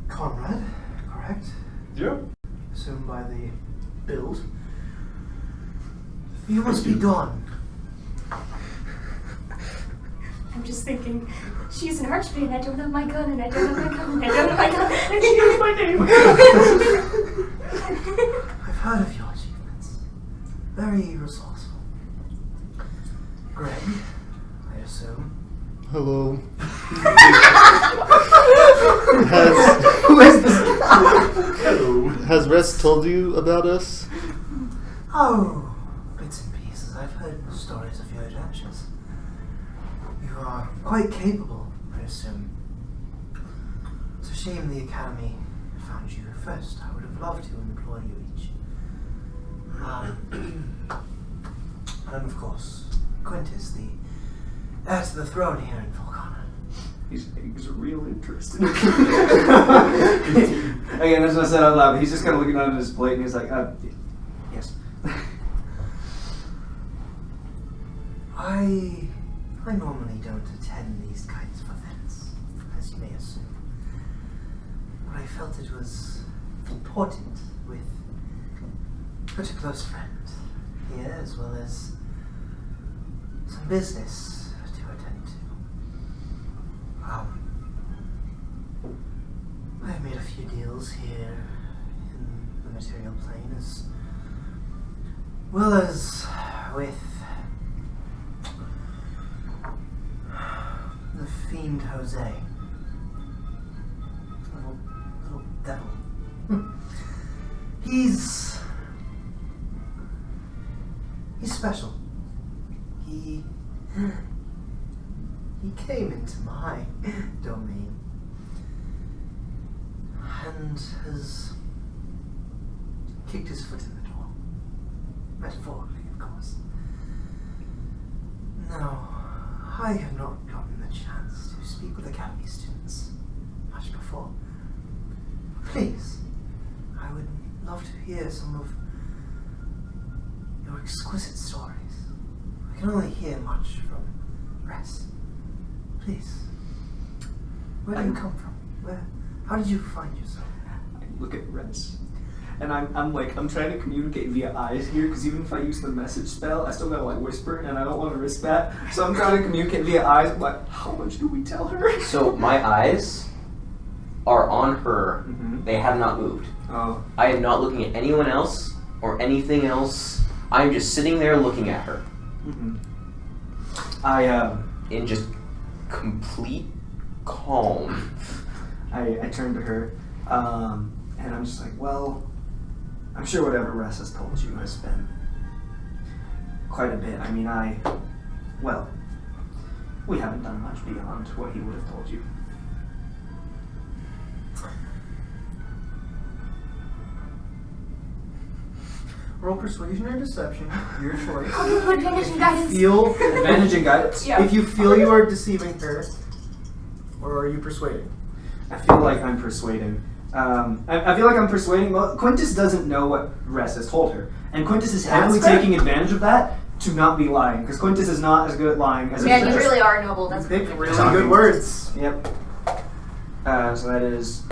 Conrad, correct? Yep. Assumed by the build. You must be gone. I'm just thinking, she's an archfey and I don't have my gun and I don't have my gun and I don't have my gun and she knows my name. I've heard of your achievements. Very resourceful. Greg, I assume. Hello. Who is this? Has Rest told you about us? Oh, bits and pieces. I've heard stories of your adventures. You are quite capable, I assume. It's a shame the Academy found you first. I would have loved to employ you each. And of course, Quintus, the heir to the throne here in Volcana. He's real interested. Again, as I said out loud, he's just kind of looking down at his plate and he's like, yes. I normally don't attend these kinds of events, as you may assume. But I felt it was important with such a close friend here, as well as some business to attend to. I've made a few deals here in the material plane, as well as with the fiend Jose. Little devil. He's special. He came into my domain and has kicked his foot in the door. Metaphorically, of course. Now, I have not gotten the chance to speak with Academy students much before. Please, I would love to hear some of your exquisite stories. I can only hear much from Rest. Please, where do you come from? How did you find yourself? I look at Reds. And I'm trying to communicate via eyes here, because even if I use the message spell, I still gotta whisper, and I don't want to risk that. So I'm trying to communicate via eyes, but how much do we tell her? So my eyes are on her. Mhm. They have not moved. Oh. I am not looking at anyone else or anything else. I'm just sitting there looking at her Mm-hmm. in just complete calm. I turn to her, and I'm just like, well, I'm sure whatever Ress has told you has been quite a bit. I mean, Well, we haven't done much beyond what he would have told you. Roll persuasion or deception, your choice. Oh, advantage and guidance. Advantage and guidance? Yeah. If you feel you are deceiving her, or are you persuading? I feel like I'm persuading. I feel like I'm persuading. Well, Quintus doesn't know what Ress has told her. And Quintus is heavily That's fair. taking advantage of that to not be lying. Because Quintus is not as good at lying as Man, you just really are noble. That's Big, perfect. really Talking. good words. Yep. So that is...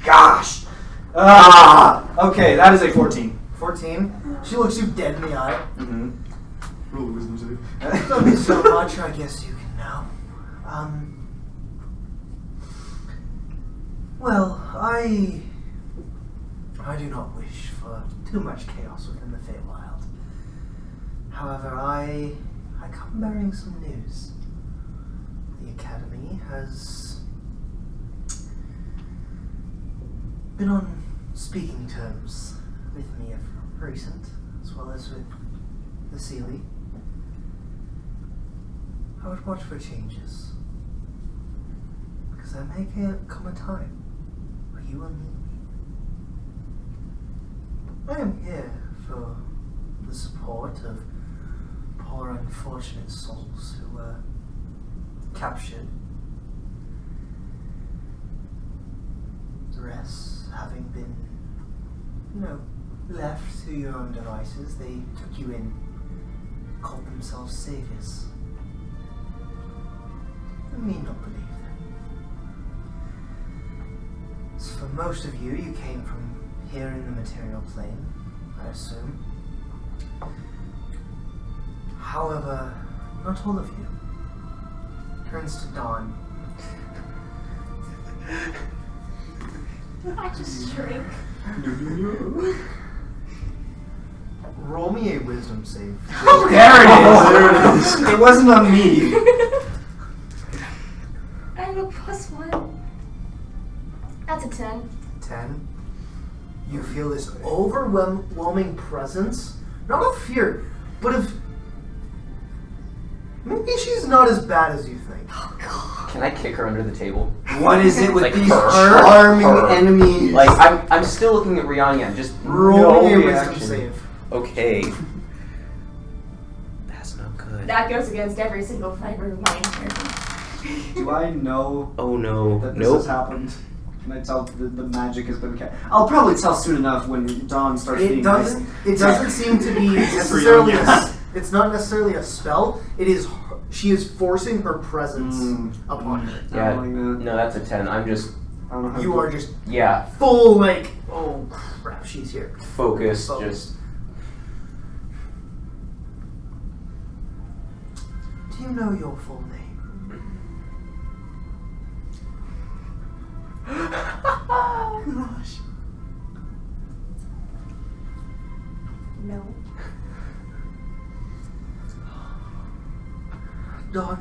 Gosh! Okay, that is a 14. 14. She looks you dead in the eye. Mm-hmm. Roll a wisdom save. There'll be so much, I guess you can know. Well, I do not wish for too much chaos within the Feywild. However, I come bearing some news. The Academy has been on speaking terms with me of recent, as well as with the Sealy. I would watch for changes, because there may come a time where you will need me. I am here for the support of poor unfortunate souls who were captured. The rest, having been, left to your own devices, they took you in, called themselves saviors. I may not believe them. As for most of you, you came from here in the material plane, I assume. However, not all of you. Turns to dawn. I just shrink. Roll me a wisdom save. There it is! It wasn't on me. I have a +1. That's a 10. 10. You feel this overwhelming presence, not of fear, but of maybe she's not as bad as you think. Oh god. Can I kick her under the table? What is it with Like these her. charming Her. enemies? Like I'm still looking at Rihanna. Just Roll no me a reaction. wisdom save. Okay. That's not good. That goes against every single fiber of my inner. Do I know Oh no. that this Nope. has happened? Can I tell the magic has been kept? I'll probably tell soon enough when Dawn starts It being doesn't. It doesn't seem to be necessarily. It's not necessarily a spell. It is. She is forcing her presence upon her. Yeah. I don't like that. No, that's a 10. I'm just I don't know how You to are just yeah full like. Oh crap! She's here. focused. Focus. Just Do you know your full name? Gosh. No. Dawn,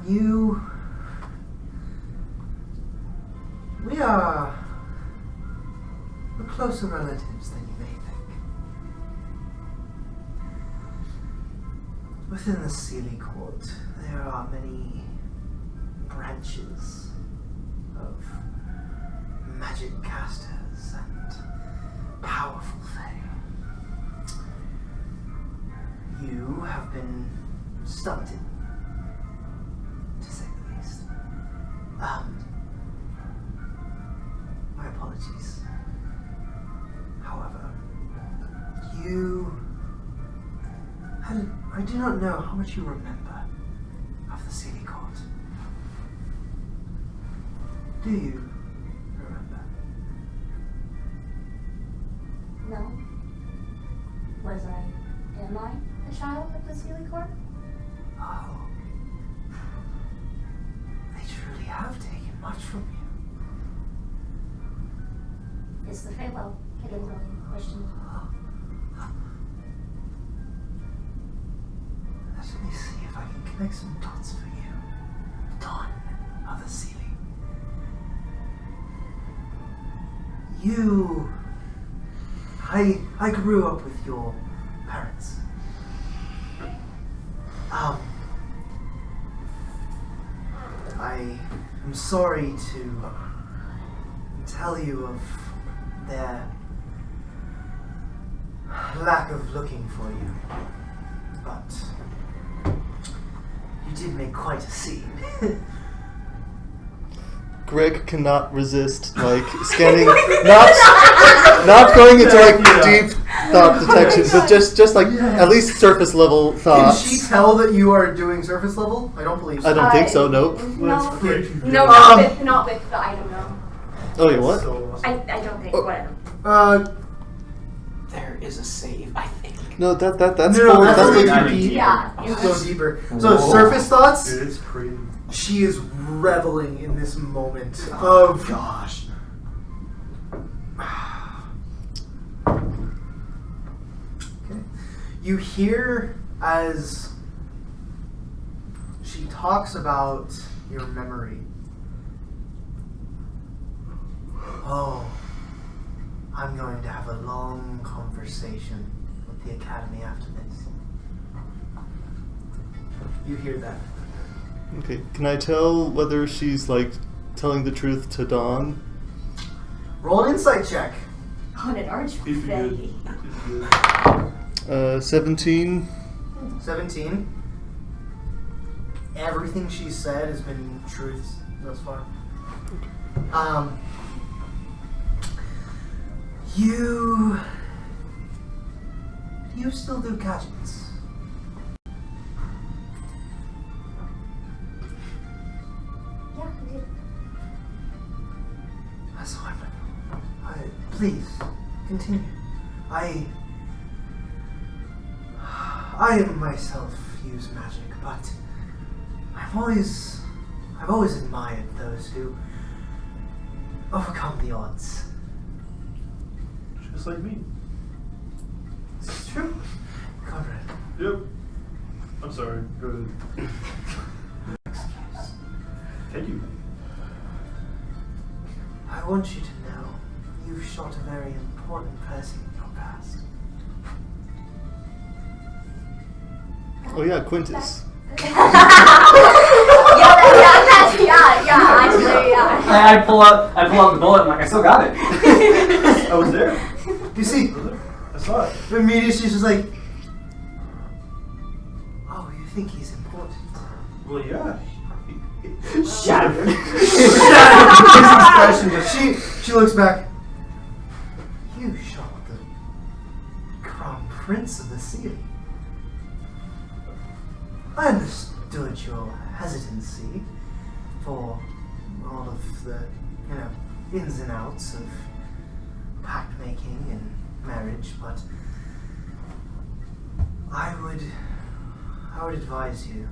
we're closer relatives than you may think. Within the Sealy Court, there are many branches of magic casters and powerful fae. You have been stunted, to say the least. My apologies. However, I do not know how much you remember of the Sealy Court. Do you remember? No. Am I a child of the Sealy Court? Oh. They truly have taken much from you. It's the Feywild. I didn't really question. Let me see if I can connect some dots for you. Dawn of the Sealy. I grew up with your parents. I am sorry to tell you of their lack of looking for you, but you did make quite a scene. Greg cannot resist, like, scanning, not going into, like, deep thought detection, but just like, at least surface level thoughts. Can she tell that you are doing surface level? I don't believe so. I don't think so, nope. No, pretty no, good. not with the item, no. Oh, yeah, what? So awesome. I don't think, Oh. whatever. There is a save, I think. No, that's No, full, that's that's really like, deep. Yeah. So deeper. So Whoa. surface thoughts. Dude, it's crazy. She is reveling in this moment of Gosh. Okay. You hear as she talks about your memory. Oh, I'm going to have a long conversation with the Academy after this. You hear that? okay, can I tell whether she's, like, telling the truth to Dawn? Roll an insight check. On an If you archfey. good. 17. 17. Everything she said has been truths thus far. You still do gadgets. Yeah, I did. That's what please, continue. I myself use magic, but I've always admired those who overcome the odds. Just like me. It's true. Conrad. Yep. I'm sorry. Go ahead. Excuse. Thank you. I want you to know you've shot a very important person in your past. Oh, yeah, Quintus. Actually, yeah. I pull out the bullet. I'm like, I still got it. I was there. You see, I was there. I saw it. immediately she's just like, oh, you think he's important? Well, yeah. Shattered. His expression, but she looks back. You shot the crown prince of the city. I understood your hesitancy for all of the, ins and outs of pact making and marriage, but I would advise you.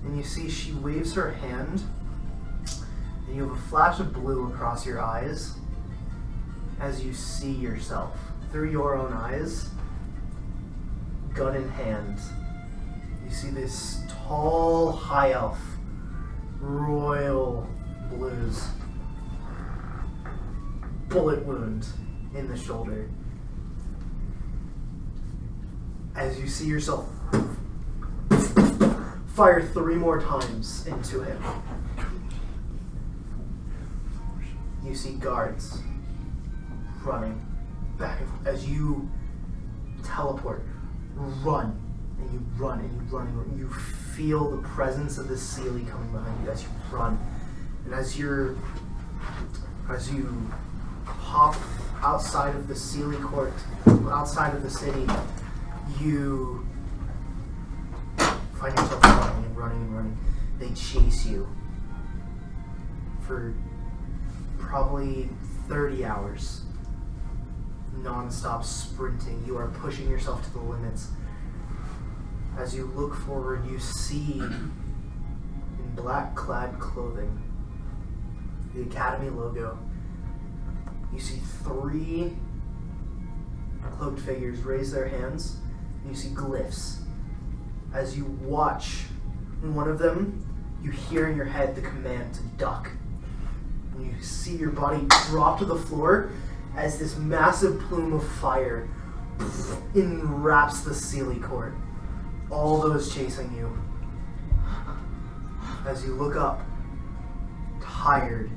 And you see she waves her hand, and you have a flash of blue across your eyes as you see yourself through your own eyes, gun in hand. You see this tall high elf, royal blues, bullet wound in the shoulder. As you see yourself fire 3 more times into him. You see guards running back and forth as you teleport, run, and you run, and you run, and run. You feel the presence of the Sealy coming behind you as you run. And as you hop outside of the Sealy court, outside of the city, you find yourself running and running and running. They chase you for probably 30 hours. Non-stop sprinting. You are pushing yourself to the limits. As you look forward, you see in black-clad clothing the Academy logo. You see 3 cloaked figures raise their hands, and you see glyphs. As you watch one of them, you hear in your head the command to duck. And you see your body drop to the floor as this massive plume of fire enwraps the Sealy court. All those chasing you. As you look up, tired,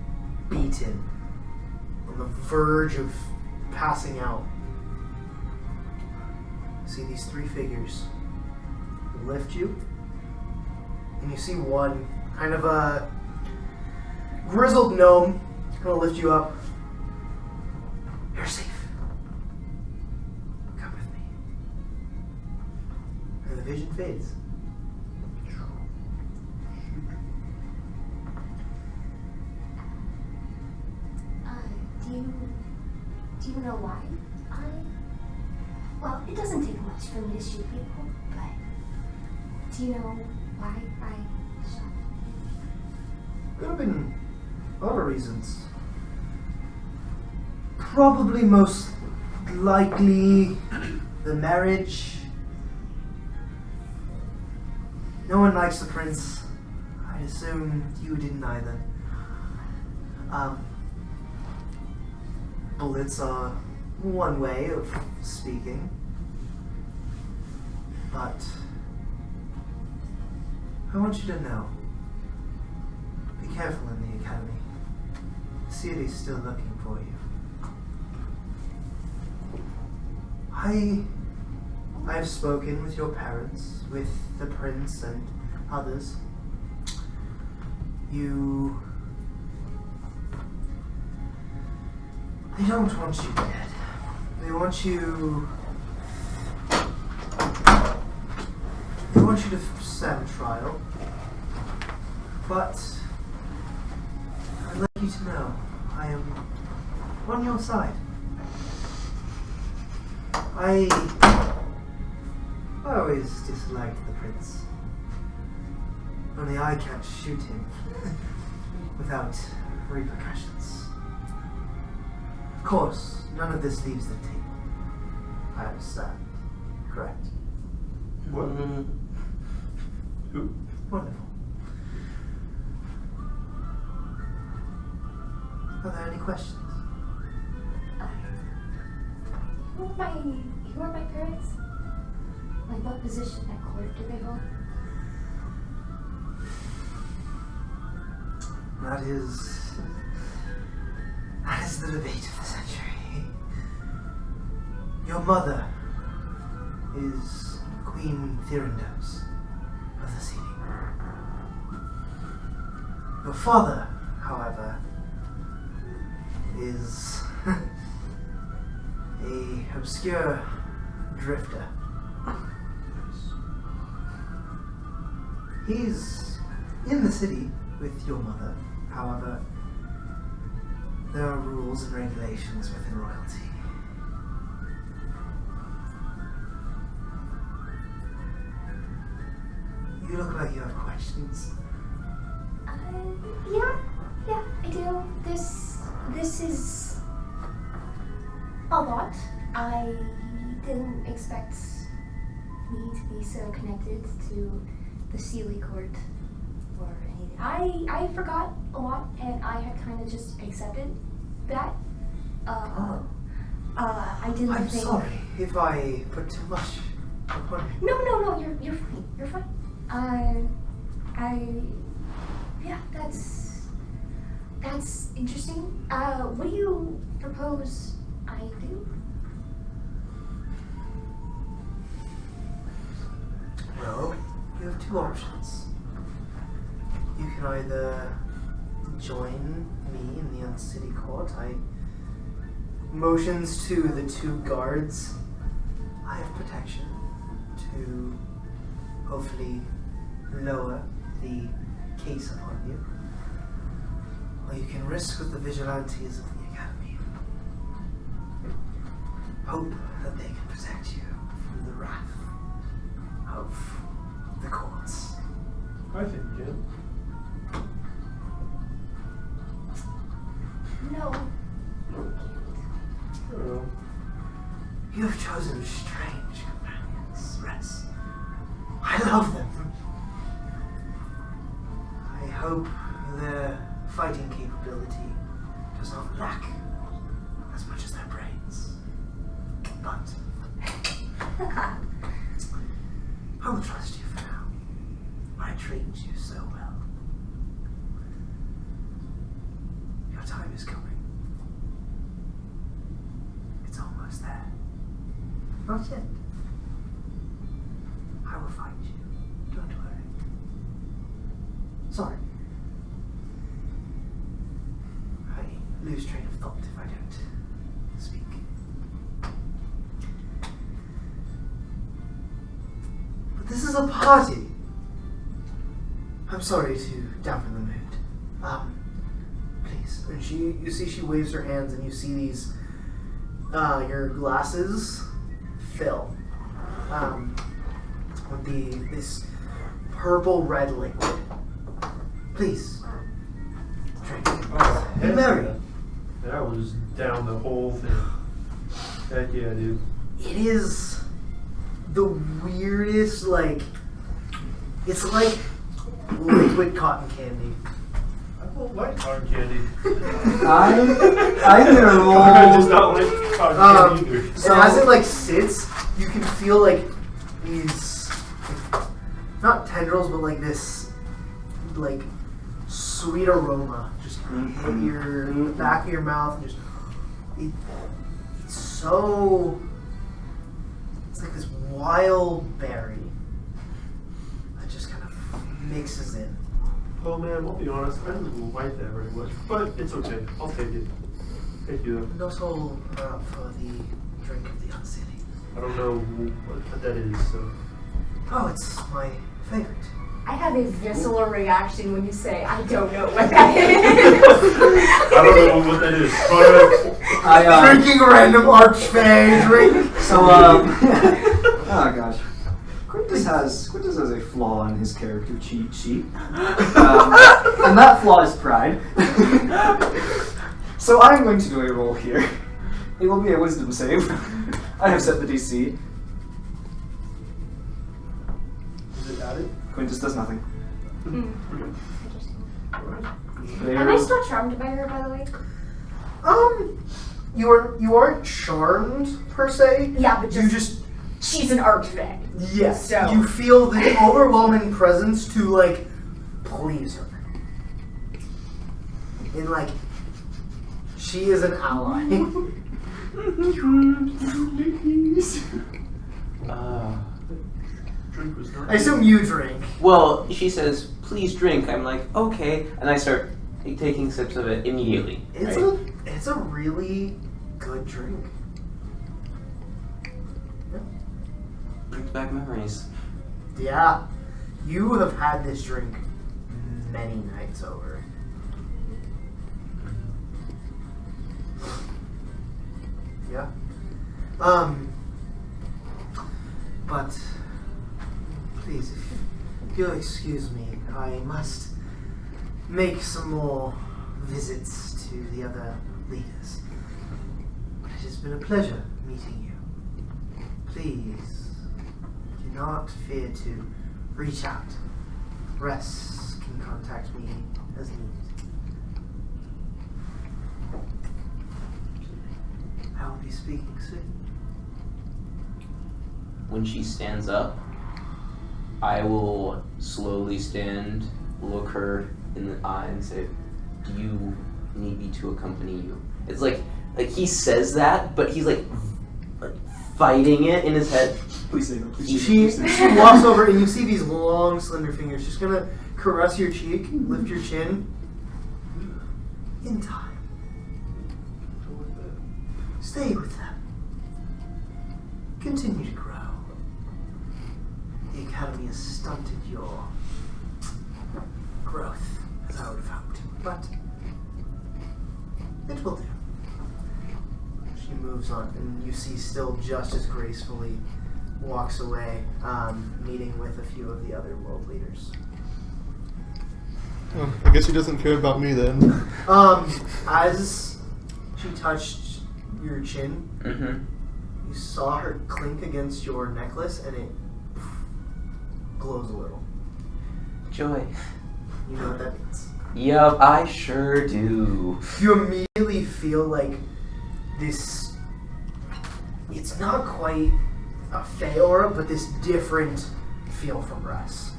beaten, on the verge of passing out. See these three figures lift you, and you see one kind of a grizzled gnome gonna lift you up. You're safe. Come with me. And the vision fades. Do you know why well, it doesn't take much for me to shoot people, but do you know why I shot? Could have been other reasons. Probably most likely the marriage. No one likes the prince. I assume you didn't either. Bullets are one way of speaking, but I want you to know, be careful in the academy. The city's still looking for you. I've spoken with your parents, with the prince and others. They don't want you dead. They want you to stand trial. But I'd like you to know I am on your side. I always disliked the prince. Only I can't shoot him without repercussions. Of course, none of this leaves the table. I understand. Correct? What? Who? Wonderful. Are there any questions? Who are my parents? Like, what position at court do they hold? That is the debate of the century. Your mother is Queen Thirindos of the city. Your father, however, is a obscure drifter. He's in the city with your mother. However, there are rules and regulations within royalty. You look like you have questions. Yeah, I do. This is a lot. I didn't expect me to be so connected to the Sealy court or anything. I forgot a lot, and I had kind of just accepted that. I didn't I'm think. sorry if I put too much upon you. No, you're fine. You're fine. Yeah, that's interesting. What do you propose I do? Well, you have two options. You can either join me in the uncity court. I motions to the two guards. I have protection to hopefully lower the case upon you. Or you can risk with the vigilantes of the academy. Hope that they can protect you from the wrath of the courts. I think you can. No. You have chosen strange companions, Rez. I love them. I hope their fighting capability does not lack as much as their brains. But I will trust you for now. I trained you so well. Not yet. I will find you. Don't worry. Sorry. I lose train of thought if I don't speak. But this is a party. I'm sorry to dampen the mood. Please. And you see she waves her hands and you see these, your glasses fill. With this purple red liquid. Please. Drink. Oh, Be merry. That was down the whole thing. Heck yeah, dude. It is the weirdest, it's like liquid cotton candy. I don't like cotton candy. I'm gonna I roll. just don't like cotton candy either. So as it sits, you can feel these, not tendrils, but this sweet aroma just hit the back of your mouth and just it's like this wild berry that just kind of mixes in. Oh man, I'll be honest, I didn't like that very much, but it's okay. I'll take it. Thank you though. Not all are up for the drink of the unseelie. I don't know what that is, so. Oh, it's my favorite. I have a visceral reaction when you say, I don't know what that is. I don't know what that is, but Drinking random archfey drink. So, oh gosh. Quintus has a flaw in his character cheat sheet. And that flaw is pride. So I'm going to do a roll here. It will be a wisdom save. I have set the DC. is it added? Quintus does nothing. Am I still charmed by her, by the way? You aren't charmed per se. Yeah, but You just she's an archfey. yes. So- You feel the overwhelming presence to please her. And she is an ally. Drink was not. I assume you drink. Well, she says, please drink. I'm like, okay. And I start taking sips of it immediately. It's a really good drink. Brings back memories. Yeah. You have had this drink many nights over. Yeah. But please, if you'll excuse me, I must make some more visits to the other leaders. But it has been a pleasure meeting you. Please do not fear to reach out. Rest can contact me as needed. I will be speaking soon. When she stands up, I will slowly stand, look her in the eye and say, do you need me to accompany you? It's like he says that, but he's like fighting it in his head. Please say no. She walks over and you see these long, slender fingers. She's gonna caress your cheek, lift your chin. In time. Stay with them. Continue to grow. The Academy has stunted your growth, as I would have hoped. But it will do. She moves on, and you see still just as gracefully walks away, meeting with a few of the other world leaders. Oh, I guess he doesn't care about me then. As she touched your chin, Mm-hmm. you saw her clink against your necklace, and it glows a little. Joy. You know what that means. Yup, I sure do. You immediately feel this. It's not quite a Fey aura, but this different feel from Russ.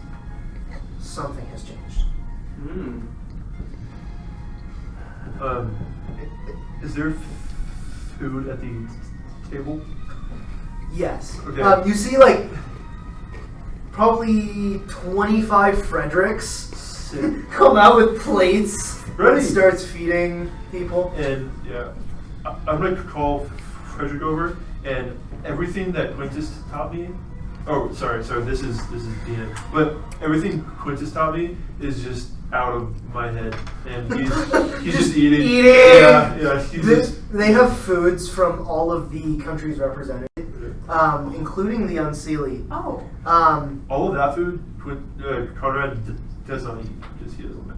Something has changed. Is there food at the table? Yes. Okay. You see, like, probably 25 Fredericks Sick. come out with plates Ready. and starts feeding people. And yeah, I'm gonna call Frederick over, and everything that Quintus taught me. Oh, sorry. This is Dina. But everything Quintus taught me is just out of my head, and he's just eating. Yeah. They have foods from all of the countries represented, including the Unseelie. Oh. All of that food, Conrad does not eat because he doesn't like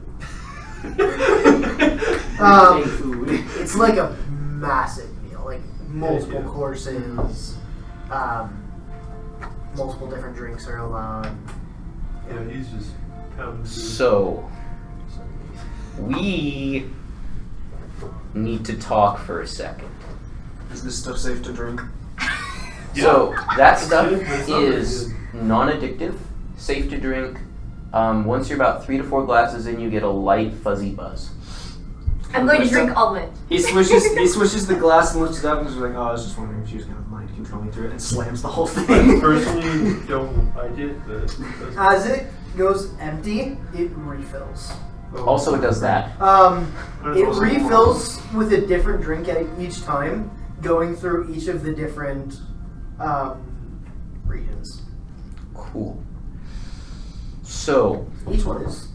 it. Food. It's like a massive meal, like multiple courses. Multiple different drinks are allowed. Yeah, he's just pounding food. So, we need to talk for a second. Is this stuff safe to drink? So, that stuff It's not very is good. non-addictive, safe to drink. Once you're about 3 to 4 glasses in, you get a light, fuzzy buzz. I'm going to drink all of it. He swishes the glass and lifts it up and is like, oh, I was just wondering if she was going to mind control me through it, and slams the whole I thing. personally don't like it, but As it goes empty, it refills. Also, it does that. It refills with a different drink at each time, going through each of the different regions. Cool. So, Each one is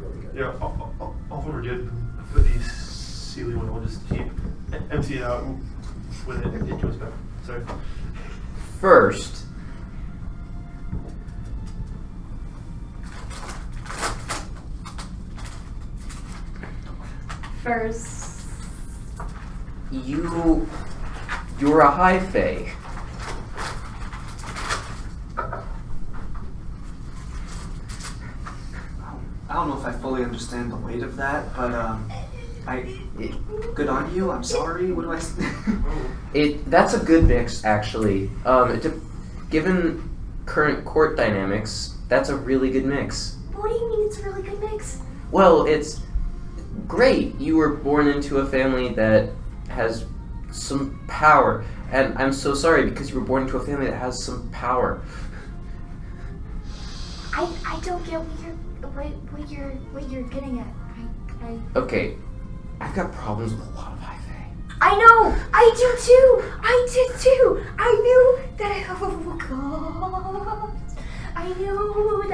really good. Yeah, I'll forget the Sealy one. I'll just keep empty it out when it goes back. Sorry. first, you're a high fae. I don't know if I fully understand the weight of that, but good on you. I'm sorry. What do I say? That's a good mix, actually. Given current court dynamics, that's a really good mix. What do you mean it's a really good mix? Well, it's great. You were born into a family that has some power, and I'm so sorry because you were born into a family that has some power. I don't get what you're getting at. Okay, I've got problems with a lot of high fae. I know! I do too! I did too! I knew that oh god. I knew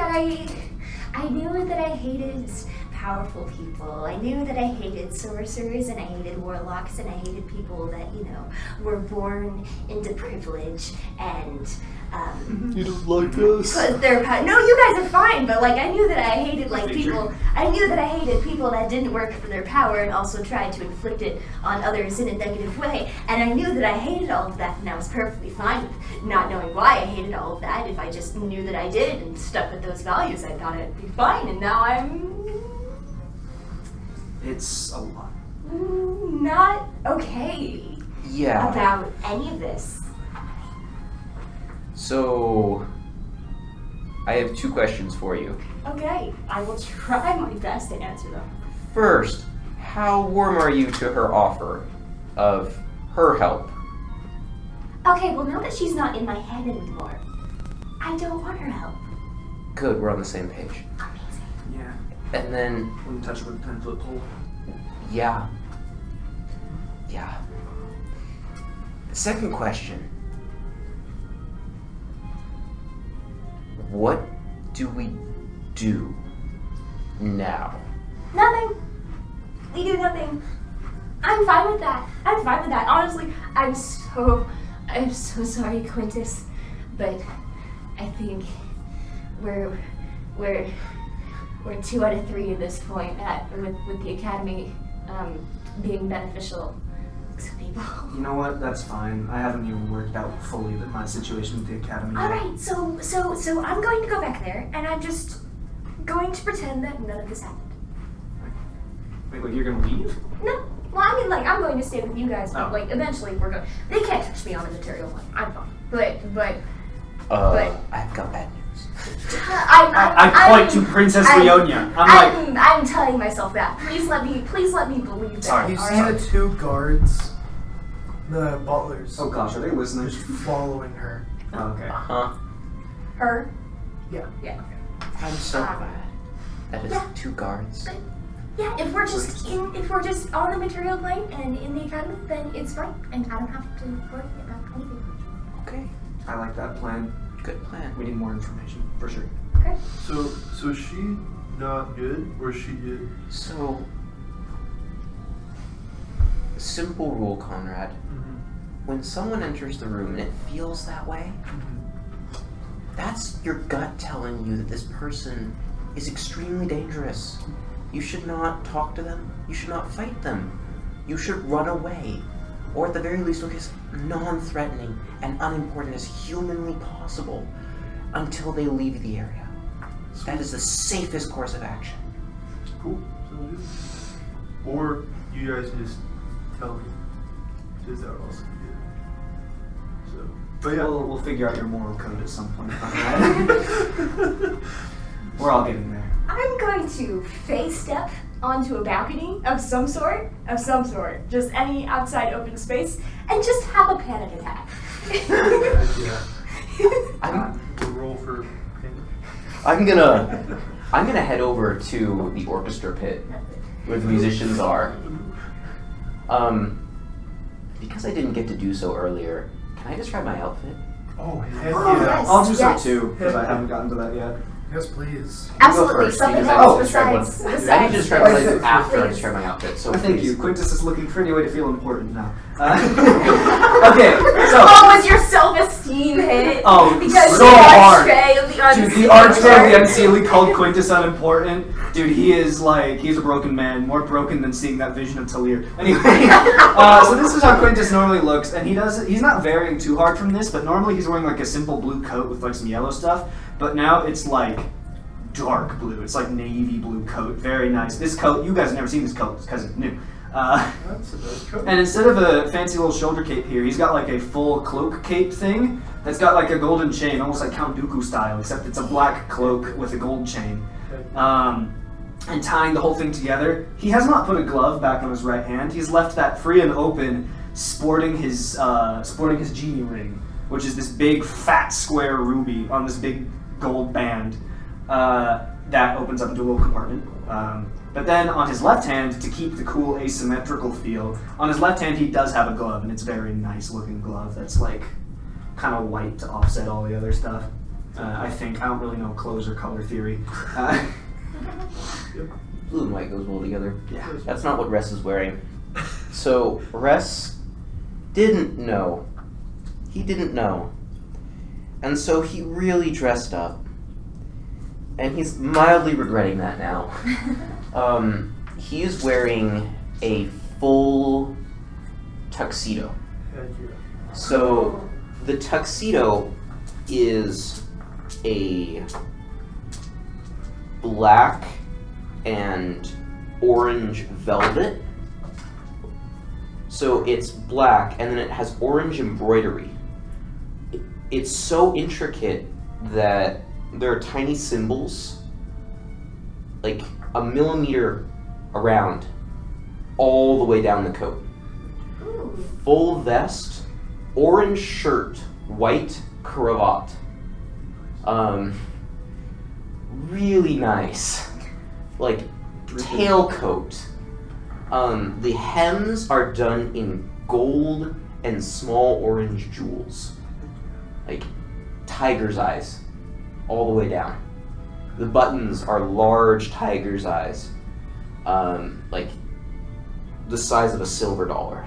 that I hated powerful people. I knew that I hated sorcerers and I hated warlocks and I hated people that, were born into privilege and You don't like us? Because they're no, you guys are fine, but I knew that I hated people. I knew that I hated people that didn't work for their power and also tried to inflict it on others in a negative way. And I knew that I hated all of that, and I was perfectly fine with not knowing why I hated all of that. If I just knew that I did and stuck with those values, I thought it'd be fine. And now I'm It's a lot. not okay Yeah. about any of this. So, I have 2 questions for you. Okay, I will try my best to answer them. First, how warm are you to her offer of her help? Okay, well now that she's not in my head anymore, I don't want her help. Good, we're on the same page. Amazing. Yeah. And then, Wouldn't touch it with a 10-foot pole. yeah. Second question. What do we do now? Nothing. We do nothing. I'm fine with that. Honestly, I'm so sorry, Quintus, but I think we're 2 out of 3 at this point with the academy being beneficial to people. You know what? That's fine. I haven't even worked out fully my situation with the academy. All right, so I'm going to go back there, and I'm just going to pretend that none of this happened. Wait, you're gonna leave? No, well, I mean, I'm going to stay with you guys, but Oh. eventually we're going. They can't touch me on the material plane. I'm fine, but I've got bad news. I point to Princess Leonia. I'm telling myself that. Please let me believe that. Sorry. You see alright? the 2 guards The butlers. Oh gosh, are they listening? Just following her. Oh, okay. Her? Yeah. Yeah. I'm so glad. That is Yeah. 2 guards. Yeah, if we're just on the material plane and in the academy, then it's fine, and I don't have to worry about anything. Okay. I like that plan. Good plan. We need more information, for sure. Okay. So is she not good, or is she good? So, simple rule, Conrad. When someone enters the room and it feels that way, that's your gut telling you that this person is extremely dangerous. You should not talk to them. You should not fight them. You should run away. Or at the very least look as non-threatening and unimportant as humanly possible until they leave the area. That is the safest course of action. Cool. Sounds good. Or you guys just tell me. Just that would also be good. So, but yeah. We'll figure out your moral code at some point. Conrad. We're all getting there. I'm going to face step onto a balcony of some sort, just any outside open space, and just have a panic attack. Yeah. I'm Roll for gonna head over to the orchestra pit where the musicians are. Because I didn't get to do so earlier, can I describe my outfit? Oh, heck Oh, yeah. nice. I'll do so Yes. too, because I haven't gotten to that yet. Yes, please. Absolutely, first, something because I else need to describe besides. one. I need to describe what I do after I Please. describe my outfit. So Thank please. you. Quintus is looking for any way to feel important now. Okay, so Oh, was your self-esteem hit? Oh, because so the hard. archway of the dude, unseen. the archway of the unseelie called Quintus unimportant. Dude, he's a broken man, more broken than seeing that vision of Talir. Anyway, so this is how Quintus normally looks, and he's not varying too hard from this, but normally he's wearing like a simple blue coat with like some yellow stuff, but now it's like dark blue. It's like navy blue coat. Very nice. This coat, you guys have never seen this coat because it's new. That's a nice coat. And instead of a fancy little shoulder cape here, he's got like a full cloak cape thing that's got like a golden chain, almost like Count Dooku style, except it's a black cloak with a gold chain. And tying the whole thing together. He has not put a glove back on his right hand. He's left that free and open, sporting his genie ring, which is this big fat square ruby on this big gold band that opens up into a little compartment. But then on his left hand, to keep the cool asymmetrical feel, on his left hand he does have a glove, and it's a very nice looking glove that's like kind of white to offset all the other stuff. I think. I don't really know clothes or color theory. Blue and white goes well together. Yeah. That's not what Ress is wearing. So Ress didn't know. He didn't know. And so he really dressed up. And he's mildly regretting that now. He is wearing a full tuxedo. Heck yeah. So the tuxedo is a black and orange velvet. So it's black and then it has orange embroidery. It's so intricate that there are tiny symbols, like a millimeter around, all the way down the coat. Ooh. Full vest, orange shirt, white cravat. Really nice. Like tailcoat. The hems are done in gold and small orange jewels. Like tiger's eyes all the way down. The buttons are large tiger's eyes. Like the size of a silver dollar.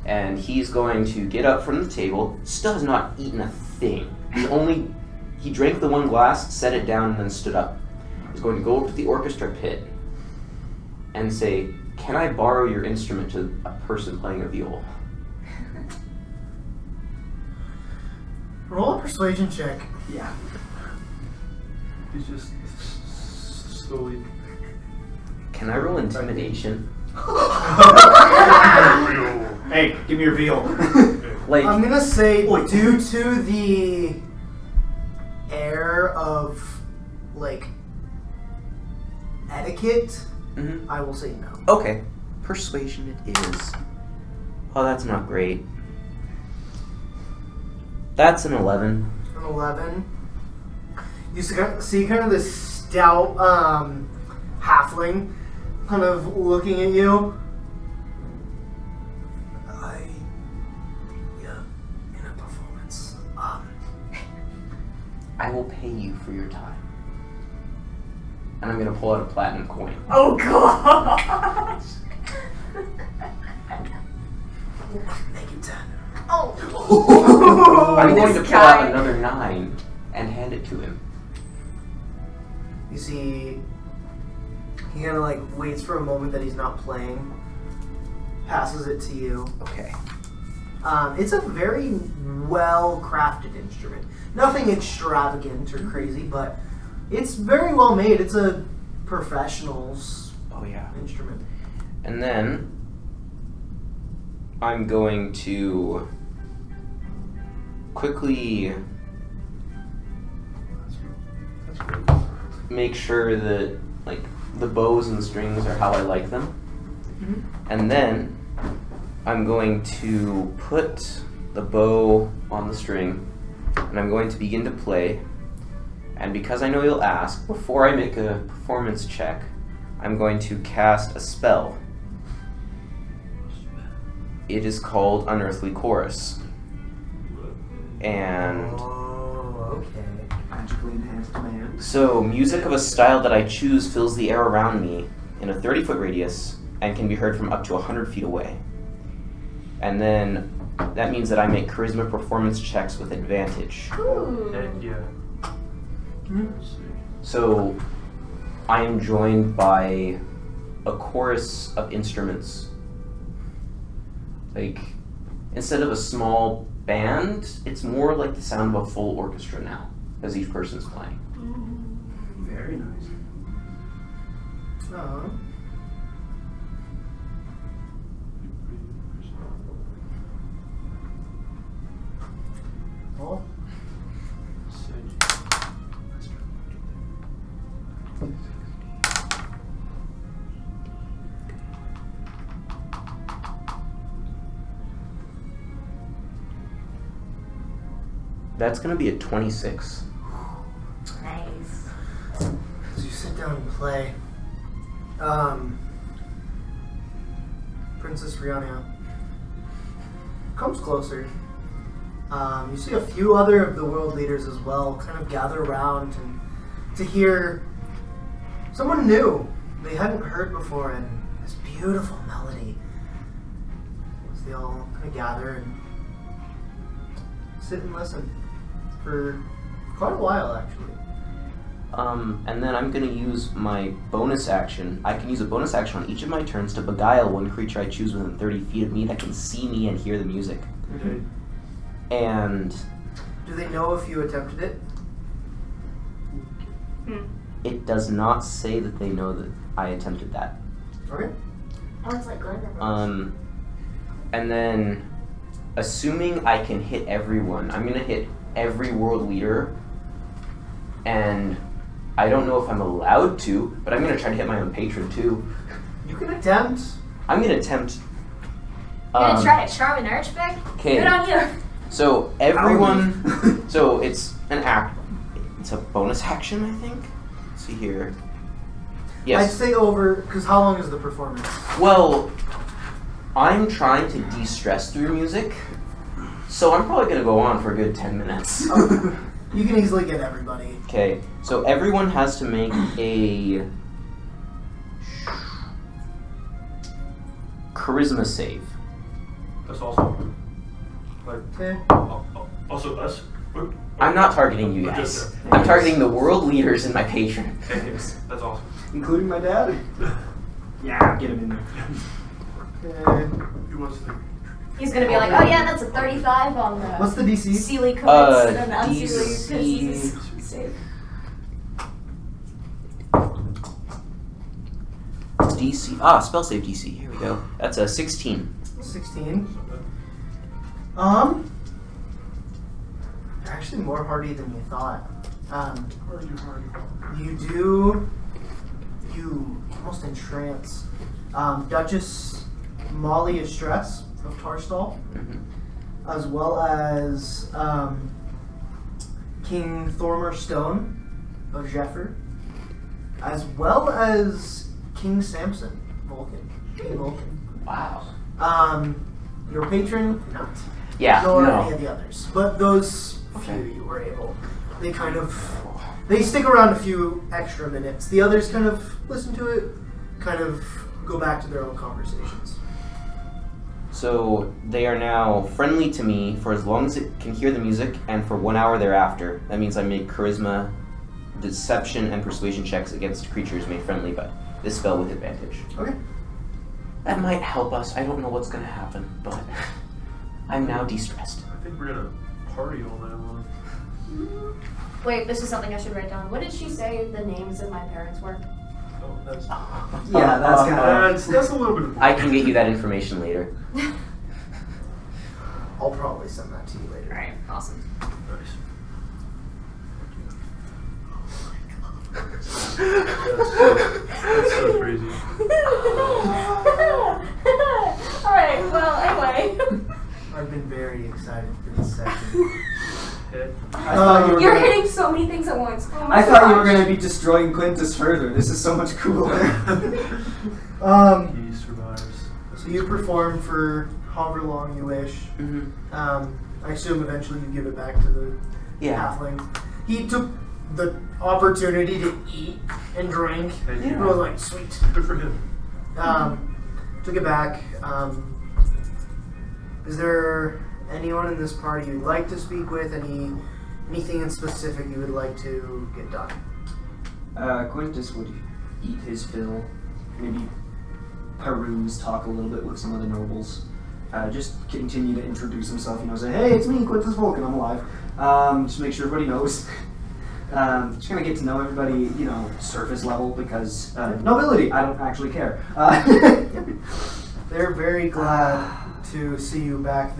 And he's going to get up from the table. Still has not eaten a thing. He drank the one glass, set it down, and then stood up. He's going to go up to the orchestra pit and say, "Can I borrow your instrument to a person playing a viol?" Roll a persuasion check. Yeah. He's just slowly. Can I roll intimidation? Hey, give me your veal. Like, I'm gonna say, due to the air of like etiquette, mhm. I will say no. Okay. Persuasion it is. Oh, that's not great. That's an 11. An 11. You see kind of this stout halfling kind of looking at you. In a performance. I will pay you for your time. And I'm gonna pull out a platinum coin. Oh gosh! Make it 10. Oh! I'm going to This pull out guy. another 9 and hand it to him. You see, he kind of like waits for a moment that he's not playing, passes it to you. Okay. It's a very well-crafted instrument. Nothing extravagant or crazy, but it's very well made. It's a professional's Oh yeah. instrument. And then I'm going to quickly make sure that like the bows and the strings are how I like them. And then I'm going to put the bow on the string and I'm going to begin to play. And because I know you'll ask, before I make a performance check, I'm going to cast a spell. It is called Unearthly Chorus. And Oh, okay. Magically enhanced man. so music of a style that I choose fills the air around me in a 30-foot radius and can be heard from up to 100 feet away. And then that means that I make charisma performance checks with advantage. Ooh. And yeah. So I am joined by a chorus of instruments. Like, instead of a small band, it's more like the sound of a full orchestra now, as each person's playing. Very nice. Oh. Well, That's gonna be a 26. Nice. as you sit down and play, Princess Rihanna comes closer. You see a few other of the world leaders as well kind of gather around and to hear someone new they hadn't heard before and this beautiful melody. As they all kind of gather and sit and listen for quite a while, actually. And then I'm gonna use my bonus action. I can use a bonus action on each of my turns to beguile one creature I choose within 30 feet of me that can see me and hear the music. Okay. And Do they know if you attempted it? it does not say that they know that I attempted that. Okay. Oh, it's like Glenn. And then, assuming I can hit everyone, I'm gonna hit every world leader. And I don't know if I'm allowed to, but I'm gonna try to hit my own patron too. You can attempt. I'm gonna attempt. You're gonna try to charm an archbag? 'kay. Good on you. So everyone, so it's an act. It's a bonus action, I think. Let's see here. I'd Yes. say over, because how long is the performance? Well, I'm trying to de-stress through music, so I'm probably gonna go on for a good 10 minutes. You can easily get everybody. Okay, so everyone has to make a charisma save. That's awesome. Like, Okay. also us. I'm not targeting you Or guys. just I'm targeting the world leaders and my patron. Okay, that's awesome. Including my dad? Yeah, get him in there. Okay. Who wants to? He's gonna be like, oh yeah, that's a 35 on the What's the DC? Sealy commits and DC unsealy pieces. Save. DC. Spell save DC. Here we go. That's a 16. 16. They're actually more hardy than you thought. You almost entrance Duchess Molly Estress of Tarstal, Mhm. as well as King Thormer Stone of Zephyr, as well as King Samson, King Vulcan. Wow. Your patron, not. Yeah. Nor No. any of the others. But those Okay. few you were able. They stick around a few extra minutes. The others kind of listen to it, kind of go back to their own conversations. So they are now friendly to me for as long as it can hear the music, and for 1 hour thereafter. That means I make charisma, deception, and persuasion checks against creatures made friendly by this spell with advantage. Okay. That might help us. I don't know what's gonna happen, but I'm now de-stressed. I think we're gonna party all night long. Wait, this is something I should write down. What did she say the names of my parents were? Oh, that's Yeah, that's kind of. that's a little bit. Of I can get you that information later. I'll probably send that to you later. Alright, awesome. Nice. That's so crazy. Alright, well, anyway. I've been very excited for this session. Hit. I thought you were You're gonna, hitting so many things at once. Oh my I thought you were gosh. going to be destroying Quintus further. This is so much cooler. He survives. So you perform for however long you wish. Mm-hmm. I assume eventually you give it back to the Yeah. halfling. He took the opportunity to eat and drink. Thank He you. was like, sweet. Good for him. Took it back. Is there anyone in this party you'd like to speak with? Anything in specific you would like to get done? Quintus would eat his fill, maybe peruse, talk a little bit with some of the nobles. Just continue to introduce himself, say, hey, it's me, Quintus Vulcan, I'm alive. Just make sure everybody knows. Just gonna get to know everybody, surface level, because nobility, I don't actually care. They're very glad to see you back.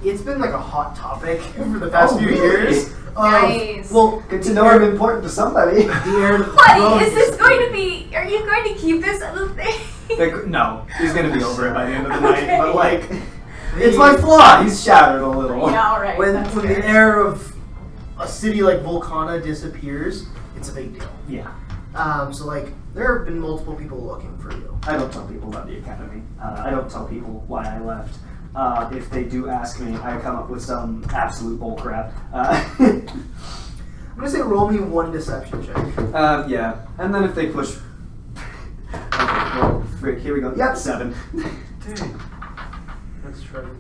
It's been like a hot topic for the past few years. Nice. Well, Good to know I'm important to somebody. the heir to the Buddy, throne is this going to be... Are you going to keep this as a thing? No, he's gonna be over it by the end of the night, Okay. but it's my flaw, he's shattered a little. Yeah, alright. When that's the fair. heir of a city like Volcana disappears, it's a big deal. Yeah. So there have been multiple people looking for you. I don't tell people about the academy. I don't tell people why I left. If they do ask me, I come up with some absolute bullcrap. I'm gonna say roll me one deception check. Yeah, and then if they push, okay, well, frick, here we go. Yep, 7. Dang. That's tragic.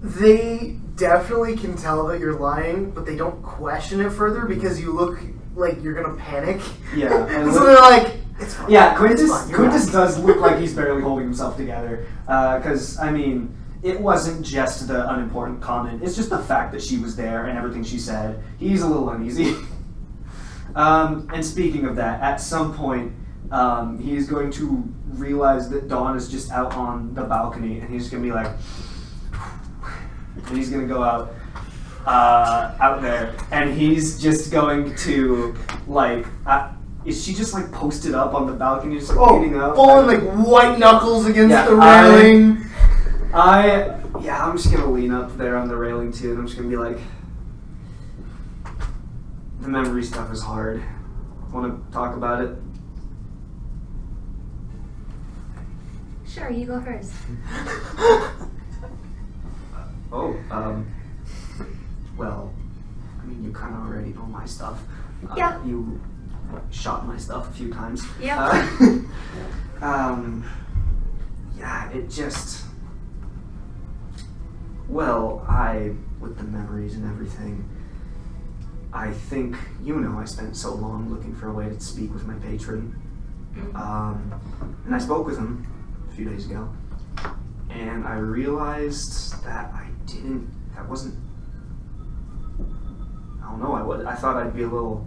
They definitely can tell that you're lying, but they don't question it further because you look like you're gonna panic. Yeah, and So they're like, it's fine. yeah, It's Quintus fine, you're Quintus right." does look like he's barely holding himself together. Because it wasn't just the unimportant comment. It's just the fact that she was there and everything she said. He's a little uneasy. And speaking of that, at some point, he's going to realize that Dawn is just out on the balcony, and he's going to be like, and he's going to go out there, and he's just going to, is she just posted up on the balcony, just leaning up? Falling white knuckles against Yeah, the railing. I'm just gonna lean up there on the railing too, and I'm just gonna be like, the memory stuff is hard. Want to talk about it? Sure, you go first. Well, you kind of already know my stuff. Yeah. You shot my stuff a few times. Yeah. Yeah, it just... Well, with the memories and everything, I think, I spent so long looking for a way to speak with my patron. And I spoke with him a few days ago. And I realized that I thought I'd be a little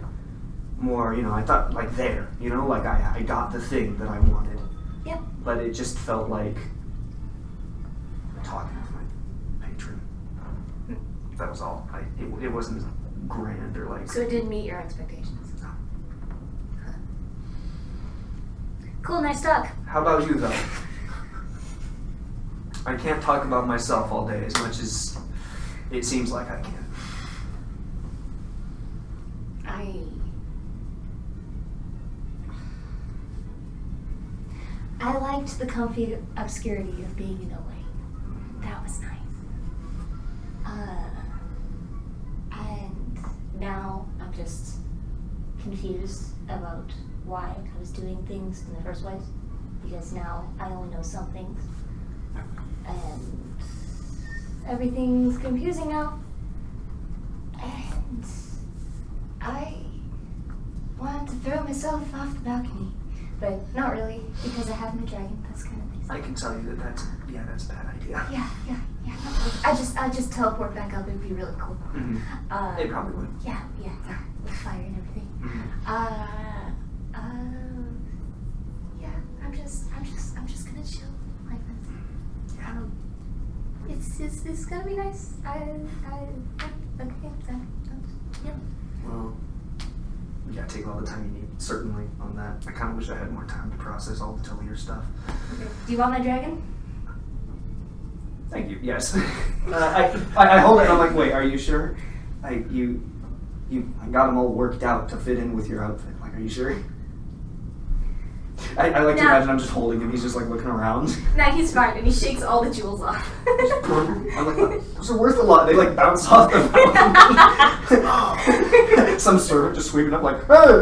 more, I thought there, I got the thing that I wanted. Yep. But it just felt like talking with my patron. That was all. It wasn't grand or So it didn't meet your expectations. No. Cool, nice talk. How about you though? I can't talk about myself all day as much as it seems like I can. I liked the comfy obscurity of being in OA. That was nice. And now I'm just confused about why I was doing things in the first place. Because now I only know some things. And everything's confusing now. And I wanted to throw myself off the balcony. But not really, because I have my dragon. That's kind of nice. I can tell you that's a bad idea. Yeah. Not really. I just teleport back up. It'd be really cool. Mm-hmm. It probably would. Yeah. With fire and everything. Mm-hmm. Yeah. I'm just gonna chill like this. Yeah. It's gonna be nice. Yeah. Well, you gotta take all the time you need, certainly, on that. I kind of wish I had more time to process all the Tillier stuff. Okay. Do you want my dragon? Thank you. Yes. I hold it and I'm like, wait, are you sure? I got them all worked out to fit in with your outfit. Like, are you sure? I like to imagine I'm just holding him. He's just like looking around. Nah, he's fine, and he shakes all the jewels off. I'm like, those are worth a lot. They like bounce off the mountain. Some servant just sweeping up like, oh!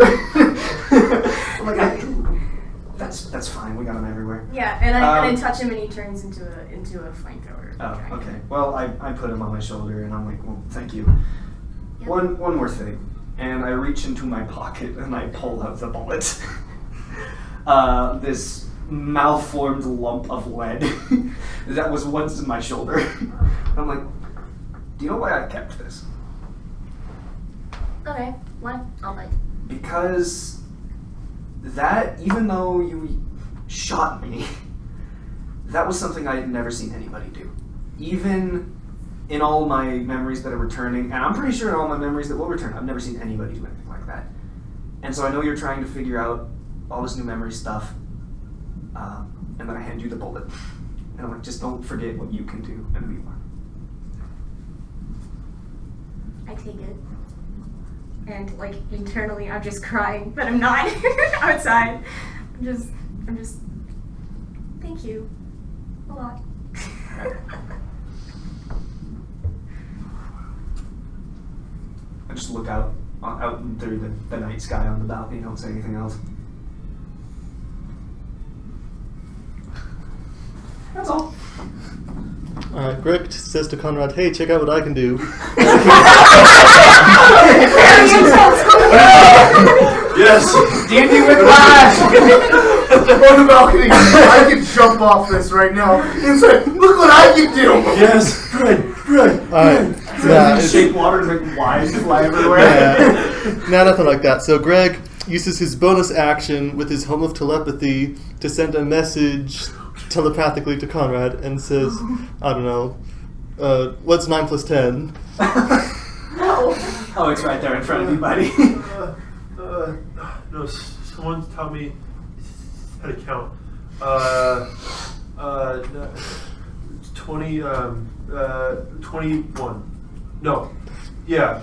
I'm like, that's fine. We got him everywhere. Yeah, and I touch him, and he turns into a flamethrower. Oh, dragon. okay. Well, I put him on my shoulder, and I'm like, well, thank you. Yep. One more thing, and I reach into my pocket and I pull out the bullet. This malformed lump of lead that was once in my shoulder. I'm like, do you know why I kept this? Okay, why? I'll bite. Because that, even though you shot me, that was something I had never seen anybody do. Even in all my memories that are returning, and I'm pretty sure in all my memories that will return, I've never seen anybody do anything like that. And so I know you're trying to figure out all this new memory stuff, and then I hand you the bullet. And I'm like, just don't forget what you can do and who you are. I take it. And like internally I'm just crying, but I'm not outside. I'm just thank you a lot. I just look out through the night sky on the balcony, don't say anything else. That's all. Alright, Greg says to Conrad, hey, check out what I can do. Yes! D&D with Flash! On the balcony, I can jump off this right now and say, look what I can do! Yes! Good! Alright, yeah, Shake water and make wires fly everywhere. yeah, no, nothing like that. So Greg uses his bonus action with his Home of Telepathy to send a message telepathically to Conrad and says, I don't know, what's 9 plus 10? Oh, it's right there in front of you, buddy. No, someone taught me how to count. 21. No. Yeah.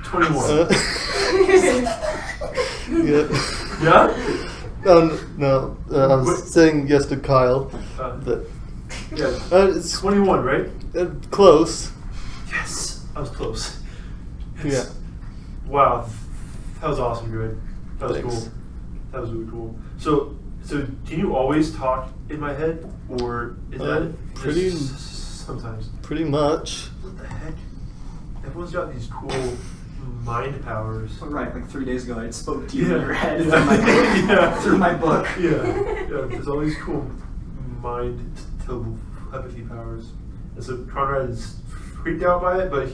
21. Yeah. Yeah? No, I was saying yes to Kyle. But, Yeah. it's 21, right? close. Yes! I was close. Yeah. Wow. That was awesome, Greg. That was Thanks. cool. That was really cool. So do you always talk in my head, or is that pretty- just sometimes? Pretty much. What the heck? Everyone's got these cool mind powers. Right, like 3 days ago I spoke to you in Yeah. your head Yeah. through my book. Yeah, there's all these cool mind telepathy powers. And so Conrad is freaked out by it, but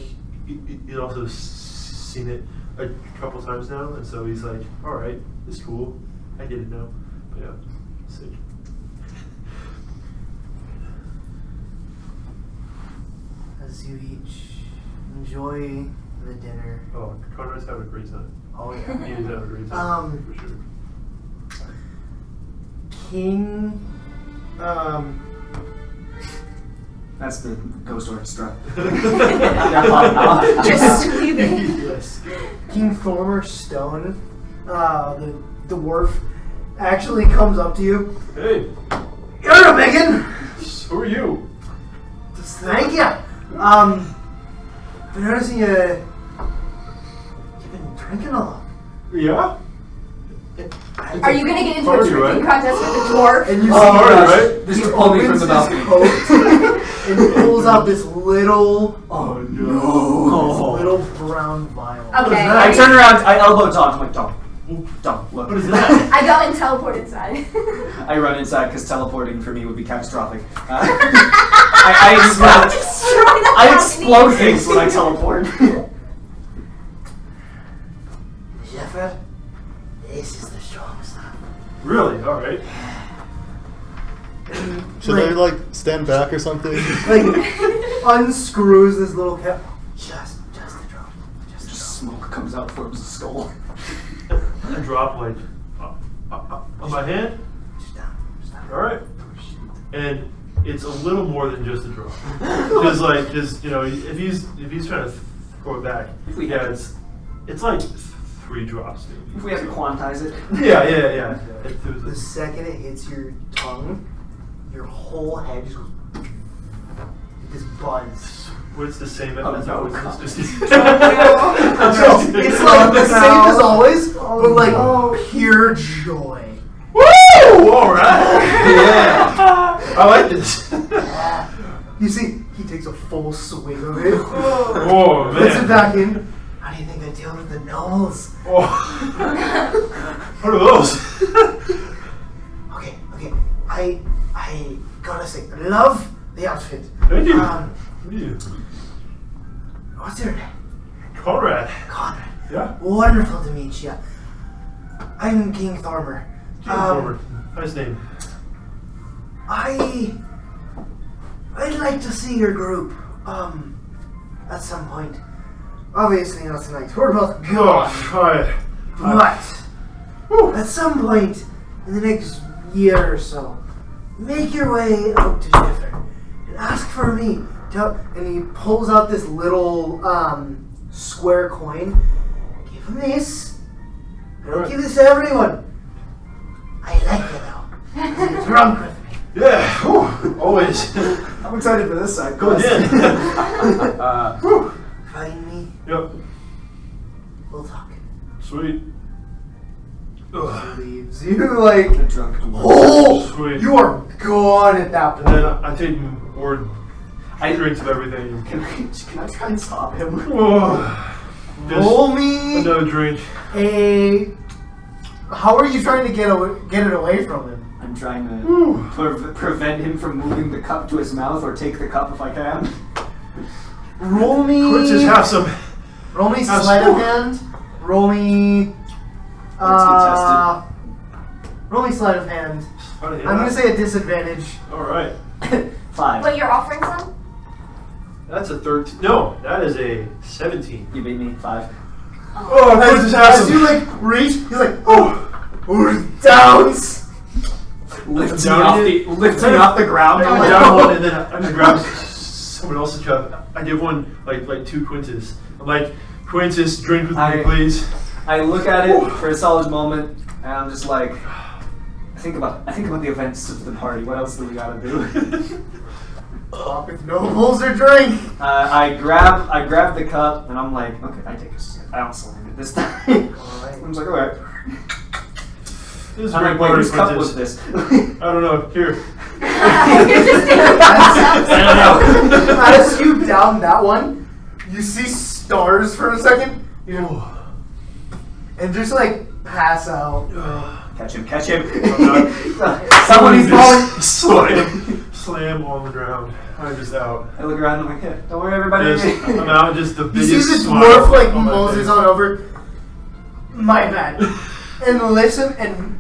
he's also seen it a couple times now, and so he's like, alright, it's cool. I get it now. But yeah, sick. As you each enjoy the dinner. Oh, Conrad's having a great time. Oh yeah. He is having a great time, for sure. King That's the ghost orchestra. Just screaming. Yes. King Thormer Stone, the dwarf, actually comes up to you. Hey, You're a biggin! who are you? Thank you. I've been noticing you've been drinking a lot. Yeah? Are you gonna get into Party, a drinking right? contest with the dwarf? And you Oh, see alright, that right? This he would pull me from opens the his balcony. coat and he pulls out this little, Oh this no. little brown vial. Okay. I turn around, I elbow Tom. I'm like, don't look. What is that? I go and teleport inside. I run inside because teleporting for me would be catastrophic. I explode. Destroy the I balcony. explode things when I teleport. Jeffrey, this is the strong stuff. Really? Alright. Should I like stand back or something? Like, unscrews this little cap. Just a drop. Just a drop. Smoke comes out from his skull. A drop like on my hand? Just down. Alright. And it's a little more than just a drop. Because you know, if he's trying to throw it back, If we yeah, had- it's like 3 drops maybe. If we have to quantize it. Yeah. It was The second it hits your tongue, your whole head just goes. This buzz. What's the same Oh, as no. always? It's just It's like the same as always, but like pure joy. Woo! Alright! Yeah! I like this. You see, he takes a full swig of it, Oh puts it man. back in. How do you think I deal with the nobles? Oh. What are those? Okay. I gotta say, I love the outfit. Thank you. Um, What are you? what's your name? Conrad. Conrad. Yeah? Wonderful to meet you. I'm King Thormer. Forward. Nice name. I'd like to see your group, at some point. Obviously not tonight. We're both Gosh, gone. alright. But at some point in the next year or so, make your way out to Schiffer and ask for me. And he pulls out this little square coin. Give him this. I don't Alright. give this to everyone. I like you though. You're drunk with me. Yeah, whew, always. I'm excited for this side. Go again. Whew. Find me. Yep, We'll talk. sweet. Ugh. Leaves you like. The drunk dwarf. Oh, Sweet. you are gone at that And point. then I take more drinks of everything. Can I try and stop him? Oh, Roll just me another drink. a. How are you trying to get it away from him? I'm trying to Whew. prevent him from moving the cup to his mouth or take the cup if I can. Roll me. Let's just have some. Roll me have sleight some- of hand. Roll me. Let's Roll me sleight of hand. I'm gonna say a disadvantage. Alright. 5. Wait, you're offering some? That's a 13. No, that is a 17. You beat me. 5. Oh, let's just have As some. you like reach, he's like, oh, downs. Lifts down me off the ground. I go down one and then I just grab someone else's cup. I give one like 2 quinces. I'm like, Quintus, drink with me, please. I look at it for a solid moment, and I'm just like, I think about the events of the party. What else do we gotta do? Talk with nobles or drink. I grab the cup, and I'm like, okay, I take a sip. I don't slam it this time. Alright. I'm just like, alright. This is I'm very like, wait, whose cup Quintus. was this? I don't know. Here. You're just taking I don't know. As you down that one, you see stars for a second. You know, and just like pass out. Catch him. not- Somebody's falling. Slam on the ground. I'm just out. I look around and I'm like, yeah, don't worry, everybody. I'm out. Just the You biggest see this smile dwarf like on my Moses face. on over. My bad. And lifts him and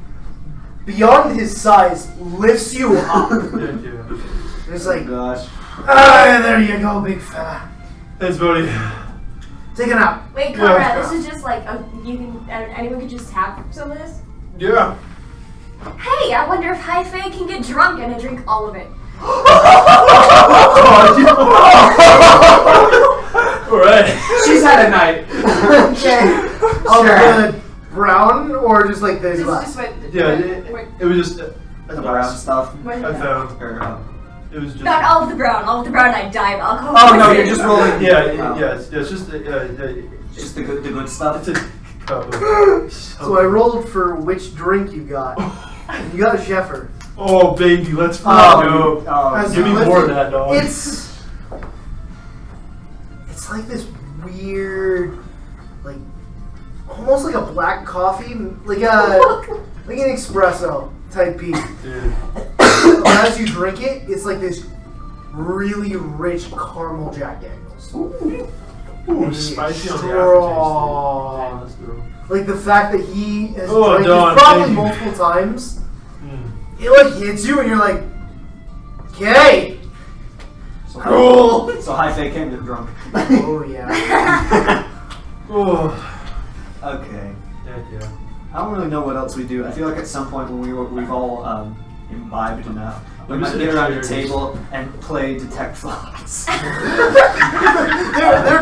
beyond his size lifts you up. Yeah. It's like, Gosh. there you go, big fella. Thanks, buddy. Take a nap. Wait, Conrad, this is just like anyone could just have some of this? Yeah. Hey, I wonder if High Fae can get drunk and I drink all of it. Alright. She's had a night. Okay. The brown or just like this? This is just what. Yeah, it was just The brown stuff. What I is that? found. Or, It was just. Not all of the brown. All of the brown I die of alcohol. oh no, you're just rolling. Yeah, it's just Just the good stuff. it's a cup of. So I rolled for which drink you got. And you got a Sheffer. Oh baby, let's go. As Give me you lift more of it, that, dog. It's like this weird, like almost like a black coffee, like an espresso type piece. Dude. As you drink it, it's like this really rich caramel Jack Daniels. Ooh, spicy on the Strong. aftertaste. Let's go. Like the fact that he has Oh, drank Don, this probably thank you. multiple times. Mm. It like hits you and you're like, okay. So, Cool. So high fake came to drunk. Oh yeah. Oh, Okay. heck yeah. I don't really know what else we do. I feel like at some point when we've all imbibed enough, we I'm might just get around the curious. table and play detect thoughts. there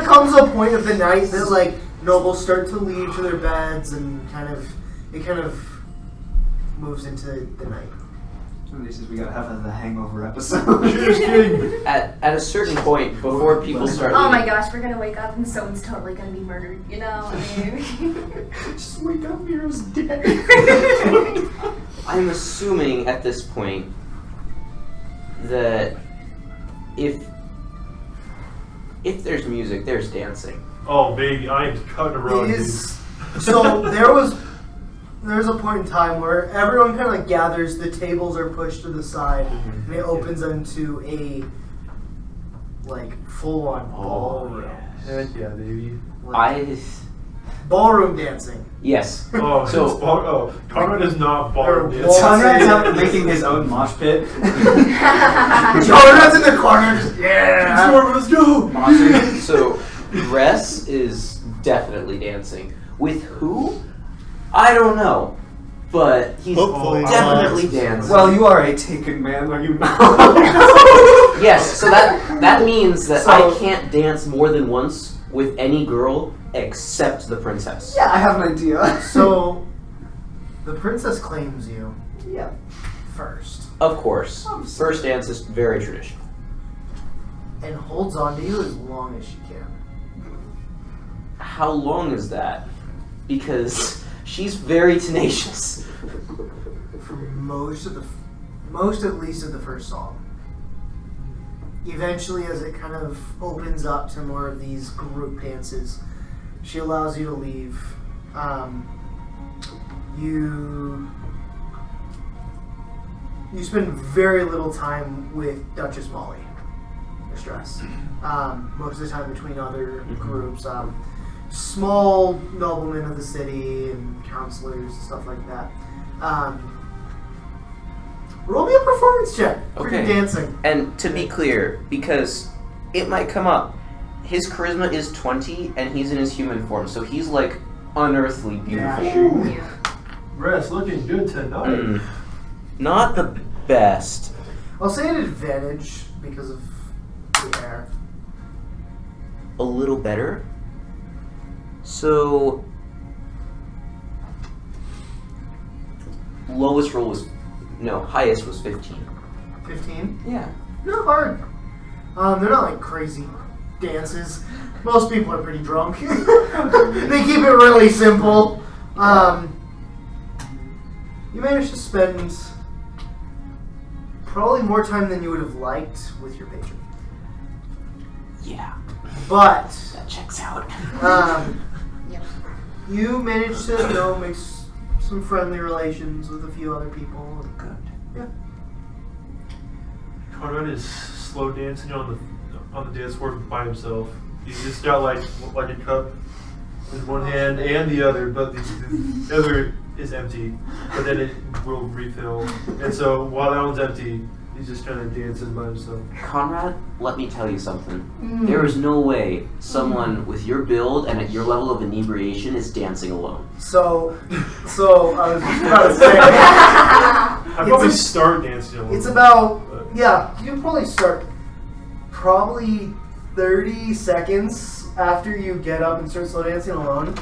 comes a point of the night that like nobles start to leave to their beds and it kind of moves into the night. This is we gotta have the hangover episode. Cheers, King. At a certain point, before people start Oh my leaving, gosh, we're gonna wake up and someone's totally gonna be murdered. You know? I mean, Just wake up, Miro's dead. I'm assuming at this point that if there's music, there's dancing. Oh baby, I am cutting a rug. It is so there's a point in time where everyone kind of like gathers, the tables are pushed to the side, and it opens into a like full-on ballroom. Heck yeah, baby. I Ballroom dancing. yes. Oh, So- Conrad is not bar. Or It's Conrad's out making his own mosh pit. Jordan's in the corner. Just, yeah. Let's go. Moshing. So Ress is definitely dancing. With who? I don't know. But he's Hopefully definitely not. dancing. Well, you are a taken man, are you not? yes, so that means that So- I can't dance more than once with any girl except the princess. Yeah, I have an idea. So the princess claims you Yeah. first Of course. First dance is very traditional. and holds on to you as long as she can. How long is that? Because she's very tenacious. For most at least of the first song. Eventually, as it kind of opens up to more of these group dances, she allows you to leave. You spend very little time with Duchess Molly, Mistress. Most of the time between other groups. Small noblemen of the city and counselors and stuff like that. Roll me a performance check for your Okay. dancing. And to be clear, because it might come up, his charisma is 20 and he's in his human form, so he's like unearthly beautiful. Rest looking good tonight. Mm. Not the best. I'll say an advantage because of the air. A little better. So lowest roll was highest was 15. 15? Yeah. Not hard. They're not like crazy dances. Most people are pretty drunk. They keep it really simple. You managed to spend probably more time than you would have liked with your patron. Yeah. But That checks out. you managed to, make some friendly relations with a few other people. Good. Yeah. Conrad is slow dancing on the dance floor by himself. He's just got like a cup in one hand and the other, but the other is empty. But then it will refill, and so while that one's empty, he's just kind of dancing by himself. Conrad, let me tell you something. There is no way someone with your build and at your level of inebriation is dancing alone. So I was just about to say. I probably start dancing alone. It's about, you'll probably start probably 30 seconds after you get up and start slow dancing alone.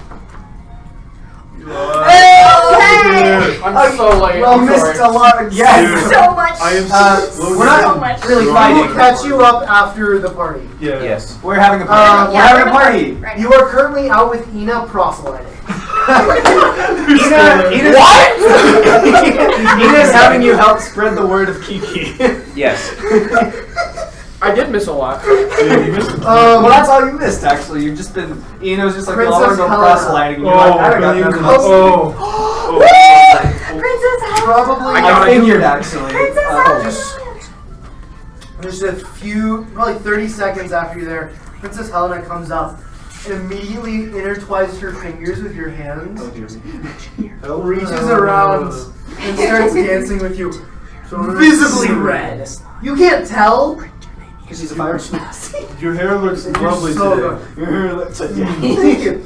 I'm so late. Well, I'm missed sorry. a lot of Yes. So much. I am We're not so much. really We're fighting. fighting. We'll catch you up after the party. Yeah. Yes. We're having a party. Yeah, we're having a we're party. Right You are currently out with Ina proselyting. Ina's Ina's having you help spread the word of Kiki. Yes. I did miss a lot. Yeah, you missed it. Well, that's all you missed, actually. You've just been. Ino's just like, Princess I want to go Helena. proselyting. You're like, I got Billy nothing Coast. else. Princess Helena. Probably. I figured, actually. Princess just- Helena. There's a few, probably 30 seconds after you're there, Princess Helena comes up and immediately intertwines her fingers with your hands, Oh, dear me. reaches around and starts dancing with you, visibly red. You can't tell. Because she's a fire genasi. Your hair looks lovely so today. Your hair looks like Thank you.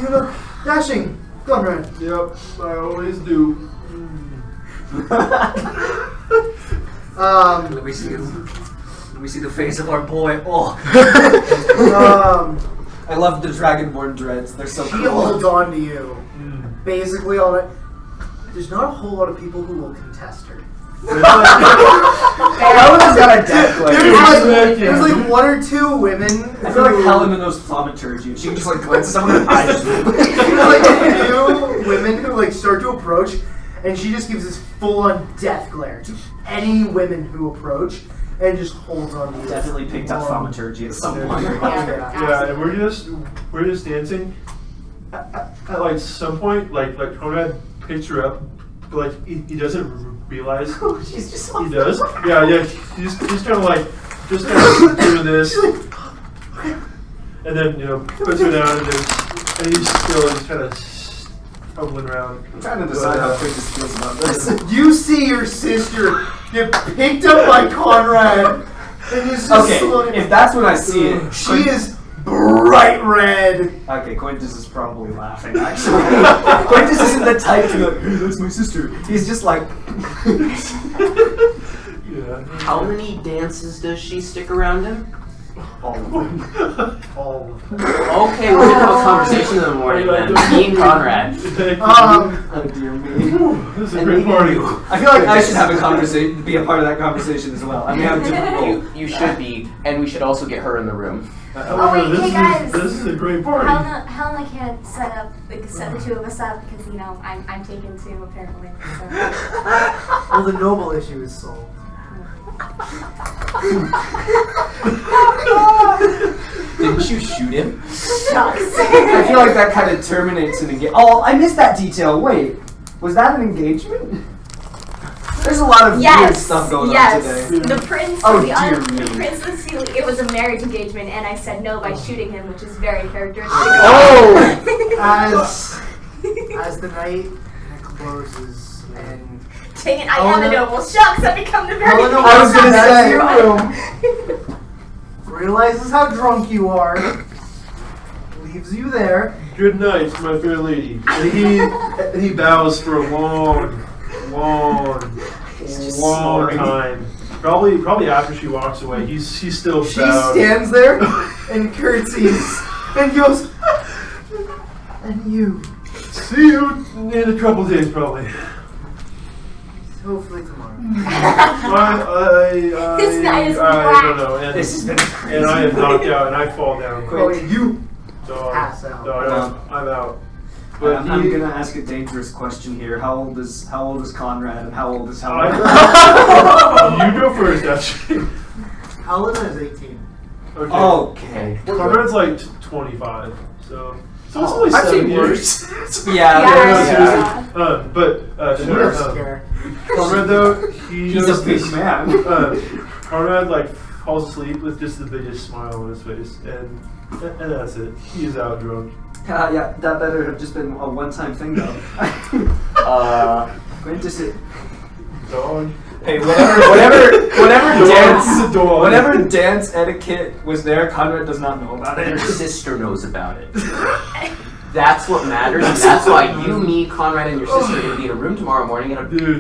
You look dashing. Conrad. Yep, I always do. Let me see the face of our boy. Oh. I love the Dragonborn dreads. They're so She cool. holds on to you. Basically, all that. There's not a whole lot of people who will contest her. Helena's got a death glare. There's like one or two women. I feel like Helena knows thaumaturgy. She can just like glance at someone and eyes. There's like a few women who like start to approach, and she just gives this full-on death glare to any women who approach, and just holds on to you. Definitely picked up thaumaturgy at some point. Yeah, and we're just dancing. At like some point, like Conrad picks her up, but like he doesn't realize She's just he does. Yeah. He's kind of like just kind of doing this, and then puts her down, and he's still just kind of tumbling around. I'm trying to decide how Quintus feels about this. You see your sister get picked up by Conrad, and you just Okay, slowly- if that's when I see it, She is bright red. Okay, Quintus is probably laughing, actually. Quintus isn't the type to go, hey, that's my sister. He's just like... Yeah. How many dances does she stick around him? All of them. All of them. Okay, we're gonna have a conversation in the morning then. Me and Conrad. Oh, dear me. This is a And great maybe party. you. I feel like I should have a conversation, be a part of that conversation as well. I may have a different role. You should be, and we should also get her in the room. Oh, wait, hey, guys. This is a great party. Helena can't set the two of us up because I'm taken too apparently. So. Well, the noble issue is solved. Didn't you shoot him? Shucks. I feel like that kind of terminates an engagement. Oh, I missed that detail. Wait, was that an engagement? There's a lot of weird stuff going on today. The prince, Oh, the dear me. prince was feeling it was a marriage engagement, and I said no by shooting him, which is very characteristic. Oh! As the night closes and Dang it, I am a noble. Shucks, I become the very. Helena I was gonna say. realizes how drunk you are, leaves you there. Good night, my fair lady. And he bows for a long time. Probably after she walks away, he's still She bowed. stands there and curtsies and goes, and you, See you in a couple days, probably. hopefully tomorrow. This night is I black. don't know. And, This has been crazy. and I am knocked out, and I fall down. Oh, you So, pass out. I'm out. But I'm he- gonna ask a dangerous question here. How old is Conrad and how old is Helena? You go first, actually. Helena is 18. Okay. Okay. Conrad's like 25, so it's only I've 7 seen years. Yeah. But She doesn't scare. Conrad though, He's a big man. Conrad like falls asleep with just the biggest smile on his face, and that's it. He is out drunk. Yeah, that better have just been a one-time thing though. Quintus, Dog. hey, whatever Dog. dance etiquette was there, Conrad does not know about Your it. sister knows about it. That's what matters, and that's why you, me, Conrad, and your sister are going to be in a room tomorrow morning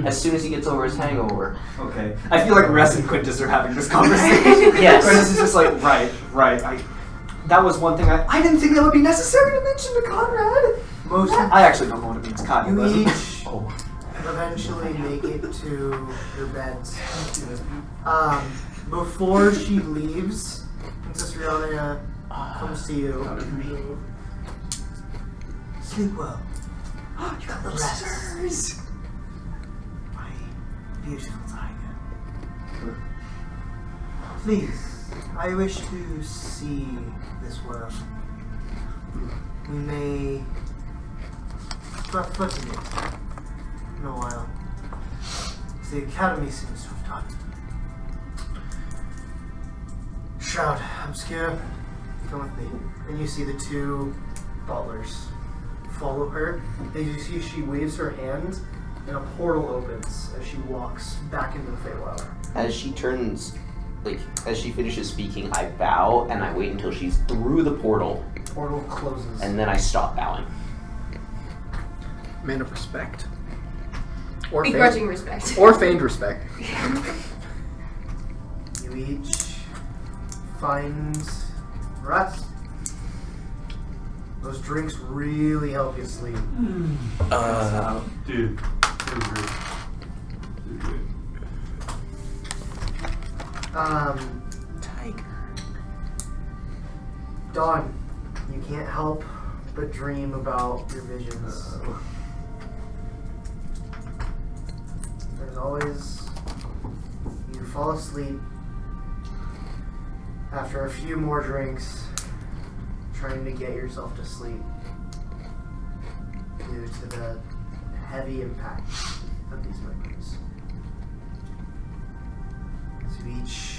as soon as he gets over his hangover. Okay. I feel like Ress and Quintus are having this conversation. Yes. Quintus is just like, right. That was one thing I didn't think that would be necessary to mention to Conrad. I actually don't know what it means. Conrad You doesn't. each eventually make it to your beds. Before she leaves, Princess Rihanna comes to you. Sleep well. You got little sisters. My beautiful tiger. Please, I wish to see this world. We may start footing it in a while. The Academy seems to have done. Shroud, Obscure, come with me. And you see the two butlers follow her. And you see she waves her hand, and a portal opens as she walks back into the Feywild. As she finishes speaking, I bow and I wait until she's through the portal, The portal closes. and then I stop bowing. Man of respect. Or Begrudging respect. Or feigned respect. You each find rest. Those drinks really help you sleep. Dude, they were great. Tiger. Dawn, you can't help but dream about your visions. There's always, you fall asleep after a few more drinks, trying to get yourself to sleep due to the heavy impact of these memories. So you each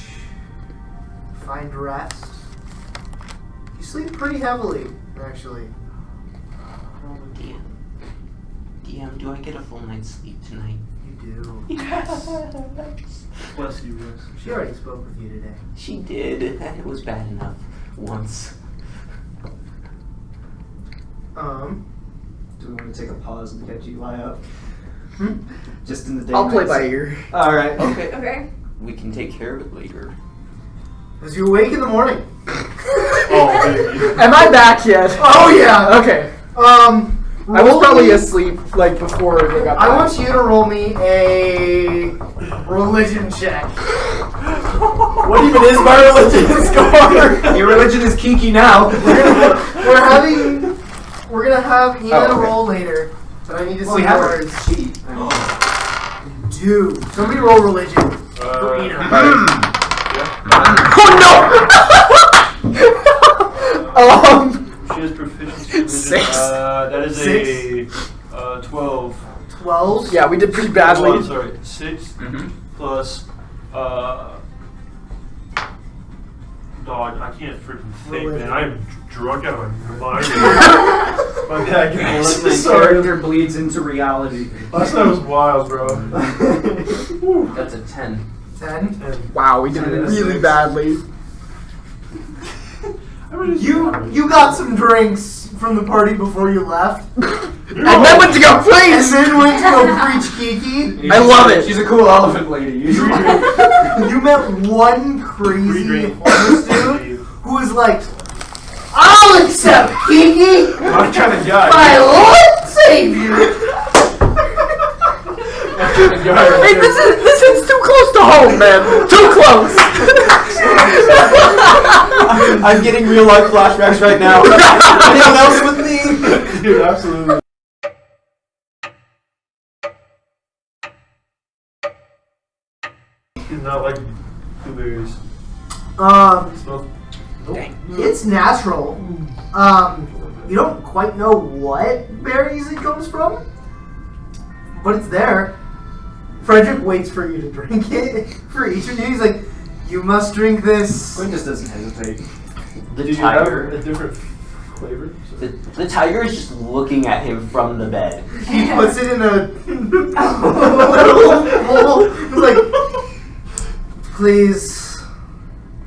find rest. You sleep pretty heavily, actually. DM, do I get a full night's sleep tonight? You do. Yes. Bless you, Ress. She already spoke with you today. She did, and it was bad enough once. Do we want to take a pause and get you lie up? Just in the day. I'll play by ear. All right. Okay. Okay. We can take care of it later. As you awake in the morning. Oh, baby. Am I back yet? Oh yeah. Okay. I was roll probably me- asleep like before they got back. I want you to roll me a religion check. What even is my religion score? Your religion is kinky now. We're gonna have Ian okay. roll later, but I need to Well, see we have words. a cheat. Dude, somebody roll religion for Ina. Oh no! She has proficiency in religion. 6. That is a 12. 12. Yeah, we did pretty badly. Oh, sorry, 6 plus dog. I can't freaking think, man. I'm drunk out of my mind. My bad, guys. The character bleeds into reality. Last night was wild, bro. That's a 10. 10. Wow, we did really badly. You got some drinks from the party before you left, And then went to go and preach! then went to go preach Kiki. I love it. She's a cool elephant lady. You met one crazy homeless dude who was like, "I'll accept Kiki, I'm kind of guy. my Lord and Savior." Hey, this is too close to home, man. Too close. I'm getting real life flashbacks right now. Anyone else with me? Dude, absolutely. He's not like blueberries. Smells. It's natural. You don't quite know what berries it comes from, but it's there. Frederick waits for you to drink it for each of you. He's like, "You must drink this." Quinn just doesn't hesitate. The Did you have tiger. a different flavor? The tiger is just looking at him from the bed. He puts it in a little bowl. He's like, "Please."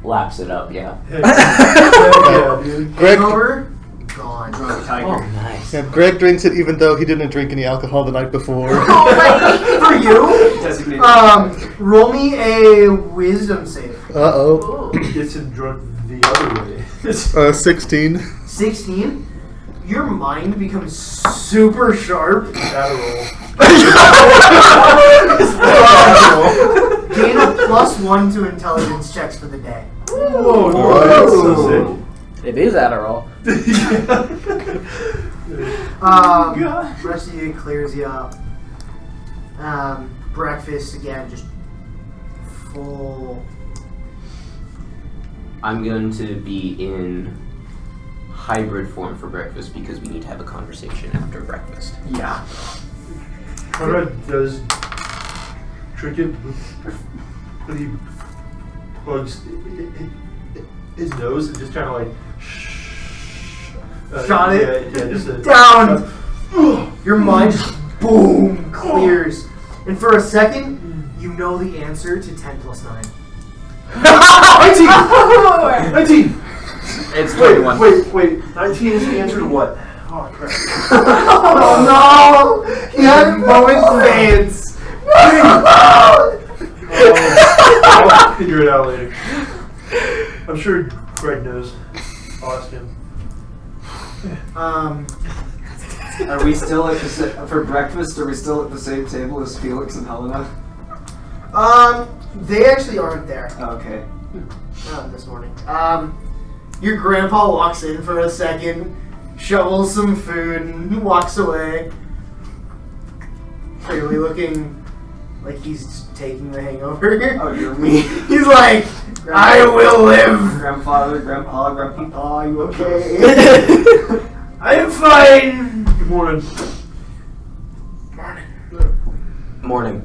Laps it up, yeah. Yeah, dude. Hangover gone. Drunk tiger. Oh, nice. Yeah, Greg drinks it even though he didn't drink any alcohol the night before. For you, Designated. roll me a wisdom save. Uh-oh. Gets him drunk the other way. 16. 16. Your mind becomes super sharp. Adderall. Gain a +1 to intelligence checks for the day. Whoa, that's so sick. It is Adderall. Rest of you clears you up. Breakfast again, just full. I'm going to be in hybrid form for breakfast because we need to have a conversation after breakfast. Yeah. Conrad does trinket, but he plugs his nose and just kind of like Shot it? Yeah, just a, Down! Your mind just boom clears. And for a second, you know the answer to 10 plus 9. 19! 19! It's 21. Wait. 19 is the answer to what? Oh, crap. Oh no! He had moment fades! I'll figure it out later. I'm sure Greg knows. I'll ask him. Are we still at for breakfast? Are we still at the same table as Felix and Helena? They actually aren't there. Okay. This morning. Your grandpa walks in for a second, shovels some food, and walks away. Clearly looking like he's taking the hangover. Oh, you're me. He's like, I will live. Grandfather, Grandpa, Grandpa, you okay? I am fine. Good morning. Morning.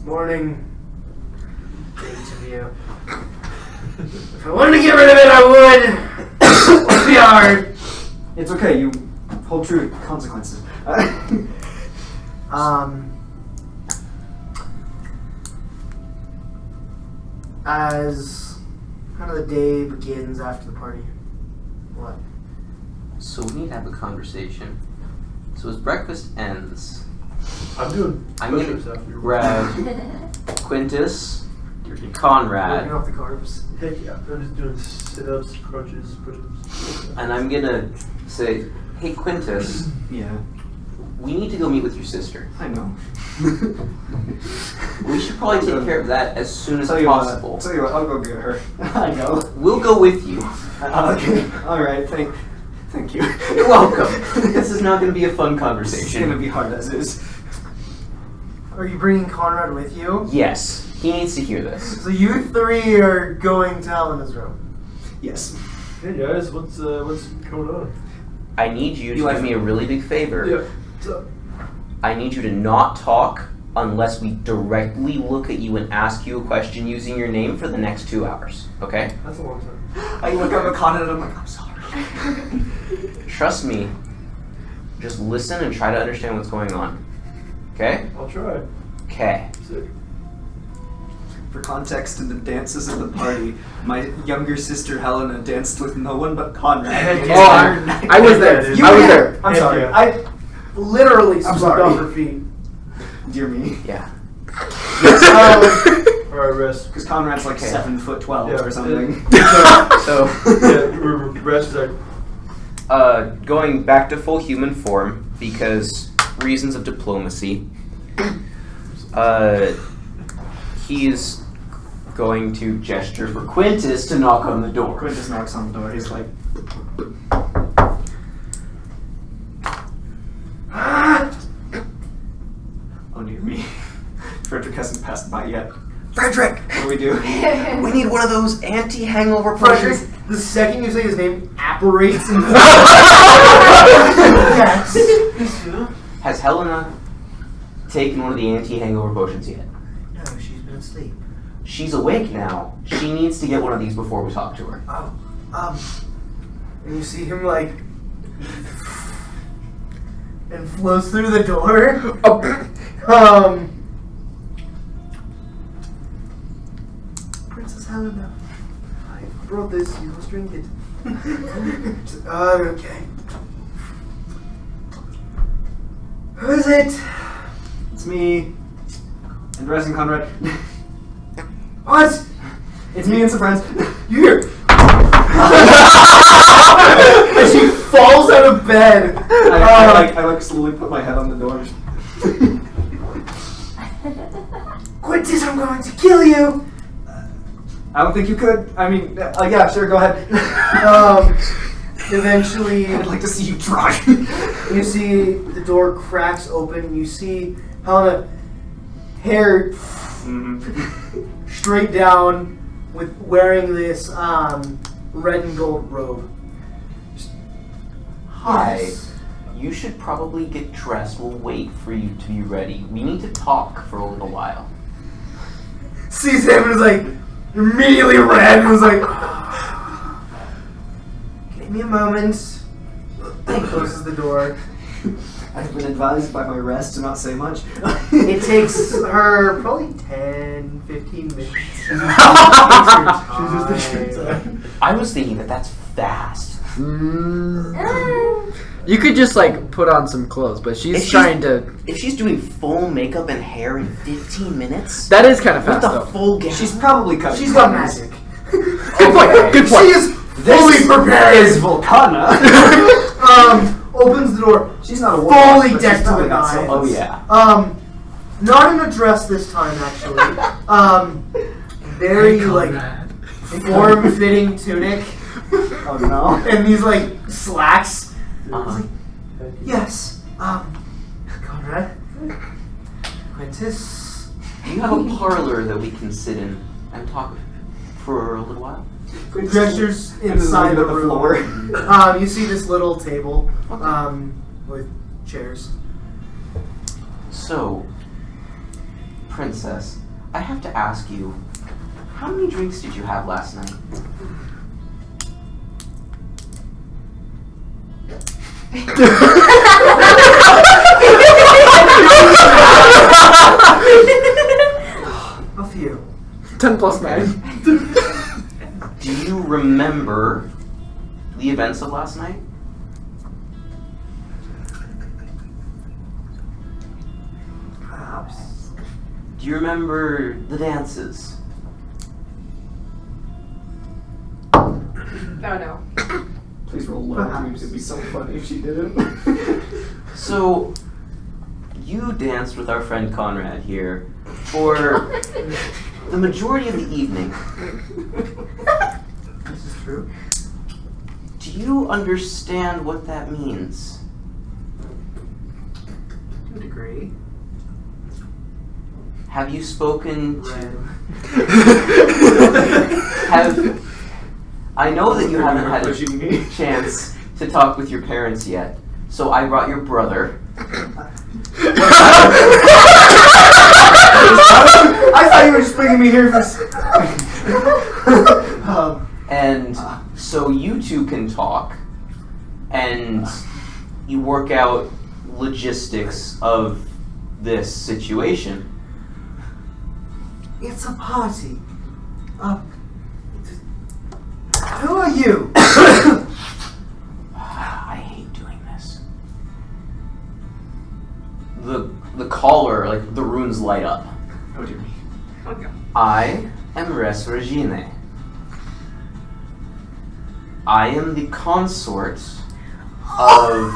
Morning. To each of you. If I wanted to get rid of it, I would. It would be hard. It's okay. You hold true to consequences. As kind of the day begins after the party, what? So we need to have a conversation. So as breakfast ends, I'm doing I'm going push-ups to after your grab Quintus, Working Conrad, off the carbs. Heck yeah. I'm just doing sit-ups, crunches, push-ups. and I'm going to say, hey Quintus, Yeah, we need to go meet with your sister. I know. We should probably take care of that as soon as Tell possible. you what, I'll go get her. I know. We'll go with you. Okay. All right. Thank you. You're welcome. This is not going to be a fun It's conversation. gonna be hard as is. Are you bringing Conrad with you? Yes, he needs to hear this. So you three are going to Helena's room. Yes. Hey guys, what's going on? I need you to You like do me a really big favor. Yeah. What's up? I need you to not talk unless we directly look at you and ask you a question using your name for the next 2 hours. Okay? That's a long time. I look up at Con and I'm like, I'm sorry. Trust me. Just listen and try to understand what's going on. Okay? I'll try. Okay. Sick. For context, in the dances of the party, my younger sister Helena danced with no one but Conrad. Oh, I was there. You I was had- there. I'm Heck sorry. yeah. I literally I'm slipped sorry. off her feet. Dear me. Yeah. Alright, rest. Because Conrad's like 7'12" Yeah, or something. So, Yeah, rest is like, going back to full human form because reasons of diplomacy. He is going to gesture for Quintus to knock on the door. Quintus knocks on the door. He's like, oh dear me. Frederick hasn't passed by yet. Frederick! What do we do? We need one of those anti-hangover Frederick, potions. the second you say his name, apparates in Yes. Has Helena taken one of the anti-hangover potions yet? No, she's been asleep. She's awake now. She needs to get one of these before we talk to her. And you see him like, and flows through the door. Princess Helena, I brought this. You must drink it. Okay. Who is it? It's me. And Resin Conrad. What? It's me and some friends. You here? And she falls out of bed. I like slowly put my head on the door. Quit this, I'm going to kill you. I don't think you could. I mean, yeah, sure, go ahead. Eventually, I'd like to see you try. you see the door cracks open. You see Helena, hair straight down, with wearing this red and gold robe. Hi. Yes. You should probably get dressed. We'll wait for you to be ready. We need to talk for a little while. Sees him and is like immediately red and was like, give me a moment. Closes the door. I've been advised by my rest to not say much. It takes her probably 10, 15 minutes. I was thinking that's fast. You could just like put on some clothes, but she's trying to. If she's doing full makeup and hair in 15 minutes, That is kind of with fast the though. full gown. She's probably cutting. She's got magic. Good point. Good point. She is fully prepared. Is Volcana. Opens the door. She's not a Fully warlock, but she's decked to probably the got nines. some- Oh yeah. Not in a dress this time, actually. Very like form-fitting tunic Oh no. and these like slacks. Uh-huh. Yes. Conrad. Quintus. Do you have a parlor that we can sit in and talk for a little while? Gestures inside the room. floor. You see this little table with chairs. So, Princess, I have to ask you, how many drinks did you have last night? A few. 10 plus 9. Do you remember the events of last night? Perhaps. Do you remember the dances? Oh no. Please roll low. Perhaps. It'd be so funny if she didn't. So, you danced with our friend Conrad here for the majority of the evening. This is true. Do you understand what that means? To a degree. Have you spoken to... Red. I know that you haven't had Pushing me. a chance to talk with your parents yet, so I brought your brother. I thought you were just bringing me here for. And so you two can talk, and you work out logistics of this situation. It's a party. Who are you? I hate doing this. The caller, like the runes light up. Oh dear me. I am Res Regine. I am the consort of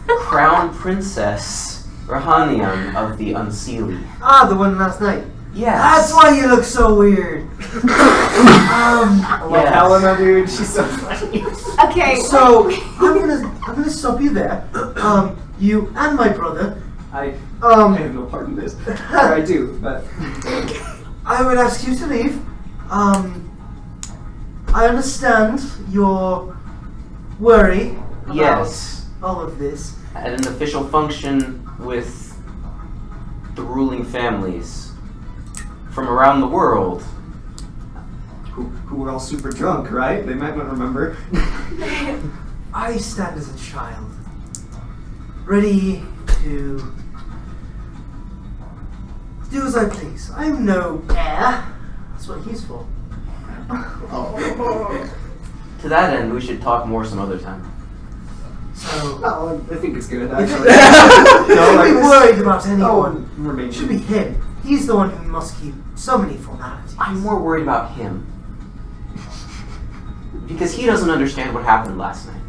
Crown Princess Rahanian of the Unseelie. Ah, the one last night. Yes. That's why you look so weird. I love Yes. Helena, dude. She's so funny. Okay. So I'm gonna stop you there. You and my brother. I Um, have no part in this. Or I do, but. I would ask you to leave. I understand your worry about Yes. all of this. At an official function with the ruling families from around the world. Who were all super drunk, right? They might not remember. I stand as a child, ready to do as I please. I'm no heir. That's what he's for. To that end, we should talk more some other time. So, Oh, I think it's good, if actually. you No, should like be this- worried about anyone, remain. it should be him. He's the one who must keep so many formalities. I'm more worried about him. Because he doesn't understand what happened last night.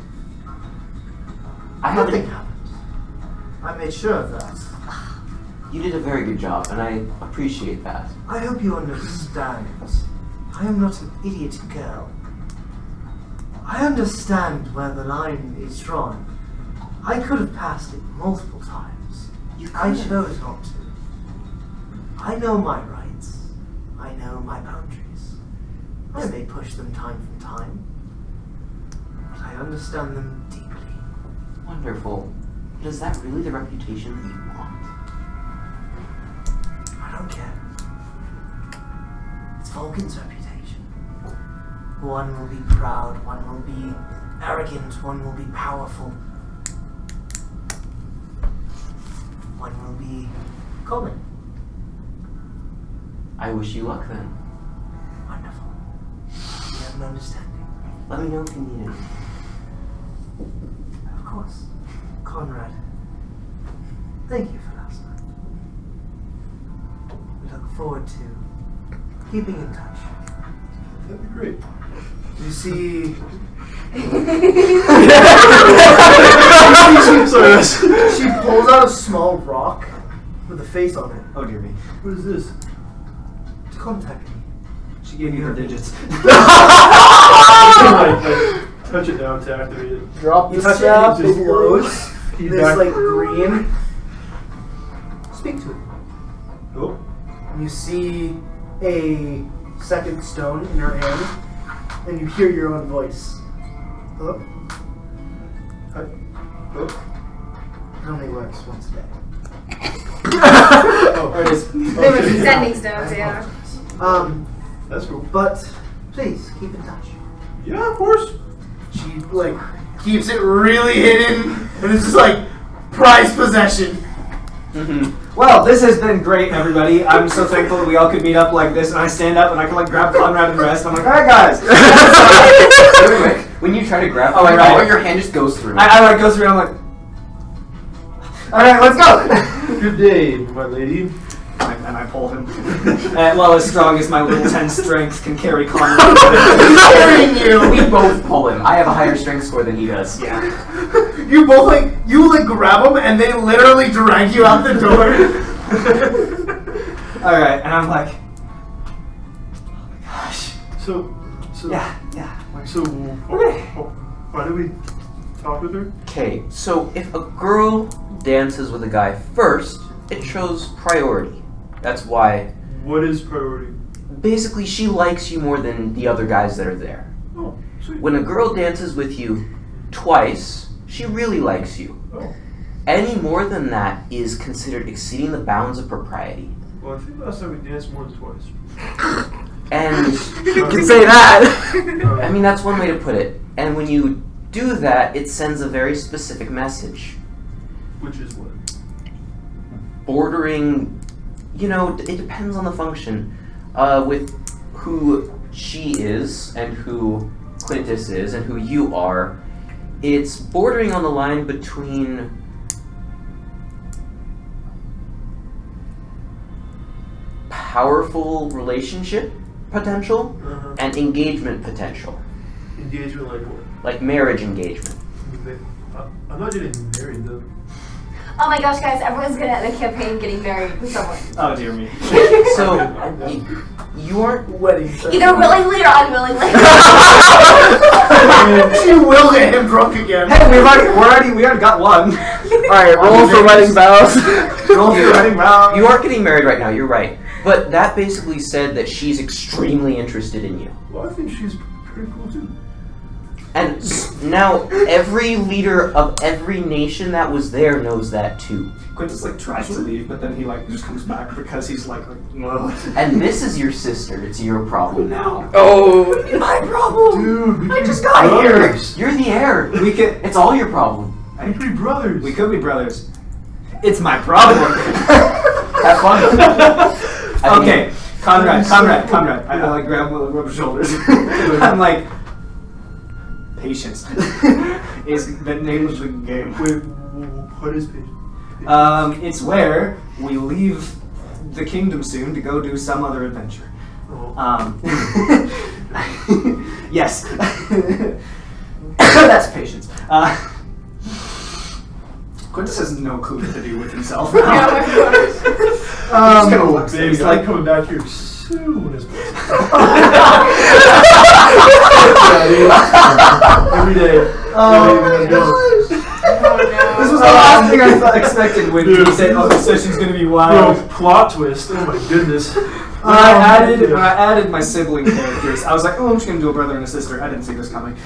Nothing happened. I made sure of that. You did a very good job, and I appreciate that. I hope you understand. I am not an idiot girl. I understand where the line is drawn. I could have passed it multiple times. I chose not to. I know my rights. I know my boundaries. I may push them time from time, but I understand them deeply. Wonderful. But is that really the reputation that you want? I don't care. It's Vulcan's reputation. One will be proud, one will be arrogant, one will be powerful. One will be Colin. I wish you luck then. Wonderful. We have an understanding. Let me know if you need it. Of course. Conrad, thank you for last night. We look forward to keeping in touch. That'd be great. You see, Sorry. she pulls out a small rock with a face on it Oh dear me. What is this? to contact me. She gave you her digits. I touch it down to activate it. Drop the touch strap, it, it just glows. feedback. There's like green. Speak to it. Oh. And you see a second stone in her hand, and you hear your own voice. Hello? Hi. Oh. It only works once a day. Oh, there it is. Okay. Sending stones, yeah. That's cool. But please keep in touch. Yeah, of course. She like keeps it really hidden, and it's just like prized possession. Well, this has been great, everybody. I'm so thankful that we all could meet up like this, and I stand up and I can like grab Conrad and rest. I'm like, all right, guys. Really quick, when you try to grab Oh, fire, right. your hand just goes through. I like go through and I'm like, all right, let's go. Good day, my lady. And I pull him. Well, as strong as my little 10 strength can carry Conrad. Carrying you. We both pull him. I have a higher strength score than he does. Yeah. You both like grab them, and they literally drag you out the door. All right, and I'm like, oh my gosh. So. Yeah. So. Okay. Why did we talk with her? Okay, so if a girl dances with a guy first, it shows priority. That's why, What is priority? basically, she likes you more than the other guys that are there. Oh, sweet. When a girl dances with you twice, she really likes you. Oh. Any more than that is considered exceeding the bounds of propriety. Well, I think last time we danced more than twice. And You can say that. I mean, that's one way to put it. And when you do that, it sends a very specific message. Which is what? Bordering, it depends on the function. With who she is and who Quintus is and who you are, it's bordering on the line between powerful relationship potential and engagement potential. Engagement like what? Like marriage engagement. I'm not getting married though. Oh my gosh, guys, everyone's good at the campaign getting married with someone. Oh dear me. So, you aren't Wedding. Either willingly or unwillingly. She will get him drunk again. Hey, we already got one. Alright, roll for wedding vows. Roll for wedding vow. You aren't getting married right now, you're right. But that basically said that she's extremely interested in you. Well, I think she's pretty cool too. And now every leader of every nation that was there knows that too. Quintus like tries to leave, but then he like just comes back because he's like ugh. And this is your sister, it's your problem now. Oh. My problem. Dude, we I just got here. You're the heir. We could It's all your problem. We could be brothers. we could be brothers. It's my problem. Have fun. I mean, Okay, Conrad. I like grab his shoulders. I'm like, Patience is the name of the game. Wait, what is patience? It's where we leave the kingdom soon to go do some other adventure. Yes. That's patience. Quintus has no clue what to do with himself now. Yeah, of course. He's gonna look. Baby, He's I'm like, coming back here soon as possible. Every day. oh my gosh. This was the last thing I expected when he said, "Oh, the session's gonna be wild." Bro, plot twist. Oh my goodness. When I added my sibling characters, I was like, "Oh, I'm just gonna do a brother and a sister." I didn't see this coming.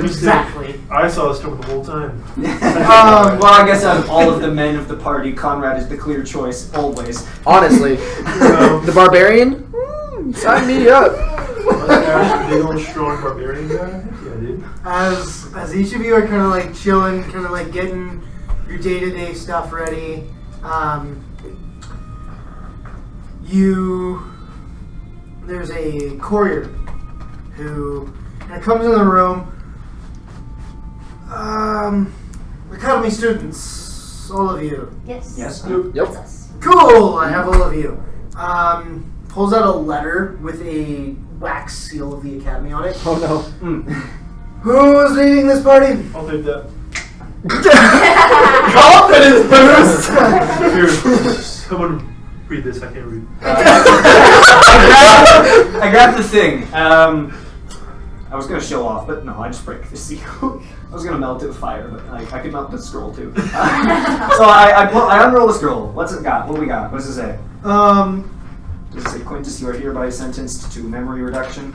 Exactly. I saw this coming the whole time. Well, I guess out of all of the men of the party, Conrad is the clear choice always. Honestly, the barbarian? Sign me up. Mustache, big old strong barbarian guy. Yeah, dude. As each of you are kind of like chilling, kind of like getting your day-to-day stuff ready, there's a courier who comes in the room. Academy students, all of you. Yes. Yes. Yep. That's us. Cool, I have all of you. Pulls out a letter with a wax seal of the academy on it. Oh no. Who's leading this party? I'll take that. Confidence boost! Here, someone read this. I can't read. I grabbed the thing. I was gonna show off, but no, I just break the seal. I was gonna melt it with fire, but I could melt the scroll too. So I unroll the scroll. What's it got? What do we got? What does it say? Does it say, Quintus, you are hereby sentenced to memory reduction?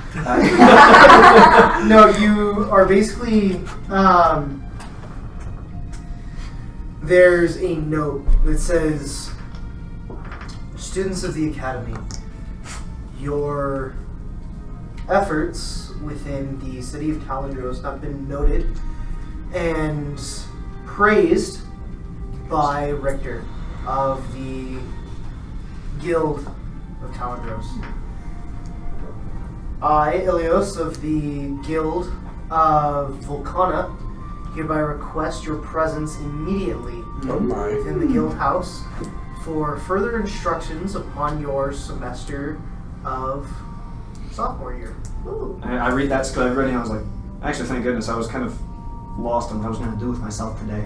No, you are basically. There's a note that says, "Students of the academy, your efforts within the city of Taladros have been noted and praised by Richter of the Guild of Taladros. I, Ilios of the Guild of Volcana, hereby request your presence immediately within the guild house for further instructions upon your semester of sophomore year." Ooh. I read that scroll already, and I was like, actually, thank goodness, I was kind of lost on what I was gonna do with myself today.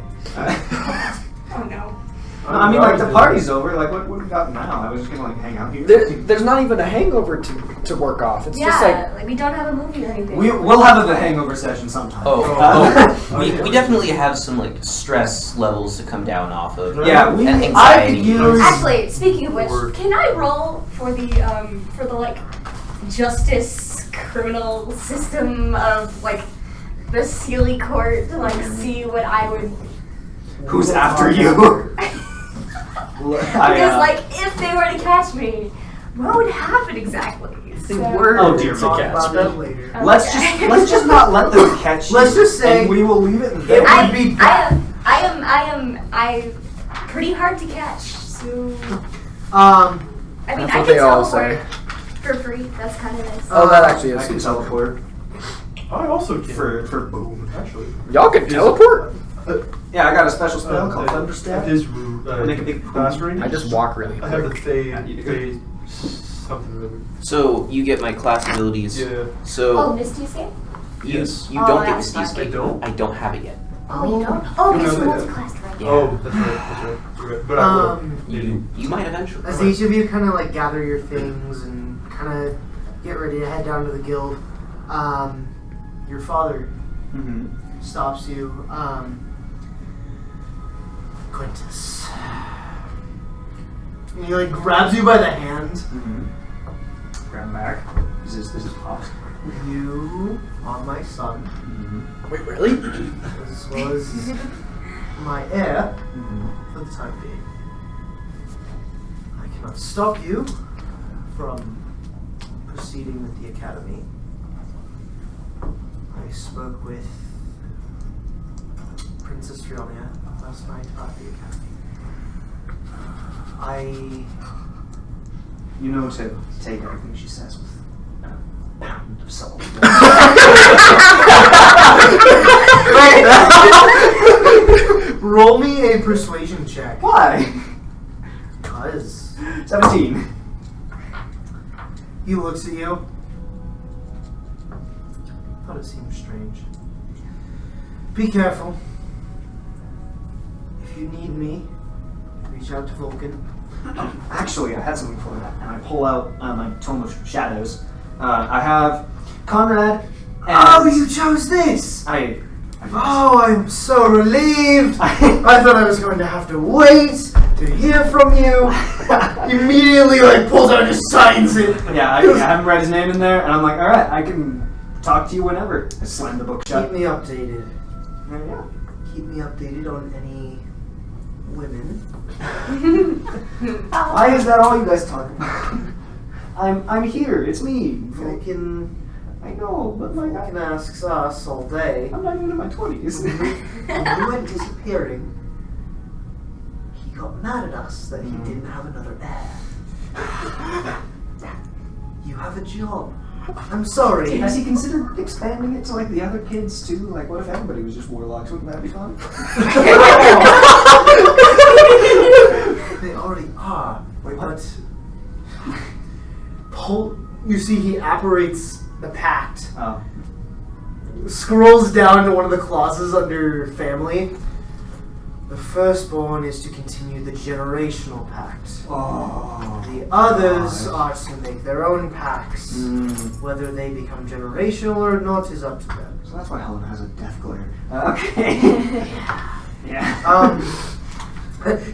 Oh no. No, I mean, like, the party's over. Like, what we got now? I was just gonna, like, hang out here. There's not even a hangover to work off. It's just like we don't have a movie or anything. We'll have the hangover session sometime. We definitely have some like stress levels to come down off of. Yeah, and I anxiety. could use... Actually, speaking of which, can I roll for the like justice criminal system of like the Sealy court to like see what I would. Who's after you? Because like if they were to catch me, what would happen exactly? Oh dear, Talk catch about me. that later. Let's just not let them catch you. Let's just say and we will leave it there. I'm pretty hard to catch. So Um, I mean, That's I what can they all teleport for free. That's kind of nice. oh, that actually I is. can teleport I also can. for boom. Actually. Y'all can teleport? Yeah, I got a special spell called At Thunderstaff. his Make a big class range. I just walk really I have the quick. Fae something or other. So you get my class abilities. Yeah. So Oh, Misty Escape? Yes. you don't get that's Misty fine. Escape. I don't? have it yet. Oh, you don't? Oh, You it's know a that- multi-class, right? Yeah. Oh, that's right. You're right. But I will. You might eventually. as each of you kind of like gather your things and kind of get ready to head down to the guild, your father Mm-hmm. stops you. Quintus. And he like grabs you by the hand. Mm-hmm. Grab him back. This is pops. You are my son, Mm-hmm. Wait, really? as well as my heir Mm-hmm. for the time being. I cannot stop you from proceeding with the academy. I spoke with Princess Fionia last night about the academy. You know to take everything she says with a pound of salt. Roll me a persuasion check. Why? Cause 17. he looks at you. Thought it seemed strange. Be careful. If you need me, reach out to Vulcan. Actually, I had something for that, and I pull out my Tome of Shadows. I have Conrad. And Oh, you chose this! I Oh, I'm so relieved! I thought I was going to have to wait to hear from you. Immediately, pulls out and just signs it. Yeah, I haven't read his name in there, and I'm like, all right, I can talk to you whenever. I slam the book shut. Keep me updated. Yeah. Keep me updated on any women. Why is that all you guys talk about? I'm here. It's me. Vulcan I know, but like Vulcan asks us all day. I'm not even in my 20s. When you went disappearing, he got mad at us that he didn't have another heir. You have a job. I'm sorry. Has he considered expanding it to like the other kids too? Like, what if everybody was just warlocks? Wouldn't that be fun? They already are. Wait, what? You see, he apparates the pact. Oh. Scrolls down to one of the clauses under family. The firstborn is to continue the generational pact. Oh. The others are to make their own pacts. Mm. Whether they become generational or not is up to them. So that's why Helen has a death glare. Okay. Yeah.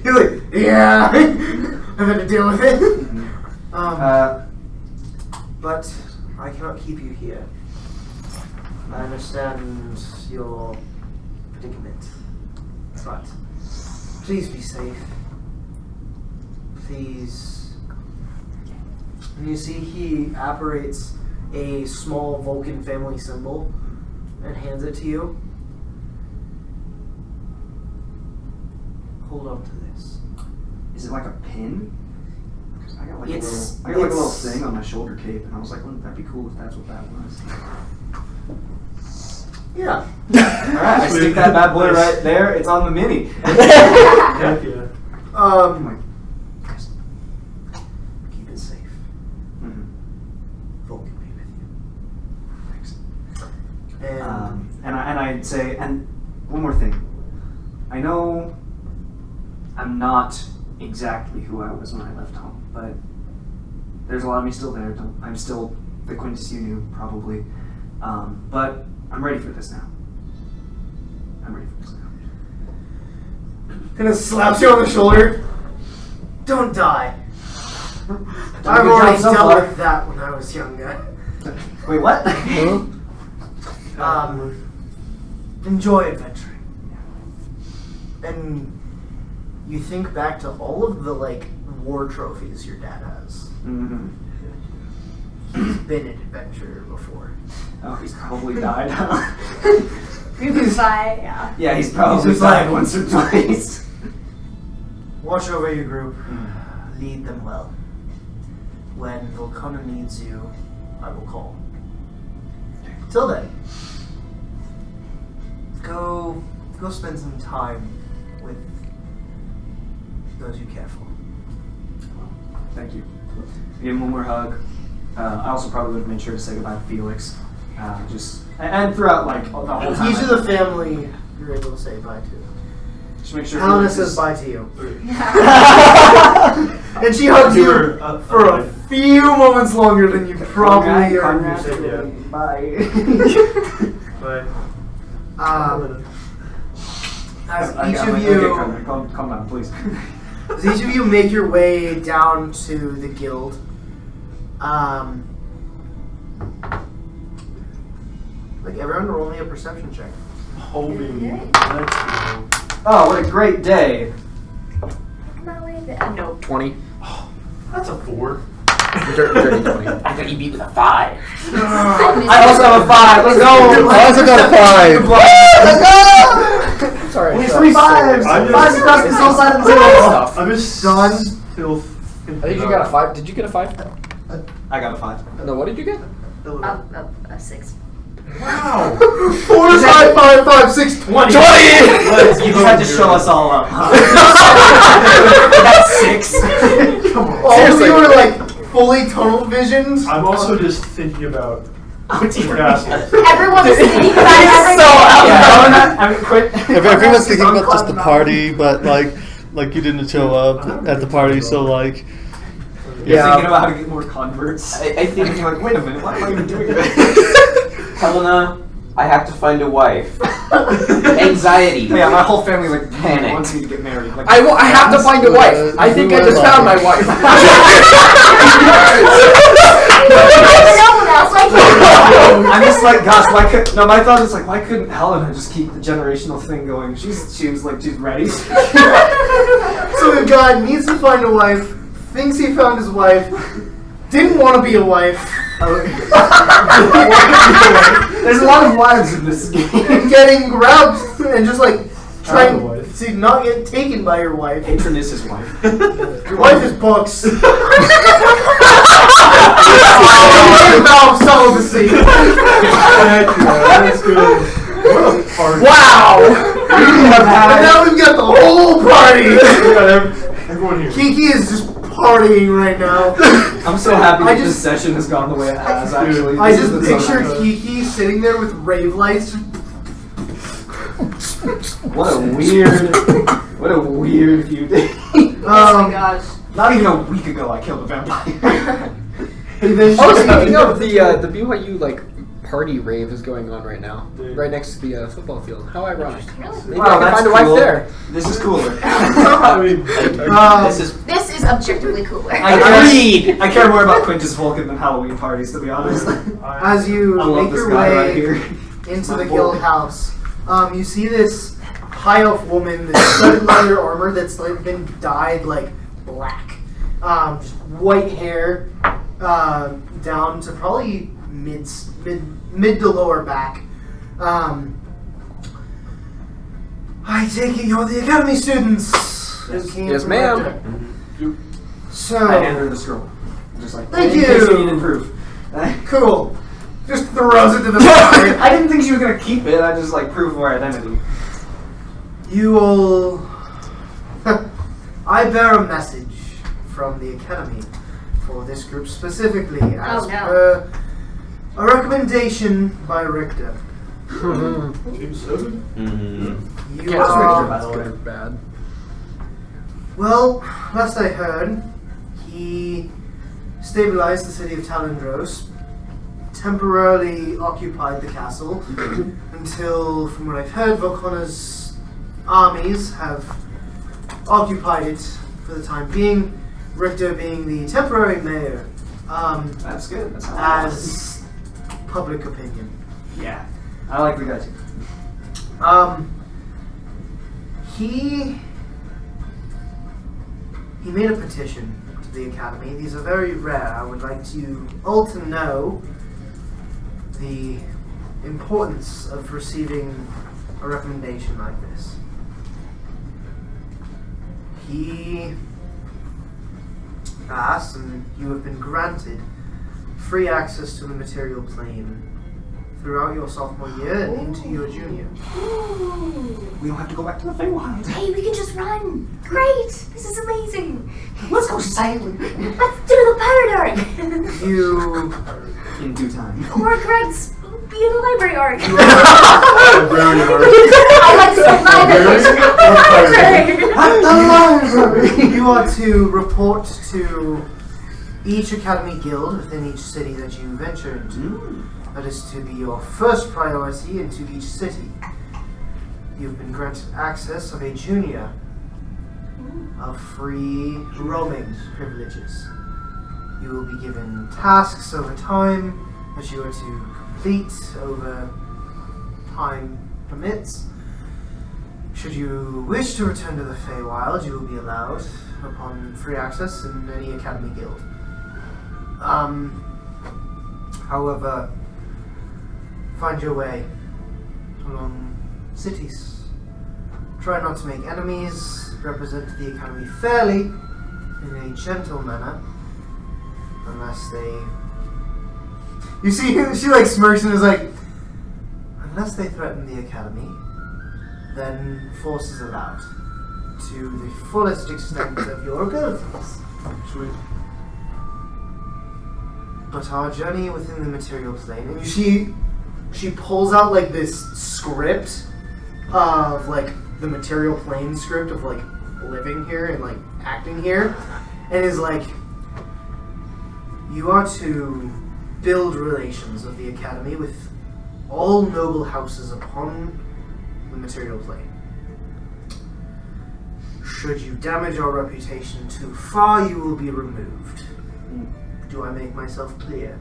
You're like, yeah, I've had to deal with it. But I cannot keep you here. I understand your predicament. But please be safe. Please. And you see he apparates a small Vulcan family symbol and hands it to you. Hold on to this. Is it like a pin? 'Cause I got like It's- a little it's- thing on my shoulder cape, and I was like, wouldn't that be cool if that's what that was? Yeah. Alright, I stick that bad boy right there. It's on the mini. Heck yeah. Keep it safe. Mhm. Vulcan be with Thanks. you. And And I'd say, and one more thing. I know I'm not exactly who I was when I left home, but there's a lot of me still there. I'm still the Quintus you knew, probably. But I'm ready for this now. I'm ready for this now. kind of slaps you on the shoulder. Don't die. Done a I've good job already so dealt far. with that when I was younger. Wait, what? Enjoy adventuring. And you think back to all of the war trophies your dad has. Mm-hmm. He's been an adventurer before. Oh, he's probably died. Yeah. Yeah, he's probably just died like- once or twice. Watch over your group. Lead them well. When Volcano needs you, I will call. Till then, go spend some time with those you care for. Thank you. Give him one more hug. I also probably would have made sure to say goodbye to Felix. And throughout the whole time. Each of the family you're able to say bye to. Just make sure. Helena Felix says is- bye to you. And she hugs you for a few moments longer than you probably Conrad, are. Yeah. Bye. But As Okay, each I'm of like, you, okay, Conrad, calm down, please. as each of you make your way down to the guild, everyone roll me a perception check. holy, Okay. let's go. Oh, what a great day! No. 20. That's a 4. Dirty 20. I thought you beat with a 5. I also have a 5. Let's go. I also got a 5. Let's go. Sorry. We have 3 5s. I'm 5s across this whole side of the table. I'm just Done. still. I think you got a 5. Did you get a 5? I got a 5. No, what did you get? A 6. Wow. 4, 5, 5, 5, 6, 20. 20! You just had to show us all up, huh? That's 6. Come on. All of you are like fully tunnel visioned. I'm also just thinking about castles. Everyone is thinking about everything. Everyone's thinking about just the party, but like you didn't show up at the party, so like. You're thinking about how to get more converts. I think And you're like, wait a minute, why am I even doing this? Helena, I have to find a wife. Anxiety. Yeah, my whole family like Panic. wants me to get married. Like, I have to find a wife. I think I just found my wife. I'm just like, gosh, why could? No, my thought is like, why couldn't Helena just keep the generational thing going? She was like, she's ready. So the guy needs to find a wife, thinks he found his wife, didn't want to be a wife. There's a lot of wives in this game. Getting grabbed and just like I'm a trying wife. to not get taken by your wife. Patron is his wife. Your wife is books. Vow of celibacy. That's good. What a party. Wow! And now we've got the whole party. Everyone here. Kiki is just partying right now. I'm so happy I that this just- session has gone the way it has. Actually, I This just has been so picture nice. Kiki sitting there with rave lights. What a weird few days. Oh my gosh. Not even a week ago, I killed a vampire. Oh, speaking of the BYU like party rave is going on right now, right next to the football field. How ironic! Maybe Wow, I can that's find a wife cool. there. This is cooler. I mean, This is objectively cooler. I care more about Quintus Vulcan than Halloween parties, to be honest. As you I love make this your guy way right here. into the guild house, you see this high elf woman, this studded leather armor that's like been dyed like black, just white hair down to probably mid to lower back. I take it you're the academy students. who came Yes, from ma'am. Rector. So I hand her the scroll. Just like, Thank in case you. you need proof. cool. Just throws it to the side. I didn't think she was gonna keep it. I just like proof of her identity. You all. I bear a message from the Academy for this group specifically as Oh, no. per a recommendation by Richter. Team 7? Mm-hmm. You are. That's good or bad. Well, last I heard, he stabilized the city of Talendros, temporarily occupied the castle until, from what I've heard, Volcana's armies have occupied it for the time being, Richter being the temporary mayor, That's good. That's how I want it. as public opinion. Yeah, I like the guy too. He made a petition to the Academy. These are very rare. I would like you all to know the importance of receiving a recommendation like this. He asked, and you have been granted, free access to the material plane throughout your sophomore year and into your junior. We don't have to go back to the Feywild. Hey, we can just run. Great. This is amazing. Let's go silent. Let's do the pirate arc. You In due time. Or Greg's be in the library arc. Librarian art. I like to spend my vacation at the library. You are to report to each academy guild within each city that you venture into. That is to be your first priority into each city. You've been granted access of a junior of free roaming privileges. You will be given tasks over time that you are to complete over time permits. Should you wish to return to the Feywild, you will be allowed upon free access in any academy guild. However, find your way along cities. Try not to make enemies, represent the academy fairly, in a gentle manner, unless they... You see, she like smirks and is like, Unless they threaten the Academy, then force is allowed to the fullest extent of your abilities. Sweet. But our journey within the material plane, and she pulls out like this script of like the material plane script of like living here and like acting here, and is like, you are to build relations of the Academy with all noble houses upon the material plane. Should you damage our reputation too far, you will be removed. Do I make myself clear?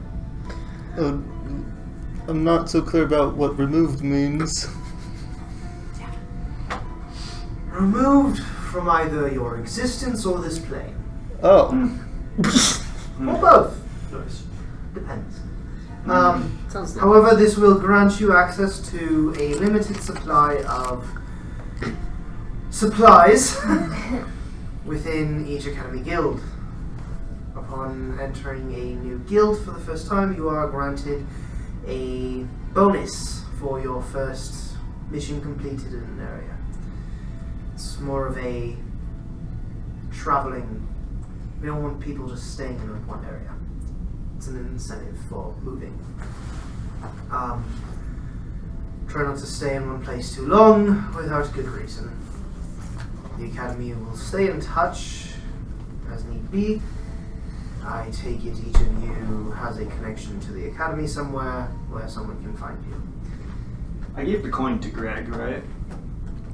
I'm not so clear about what removed means. Removed from either your existence or this plane. Oh. Or both. Nice. Depends. Sounds like However, this will grant you access to a limited supply of supplies within each Academy Guild. Upon entering a new guild for the first time, you are granted a bonus for your first mission completed in an area. It's more of a traveling. We don't want people just staying in one area. It's an incentive for moving. Try not to stay in one place too long without good reason. The Academy will stay in touch as need be. I take it each of you has a connection to the Academy somewhere where someone can find you. I gave the coin to Greg, right?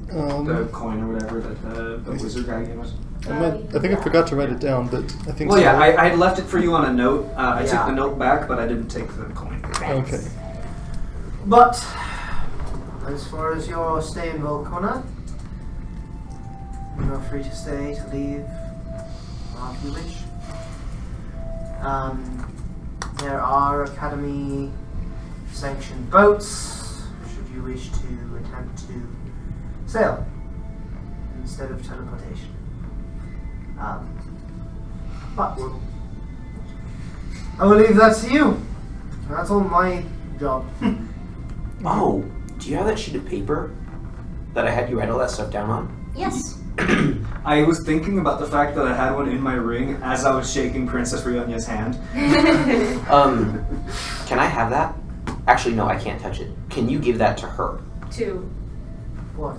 The coin or whatever that the wizard guy gave us. I think I forgot to write it down, but I think Well, so. yeah, I had left it for you on a note. I Yeah. took the note back, but I didn't take the coin. Okay. But as far as your stay in Volcona, you are free to stay, to leave, if you wish. There are Academy sanctioned boats, should you wish to attempt to sail instead of teleportation. But I will leave that to you. That's all my job. Oh, do you have that sheet of paper that I had you write all that stuff down on? Yes. I was thinking about the fact that I had one in my ring as I was shaking Princess Rionya's hand. Can I have that? Actually, no, I can't touch it. Can you give that to her? Two. What?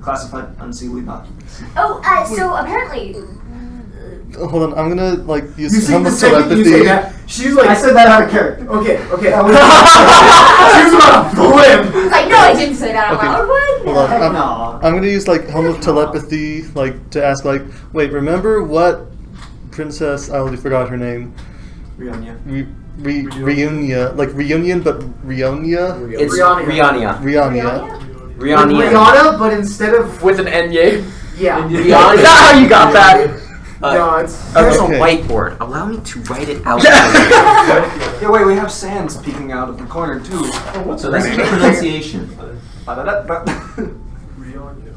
Classified unsealed documents. Oh, so apparently, Hold on, I'm gonna like You use see some the of second you say telepathy. that, she's like, I said that out of character. Okay. She was about to flip. like, no, I didn't say that out Okay. loud. What? Hold on, No. I'm gonna use like helm of telepathy, like to ask like, wait, remember what princess? I already forgot her name. Rionya. Reunion, like reunion, but Rionia. It's Rihanna. Rihanna. Rihanna. Rihanna. Rihanna, but instead of with an Enye. yeah. Rihanna. Is that how you got that? No, it's There's Okay. a whiteboard. Allow me to write it out. Yeah, wait, we have sands peeking out of the corner too. Oh, what's So this is the pronunciation. Ba-da-da-da. Rianya.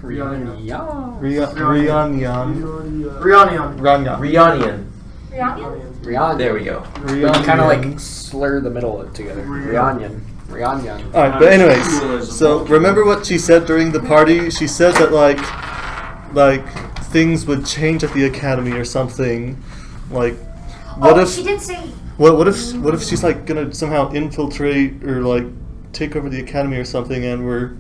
Rihanna. Rihanna. Rihanna. Ranya. Rihannian. Rihanna? Rihanna. There we go. You kind of like slur the middle together. Rihanna. Rihanna. Alright, but anyways, so remember what she said during the party? She said that like things would change at the academy or something. Like what if she did say. what if she's like gonna somehow infiltrate or like take over the academy or something and we're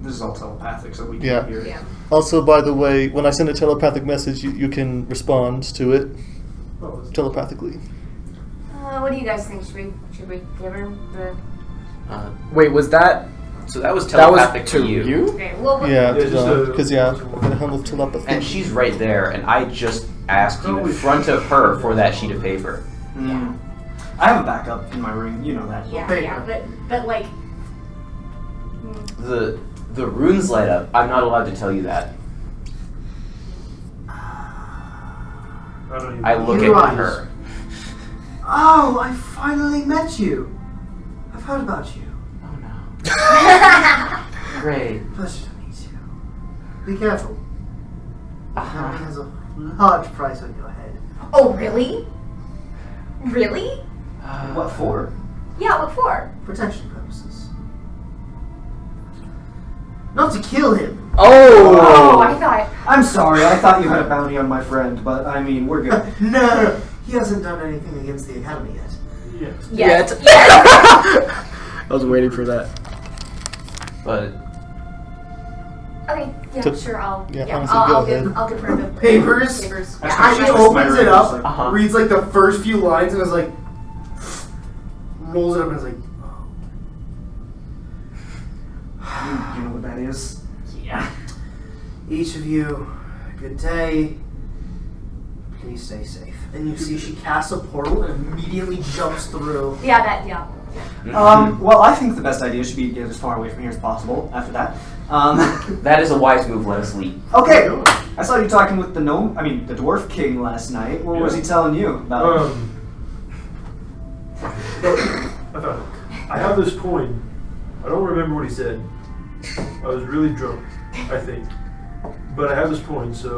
This is all telepathic, so we Yeah. can't hear it. Yeah. also, by the way, when I send a telepathic message you can respond to it telepathically. What do you guys think? Should we give her the? Wait, was that? So that was That was telepathic to to you. you? Okay. Well, Yeah, Yeah, just a- because yeah, I'm gonna helm of telepathy. And she's right there, and I just asked you in front of her for that sheet of paper. Mm. I have a backup in my ring, you know that. yeah, but like. The runes light up. I'm not allowed to tell you that. I look You're at right. her. Oh, I finally met you. I've heard about you. Oh no. Great. Pleasure to meet you. Be careful. Academy has a large price on your head. Oh, really? Really? What for? Yeah, what for? Protection purposes. Not to kill him. Oh, I thought. I'm sorry, I thought you had a bounty on my friend, but I mean, we're good. No. He hasn't done anything against the Academy yet. Yes. I was waiting for that. But Okay, yeah, So- sure. I'll honestly, go ahead. I'll give her the Papers? papers. That's Yeah, She just opens my it up, room, uh-huh. reads like the first few lines, and is like, rolls it up and is like, You know what that is? yeah. Each of you, good day. Please stay safe. And you see she casts a portal and immediately jumps through. yeah. Well, I think the best idea should be to get as far away from here as possible after that. That is a wise move. Let us leave. Okay, I saw you talking with the dwarf king last night. What was he telling you about? I found it. I have this coin. I don't remember what he said. I was really drunk, I think. But I have this coin, so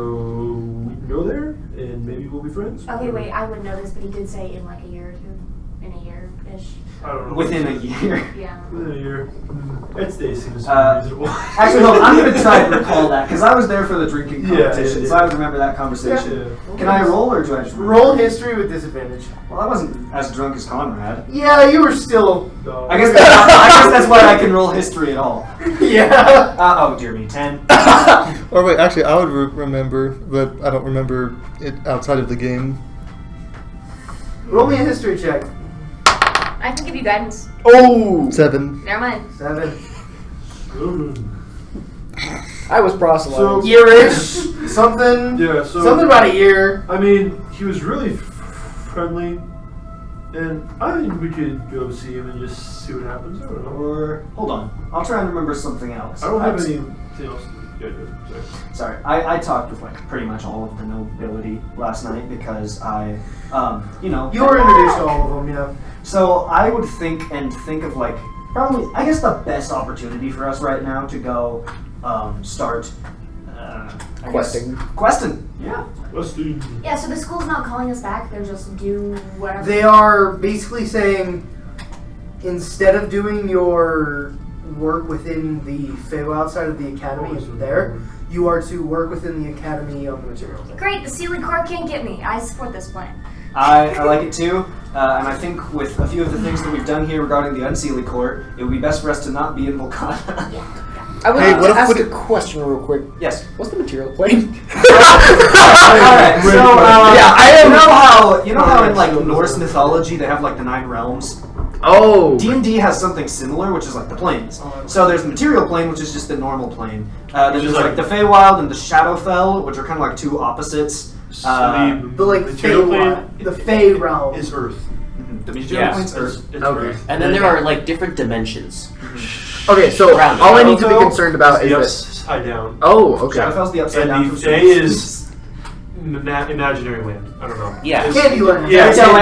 we can go there and maybe we'll be friends. Okay, wait. I would know this, but he did say in like a year or two. In a year-ish. I don't know. Within a year. Yeah. Within a year. That day seems reasonable. Actually, hold on, I'm going to try and recall that, because I was there for the drinking competition, yeah. so I would remember that conversation. Yeah. Can I roll, or do I just Roll history with disadvantage. Well, I wasn't as drunk as Conrad. Yeah, you were still. No. I guess that's why I can roll history at all. Yeah. Oh, dear me, 10. Or wait, actually, I would remember, but I don't remember it outside of the game. Roll me a history check. I can give you guidance. Oh! 7. Never mind. 7. I was proselytized. So- Year-ish. Something. Yeah, so Something about a year. I mean, he was really friendly, and I think we could go see him and just see what happens. I don't know. Or, hold on, I'll try and remember something else. I don't have anything else. Yeah, sorry. Sorry, I talked with pretty much all of the nobility last night because I, You were introduced to all of them, yeah. So I would think of probably, I guess the best opportunity for us right now to go start Questing. Questing, yeah. Let's do. Yeah, so the school's not calling us back. They're just do whatever. They are basically saying, instead of doing your work within the Feywild side of the academy there, you are to work within the academy on the materials. Great, the Sealy Corps can't get me. I support this plan. I like it too, and I think with a few of the things that we've done here regarding the Unseelie Court, it would be best for us to not be in Volcana. I would Hey, like what to if- ask what a if- question real quick. Yes. What's the material plane? Alright, so Yeah, I am- you know how in Norse mythology they have the 9 realms? Oh. D&D has something similar, which is the planes. So there's the material plane, which is just the normal plane. Then Which is there's the Feywild and the Shadowfell, which are kind of two opposites. The material Feywild, the Fey realm. is Earth. The material Yeah. plane's Earth. It's Okay. Earth. And then there are different dimensions. Okay, so Round all I it. need to be concerned about is the this. upside down. Oh, okay. Shadowfell's the upside down. And the from Fey space. is imaginary land. I don't know. Yeah. It's- Candyland. Yeah, Except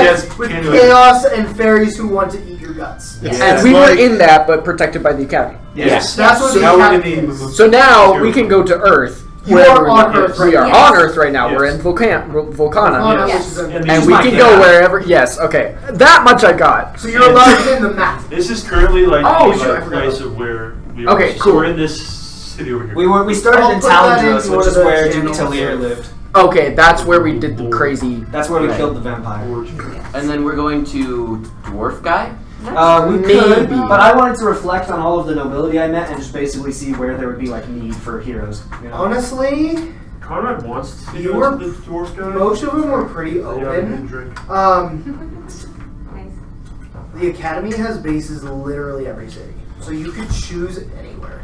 yes, with Candyland. chaos and fairies who want to eat your guts. It's And we were in that, but protected by the academy. Yes. That's what So the now we're academy in the is. So now we can go to Earth. You wherever are we on want. Earth We right are now. on Earth right now. Yes. We're in Volcana. Volcana, Yes. which is in- And we might can get go out. wherever. Yes, okay. That much I got. So you're allowed to get in the map. This is currently Oh, the sure, I forgot. place of where we are. Okay, So cool. we're in this city over here. We started I'll in put that Talendros, into which one is of the where Duke channels. Talir lived. Okay, that's where we did the crazy. That's where we Okay. killed the vampire. And then we're going to Dwarf Guy? We Maybe. could, but I wanted to reflect on all of the nobility I met and just basically see where there would be need for heroes. You know? Honestly, Conrad wants to You go were- to the dwarf guy. most of them were pretty Yeah, I didn't open. drink. Nice. The academy has bases literally every city, so you could choose anywhere.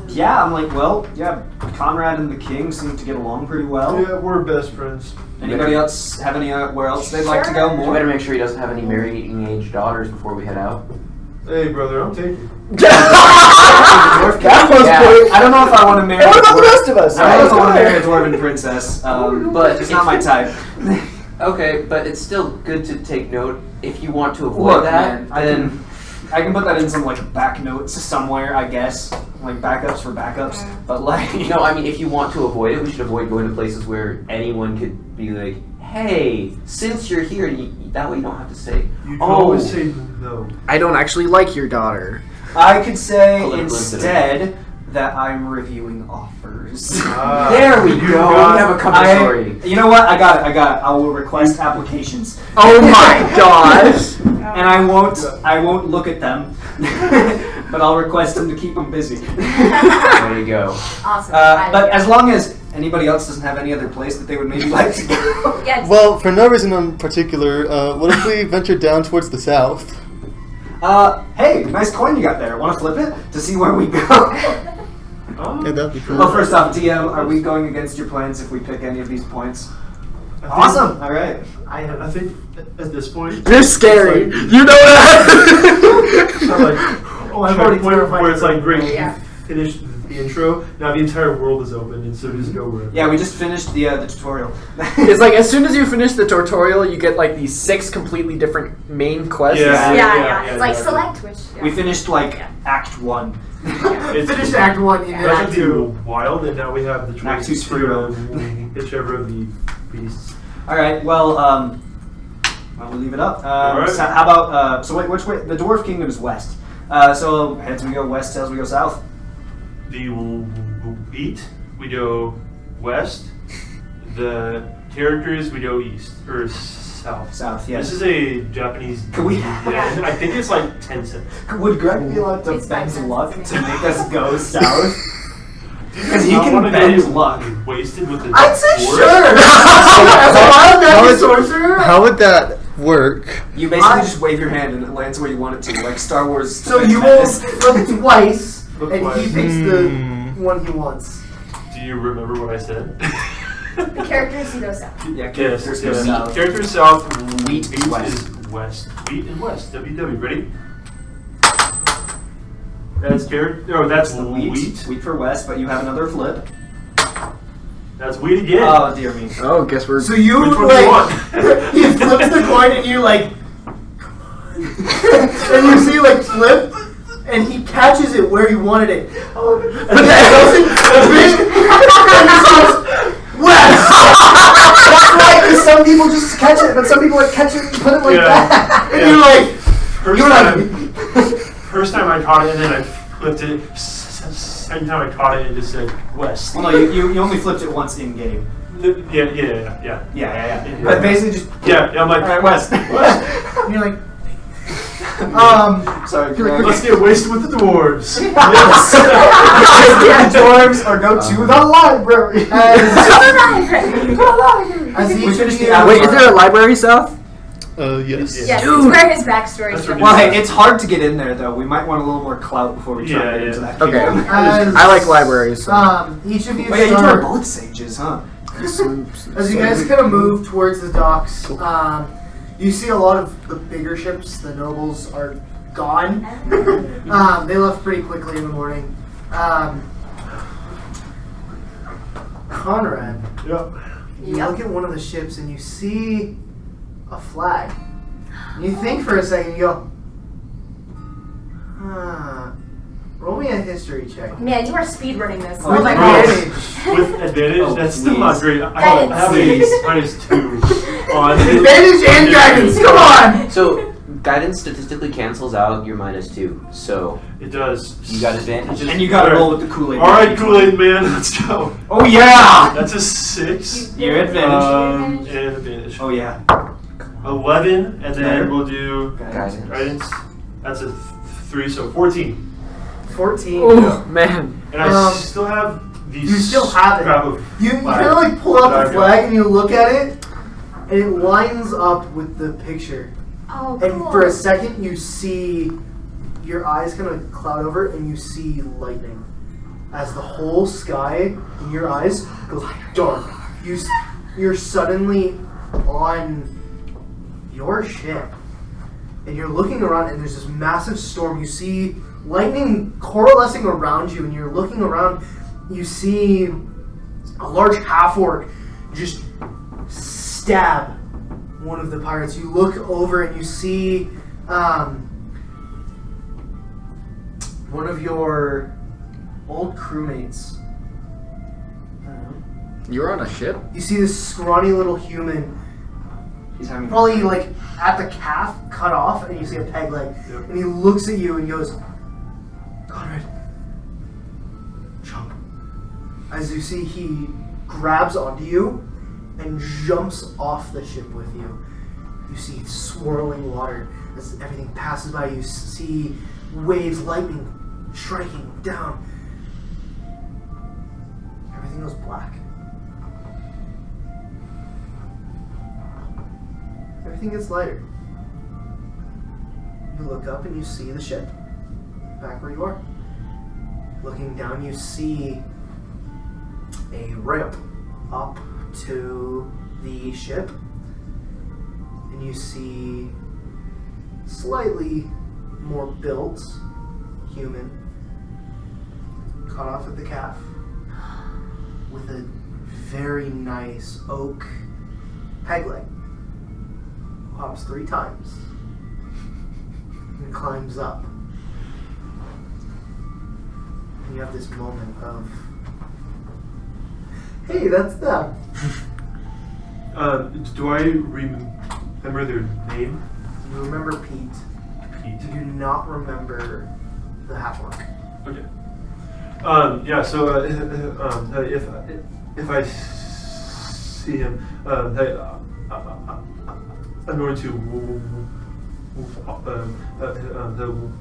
Yeah, I'm Conrad and the King seem to get along pretty well. Yeah, we're best friends. Anybody else have anywhere else they'd like to go We more? better make sure he doesn't have any marrying age daughters before we head out. Hey, brother, I'm taking. That was quick. I don't know if I want to marry. What about the a dwarf- rest of us? I don't know if I want to marry a dwarven princess, But it's not my type. Okay, but it's still good to take note. If you want to avoid Look, that, man, I then I can put that in some like back notes somewhere, I guess, like backups for backups. But like, No, I mean, if you want to avoid it, we should avoid going to places where anyone could be like, "Hey, since you're here," that way you don't have to say, You can "Oh, always say no. I don't actually like your daughter. I could say Political instead that I'm reviewing offers. there we You go. got- We have a cover story." You know what? I got it. I will request applications. Oh my gosh! And I won't look at them, but I'll request them to keep them busy. There you go. Awesome. But as long as anybody else doesn't have any other place that they would maybe like to go. Yeah, Well, for no reason in particular, what if we venture down towards the south? Hey, nice coin you got there. Want to flip it to see where we go? Oh. Yeah, that'd be cool. Well, first off, DM, are we going against your plans if we pick any of these points? I think- Awesome. All right. I think at this point, You're scary. It's You know that. it's not like Oh, I've already terrified where it's like great. Yeah. You finish the intro. Now the entire world is open, and so just go wherever. Yeah, we just finished the tutorial. It's like as soon as you finish the tutorial, you get like these 6 completely different main quests. Yeah. yeah. It's like exactly. select which. Yeah. We finished like Yeah. Act 1. It's Finished Act 1 in That's Act 2. wild, and now we have the Act choice two's free roam. whichever of the beasts. All right. Well, we'll leave it up. Alright. So how about so wait, which way? The Dwarf Kingdom is west. So heads we go west, tails we go south. The wheat, we go west. The characters, we go east or south. South, yes. This is a Japanese. Could we- yen. I think it's like 10 cents. Would Greg be allowed to It's bend 5 cents. luck to make us go south? Because he I can wanna bend get luck. Wasted with the. I'd say dwarves. sure! As a wild magic sorcerer, How would that work? You basically just wave your hand and it lands where you want it to, like Star Wars. so you will flip twice, Flip and twice. he picks Hmm. the one he wants. Do you remember what I said? The characters you go south. Yeah, Yes, characters go yes. south. Characters south. Wheat is west. is west. Wheat and west. WW. Ready? That's carrot. No, that's That's the wheat. Wheat for west, but you have another flip. That's wheat again. Oh dear me. Oh, guess we're. So you, Which one do you want? he flips the coin and you like, and you see like flip, and he catches it where you wanted it. But that doesn't fit, and he says, west! That's right. 'Cause some people just catch it, but some people like catch it and put it like Yeah. that. And you're like, First time I caught it, and then I flipped it. Second time I caught it, and it just said west. Well, no, you only flipped it once in game. Yeah. Yeah. But basically just. Yeah, I'm like, All right, west. and you're like, Sorry. You're like, let's get wasted with the dwarves. Get dwarves or go to the library. as We each finished of the you, Wait, is there a library south? Yes. Yeah. Yes, Dude. it's where his backstory That's is. what Well, hey, it's hard to get in there though. We might want a little more clout before we try to get Yeah, into yeah. that. Okay. kingdom. as, I like libraries. So. Each of you Oh yeah, you are start. both sages, huh? As you guys kind of move towards the docks, you see a lot of the bigger ships. The nobles are gone. They left pretty quickly in the morning. Conrad, Yep. you look at one of the ships and you see a flag. And you think for a second, you go, roll me a history check. Man, you are speedrunning this. Oh, With my advantage. With advantage, Oh, that's still not please. great. I have a -2 on Advantage and guidance, come on! So guidance statistically cancels out your -2. So It does. you got advantage. And you gotta roll with the Kool-Aid. All right, Kool-Aid man, let's go. Oh yeah! That's a 6. Your advantage. And advantage. Oh yeah. 11, and then Better. we'll do Guidance. guidance. That's a 3, so 14. 14. Oh man. And I still have these. You still have it. Scrap of You flag kind of like pull out that the I flag and you look at it, and it lines up with the picture. Oh, And cool. for a second, you see your eyes kind of cloud over, and you see lightning as the whole sky in your eyes goes dark. You're suddenly on your ship, and you're looking around, and there's this massive storm. You see lightning coalescing around you, and you're looking around. You see a large half-orc just stab one of the pirates. You look over and you see one of your old crewmates. You're on a ship? You see this scrawny little human, He's having probably like at the calf, cut off, and you see a peg leg. Yep. And he looks at you and goes, Conrad, jump. As you see, he grabs onto you and jumps off the ship with you. You see swirling water as everything passes by. You see waves, lightning striking down. Everything goes black. Everything gets lighter. You look up and you see the ship back where you are. Looking down, you see a ramp up to the ship, and you see slightly more built human cut off at the calf with a very nice oak peg leg. Hops 3 times and climbs up. And you have this moment of, hey, that's them. Do I remember their name? You remember Pete. Pete. You do not remember the half-orc. Okay. Yeah. So if I see him, I'm going to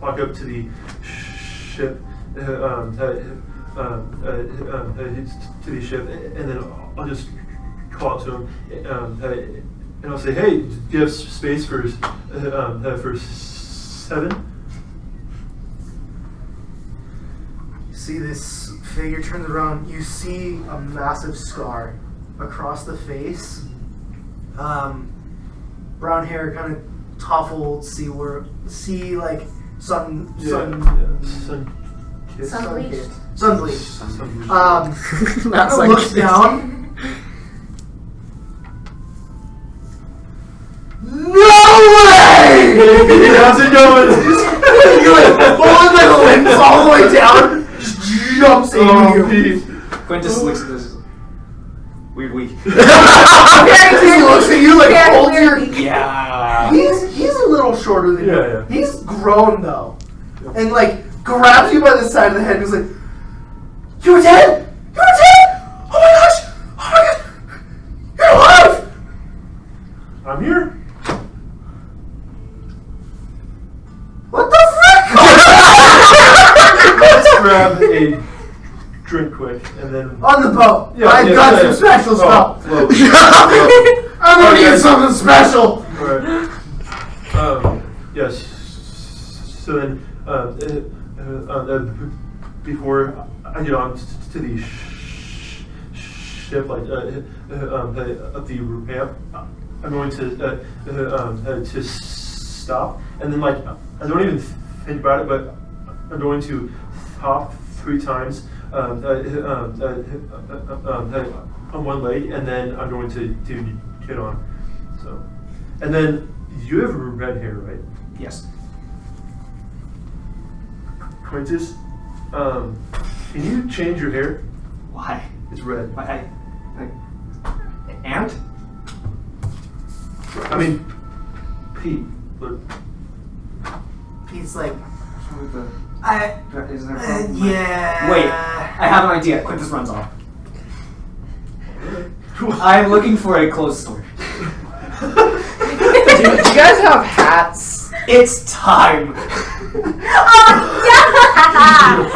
walk up to the ship, to the ship, and then I'll just call out to him, and I'll say, "Hey, do you have space for 7?" You see this figure turns around. You see a massive scar across the face. Brown hair, kind of toppled. See like sun kissed. Sun bleached. Sun bleached. That's Kind of looks down. No way! How's it going? You like pulling the limbs all the way down, just jumps into you. Pete. Quintus looks at this. Weird week. He looks at you like holds your. Yeah. He's a little shorter than you. Yeah. He's grown though, and like grabs you by the side of the head and is like, "You're dead! You're dead! Oh my gosh! Oh my gosh! You're alive!" I'm here. What the frick? Let's grab a drink quick, and then On the boat. Yeah, I've yeah, got yeah. some special stuff. Float. I'm gonna get something special. Alright. Yes. So then, before I get on to the ship, like up the ramp, I'm going to stop, and then like I don't even think about it, but I'm going to hop 3 times on one leg, and then I'm going to get on. So, and then you have red hair, right? Yes. Quintus, can you change your hair? Why? It's red. And? I mean, Pete, look. Pete's like, With the, is there a uh, problem? yeah. Wait, I have an idea. Quintus runs off. I'm looking for a clothes store. Do you guys have hats? It's time.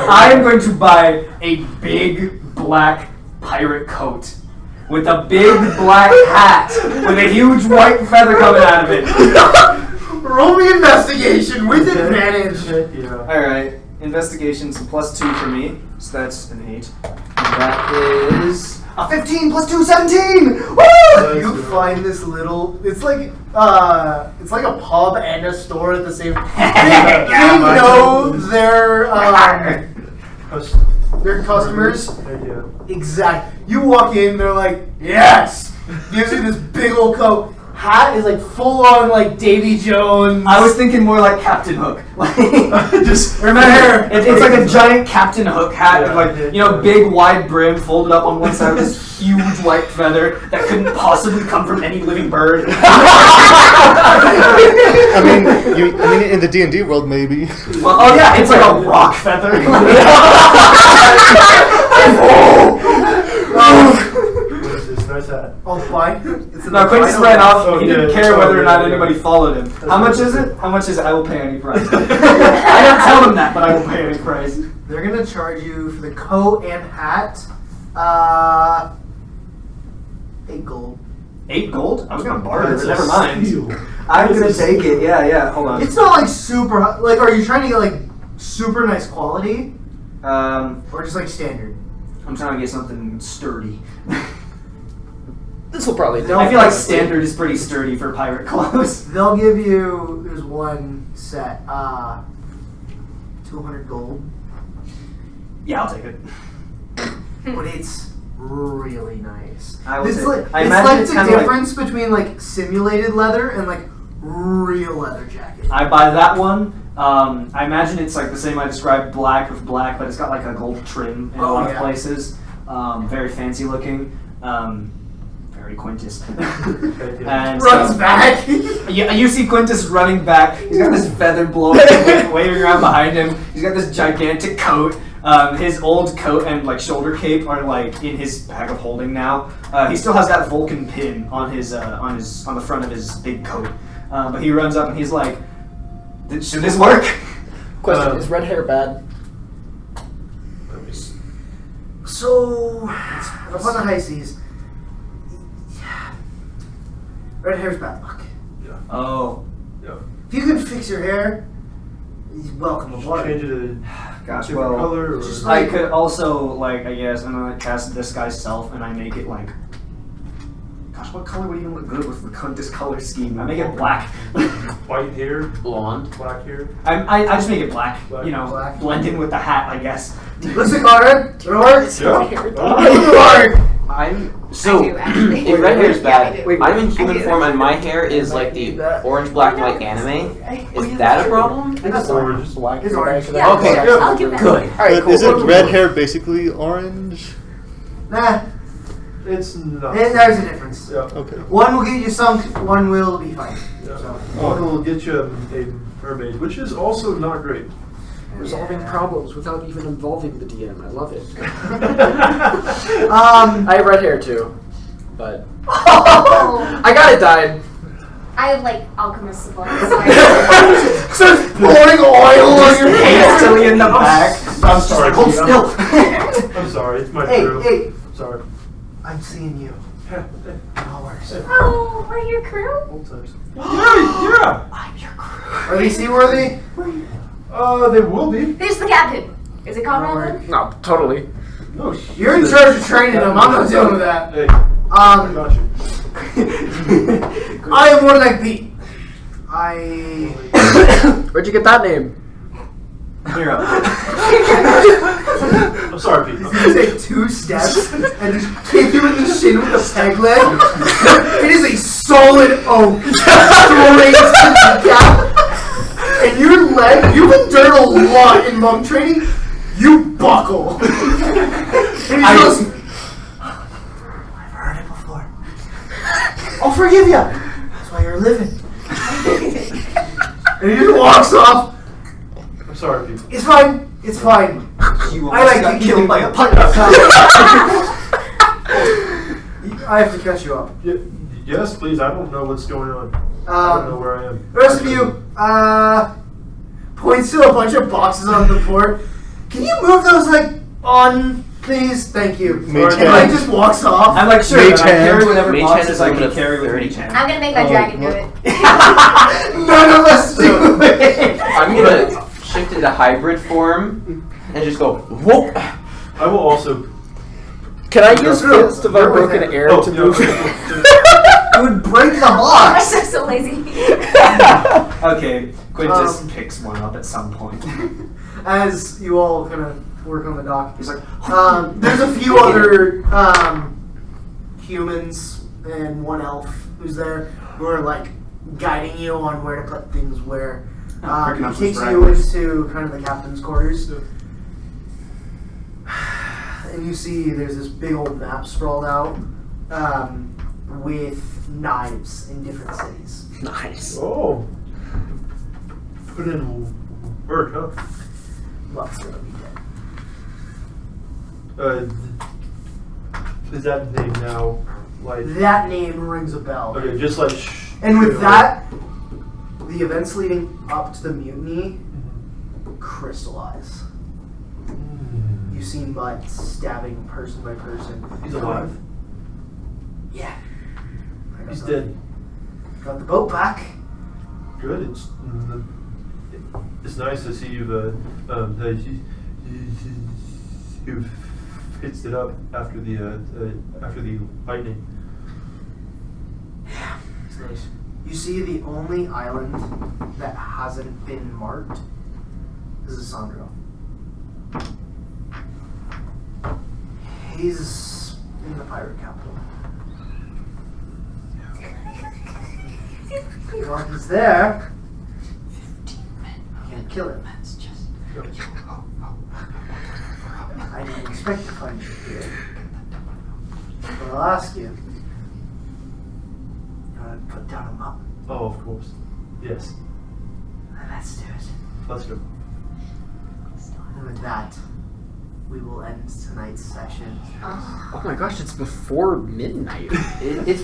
I am going to buy a big black pirate coat with a big black hat with a huge white feather coming out of it. Roll me investigation with advantage. Yeah. Alright, investigation's a +2 for me, so that's an 8. And that is a 15 +2, 17! Woo! You find this little. It's like a pub and a store at the same time. They know their customers. Yeah. Exact. You walk in, they're like, yes. Gives you this big old coat. hat is like full on like Davy Jones. I was thinking more like Captain Hook. Just Remember, it's like a giant Captain Hook hat, Yeah. with like big wide brim, folded up on one side with this huge white feather that couldn't possibly come from any living bird. I mean, in the D&D world, maybe. Well, oh yeah, it's like a rock feather. What is this? Nice hat. Oh, why? No, Quintus ran off. Oh, He didn't yeah. care whether or not Yeah, yeah. anybody followed him. How much is it? How much is it? I will pay any price. I don't tell them that, but I will pay any price. They're gonna charge you for the coat and hat. 8 gold. 8 gold? I was gonna borrow it, That's but a never mind. steal. I'm gonna take it. Yeah. Hold on. It's not like super like. Are you trying to get like super nice quality or just like standard? I'm trying to get something sturdy. This will probably do. I feel like standard is pretty sturdy for pirate clothes. They'll give you. There's one set. 200 gold, Yeah, I'll take it. but it's really nice. I will It's take like it. I it's imagine like it's the kinda like- difference between like simulated leather and like real leather jacket. I buy that one. I imagine it's like the same I described, black with black, but it's got like a gold trim in a lot of places. Very fancy looking. Very Quintus. And Runs back. Yeah, you see Quintus running back. He's got this feather blowing, waving around behind him. He's got this gigantic coat. His old coat and like shoulder cape are like in his bag of holding now. He still has that Vulcan pin on his on the front of his big coat. But he runs up and he's like, "Should this work?" Question: is red hair bad? So up on the high seas, red hair's bad luck. Oh, If you can fix your hair, welcome aboard. Change it to gosh. different Well, color or just I could also like I guess I'm gonna cast Disguise Self and I make it like. Gosh, what color would even look good with this color scheme? I make it black. white hair, Blonde. black hair. I just make it black. Black. You know, Black. blend in with the hat, I guess. Listen, Conrad, it'll work. Yeah. It'll work. I'm I so. do, actually. If red hair's Yeah, bad, I do. Wait, I'm in I human do. form and my hair is like the orange, black, white anime. Is that a problem? That's Orange. Black. It's orange. Yeah, Okay, I'll give that. good. All right, But cool. isn't red hair basically orange? Nah, It's not. there's a difference. Yeah. Okay. One will get you sunk, one will be fine. Yeah. So. One will get you a mermaid, which is also not great. Resolving problems without even involving the DM. I love it. I have red hair too, but Oh, I got it dyed. I have like alchemist supplies. Starts pouring oil on your hair. Hastily in the back. I'm sorry. Hold Pete, still. I'm sorry. It's my Hey, crew. hey, Sorry. I'm seeing you. Hours. Oh, we're your crew? Old times. Yeah. Are they seaworthy? They will be. Who's the captain? Is it Conrad? then? No, totally. No. You're in charge of training them. I'm not dealing with that. Hey, I got you. I am more like Pete. I. Where'd you get that name? Hero. I'm sorry, Pete. He's gonna take 2 steps and just kick you in the shin with a peg leg. It is a solid oak. Straight to the gap. And your leg, you've been done a lot in monk training, you buckle. And he goes, I've heard it before. I'll forgive you. That's why you're living. And he just walks off. I'm sorry, Pete. It's fine. It's fine. You I like got to killed keep- by a pirate. I have to catch you up. Yes, please. I don't know what's going on. I don't know where I am. The rest of you, points to a bunch of boxes on the board. Can you move those on, please? Thank you. Mage And like hand. just walks off. I'm like, sure, Mage I carry hand. whatever Mage boxes hand is I a can limit of carry with 30. mage hand. I'm gonna make my Oh, dragon do what? it. None of us do it. I'm gonna shift into hybrid form and just go whoop. I will also. Can I use No, Fist of you're with Unbroken it. Air Oh, to yeah, move? okay. It would break the I'm box. so lazy. Okay, Quintus picks one up at some point. As you all kind of work on the dock, He's like, there's a few other humans and one elf who's there. who are like guiding you on where to put things where. Picking It up some takes you stragglers. into kind of the captain's quarters. And you see there's this big old map sprawled out with knives in different cities. Nice. Oh. Put in work, huh? Lots of them dead. Is that name now like? That name rings a bell. Okay, just like. And with that, the events leading up to the mutiny crystallize. You see Mutt stabbing person by person. He's alive. Yeah. He's dead. Got the boat back. Good. It's nice to see you've you've fixed it up after the lightning. Yeah, it's nice. You see the only island that hasn't been marked is Isandro. He's in the pirate capital. While he's there, you can't kill him. I didn't expect to find you here. But I'll ask you. You want to put down a map? Oh, of course. Yes. Then let's do it. Let's go. And with that, we will end tonight's session. Oh my gosh, it's before midnight. It's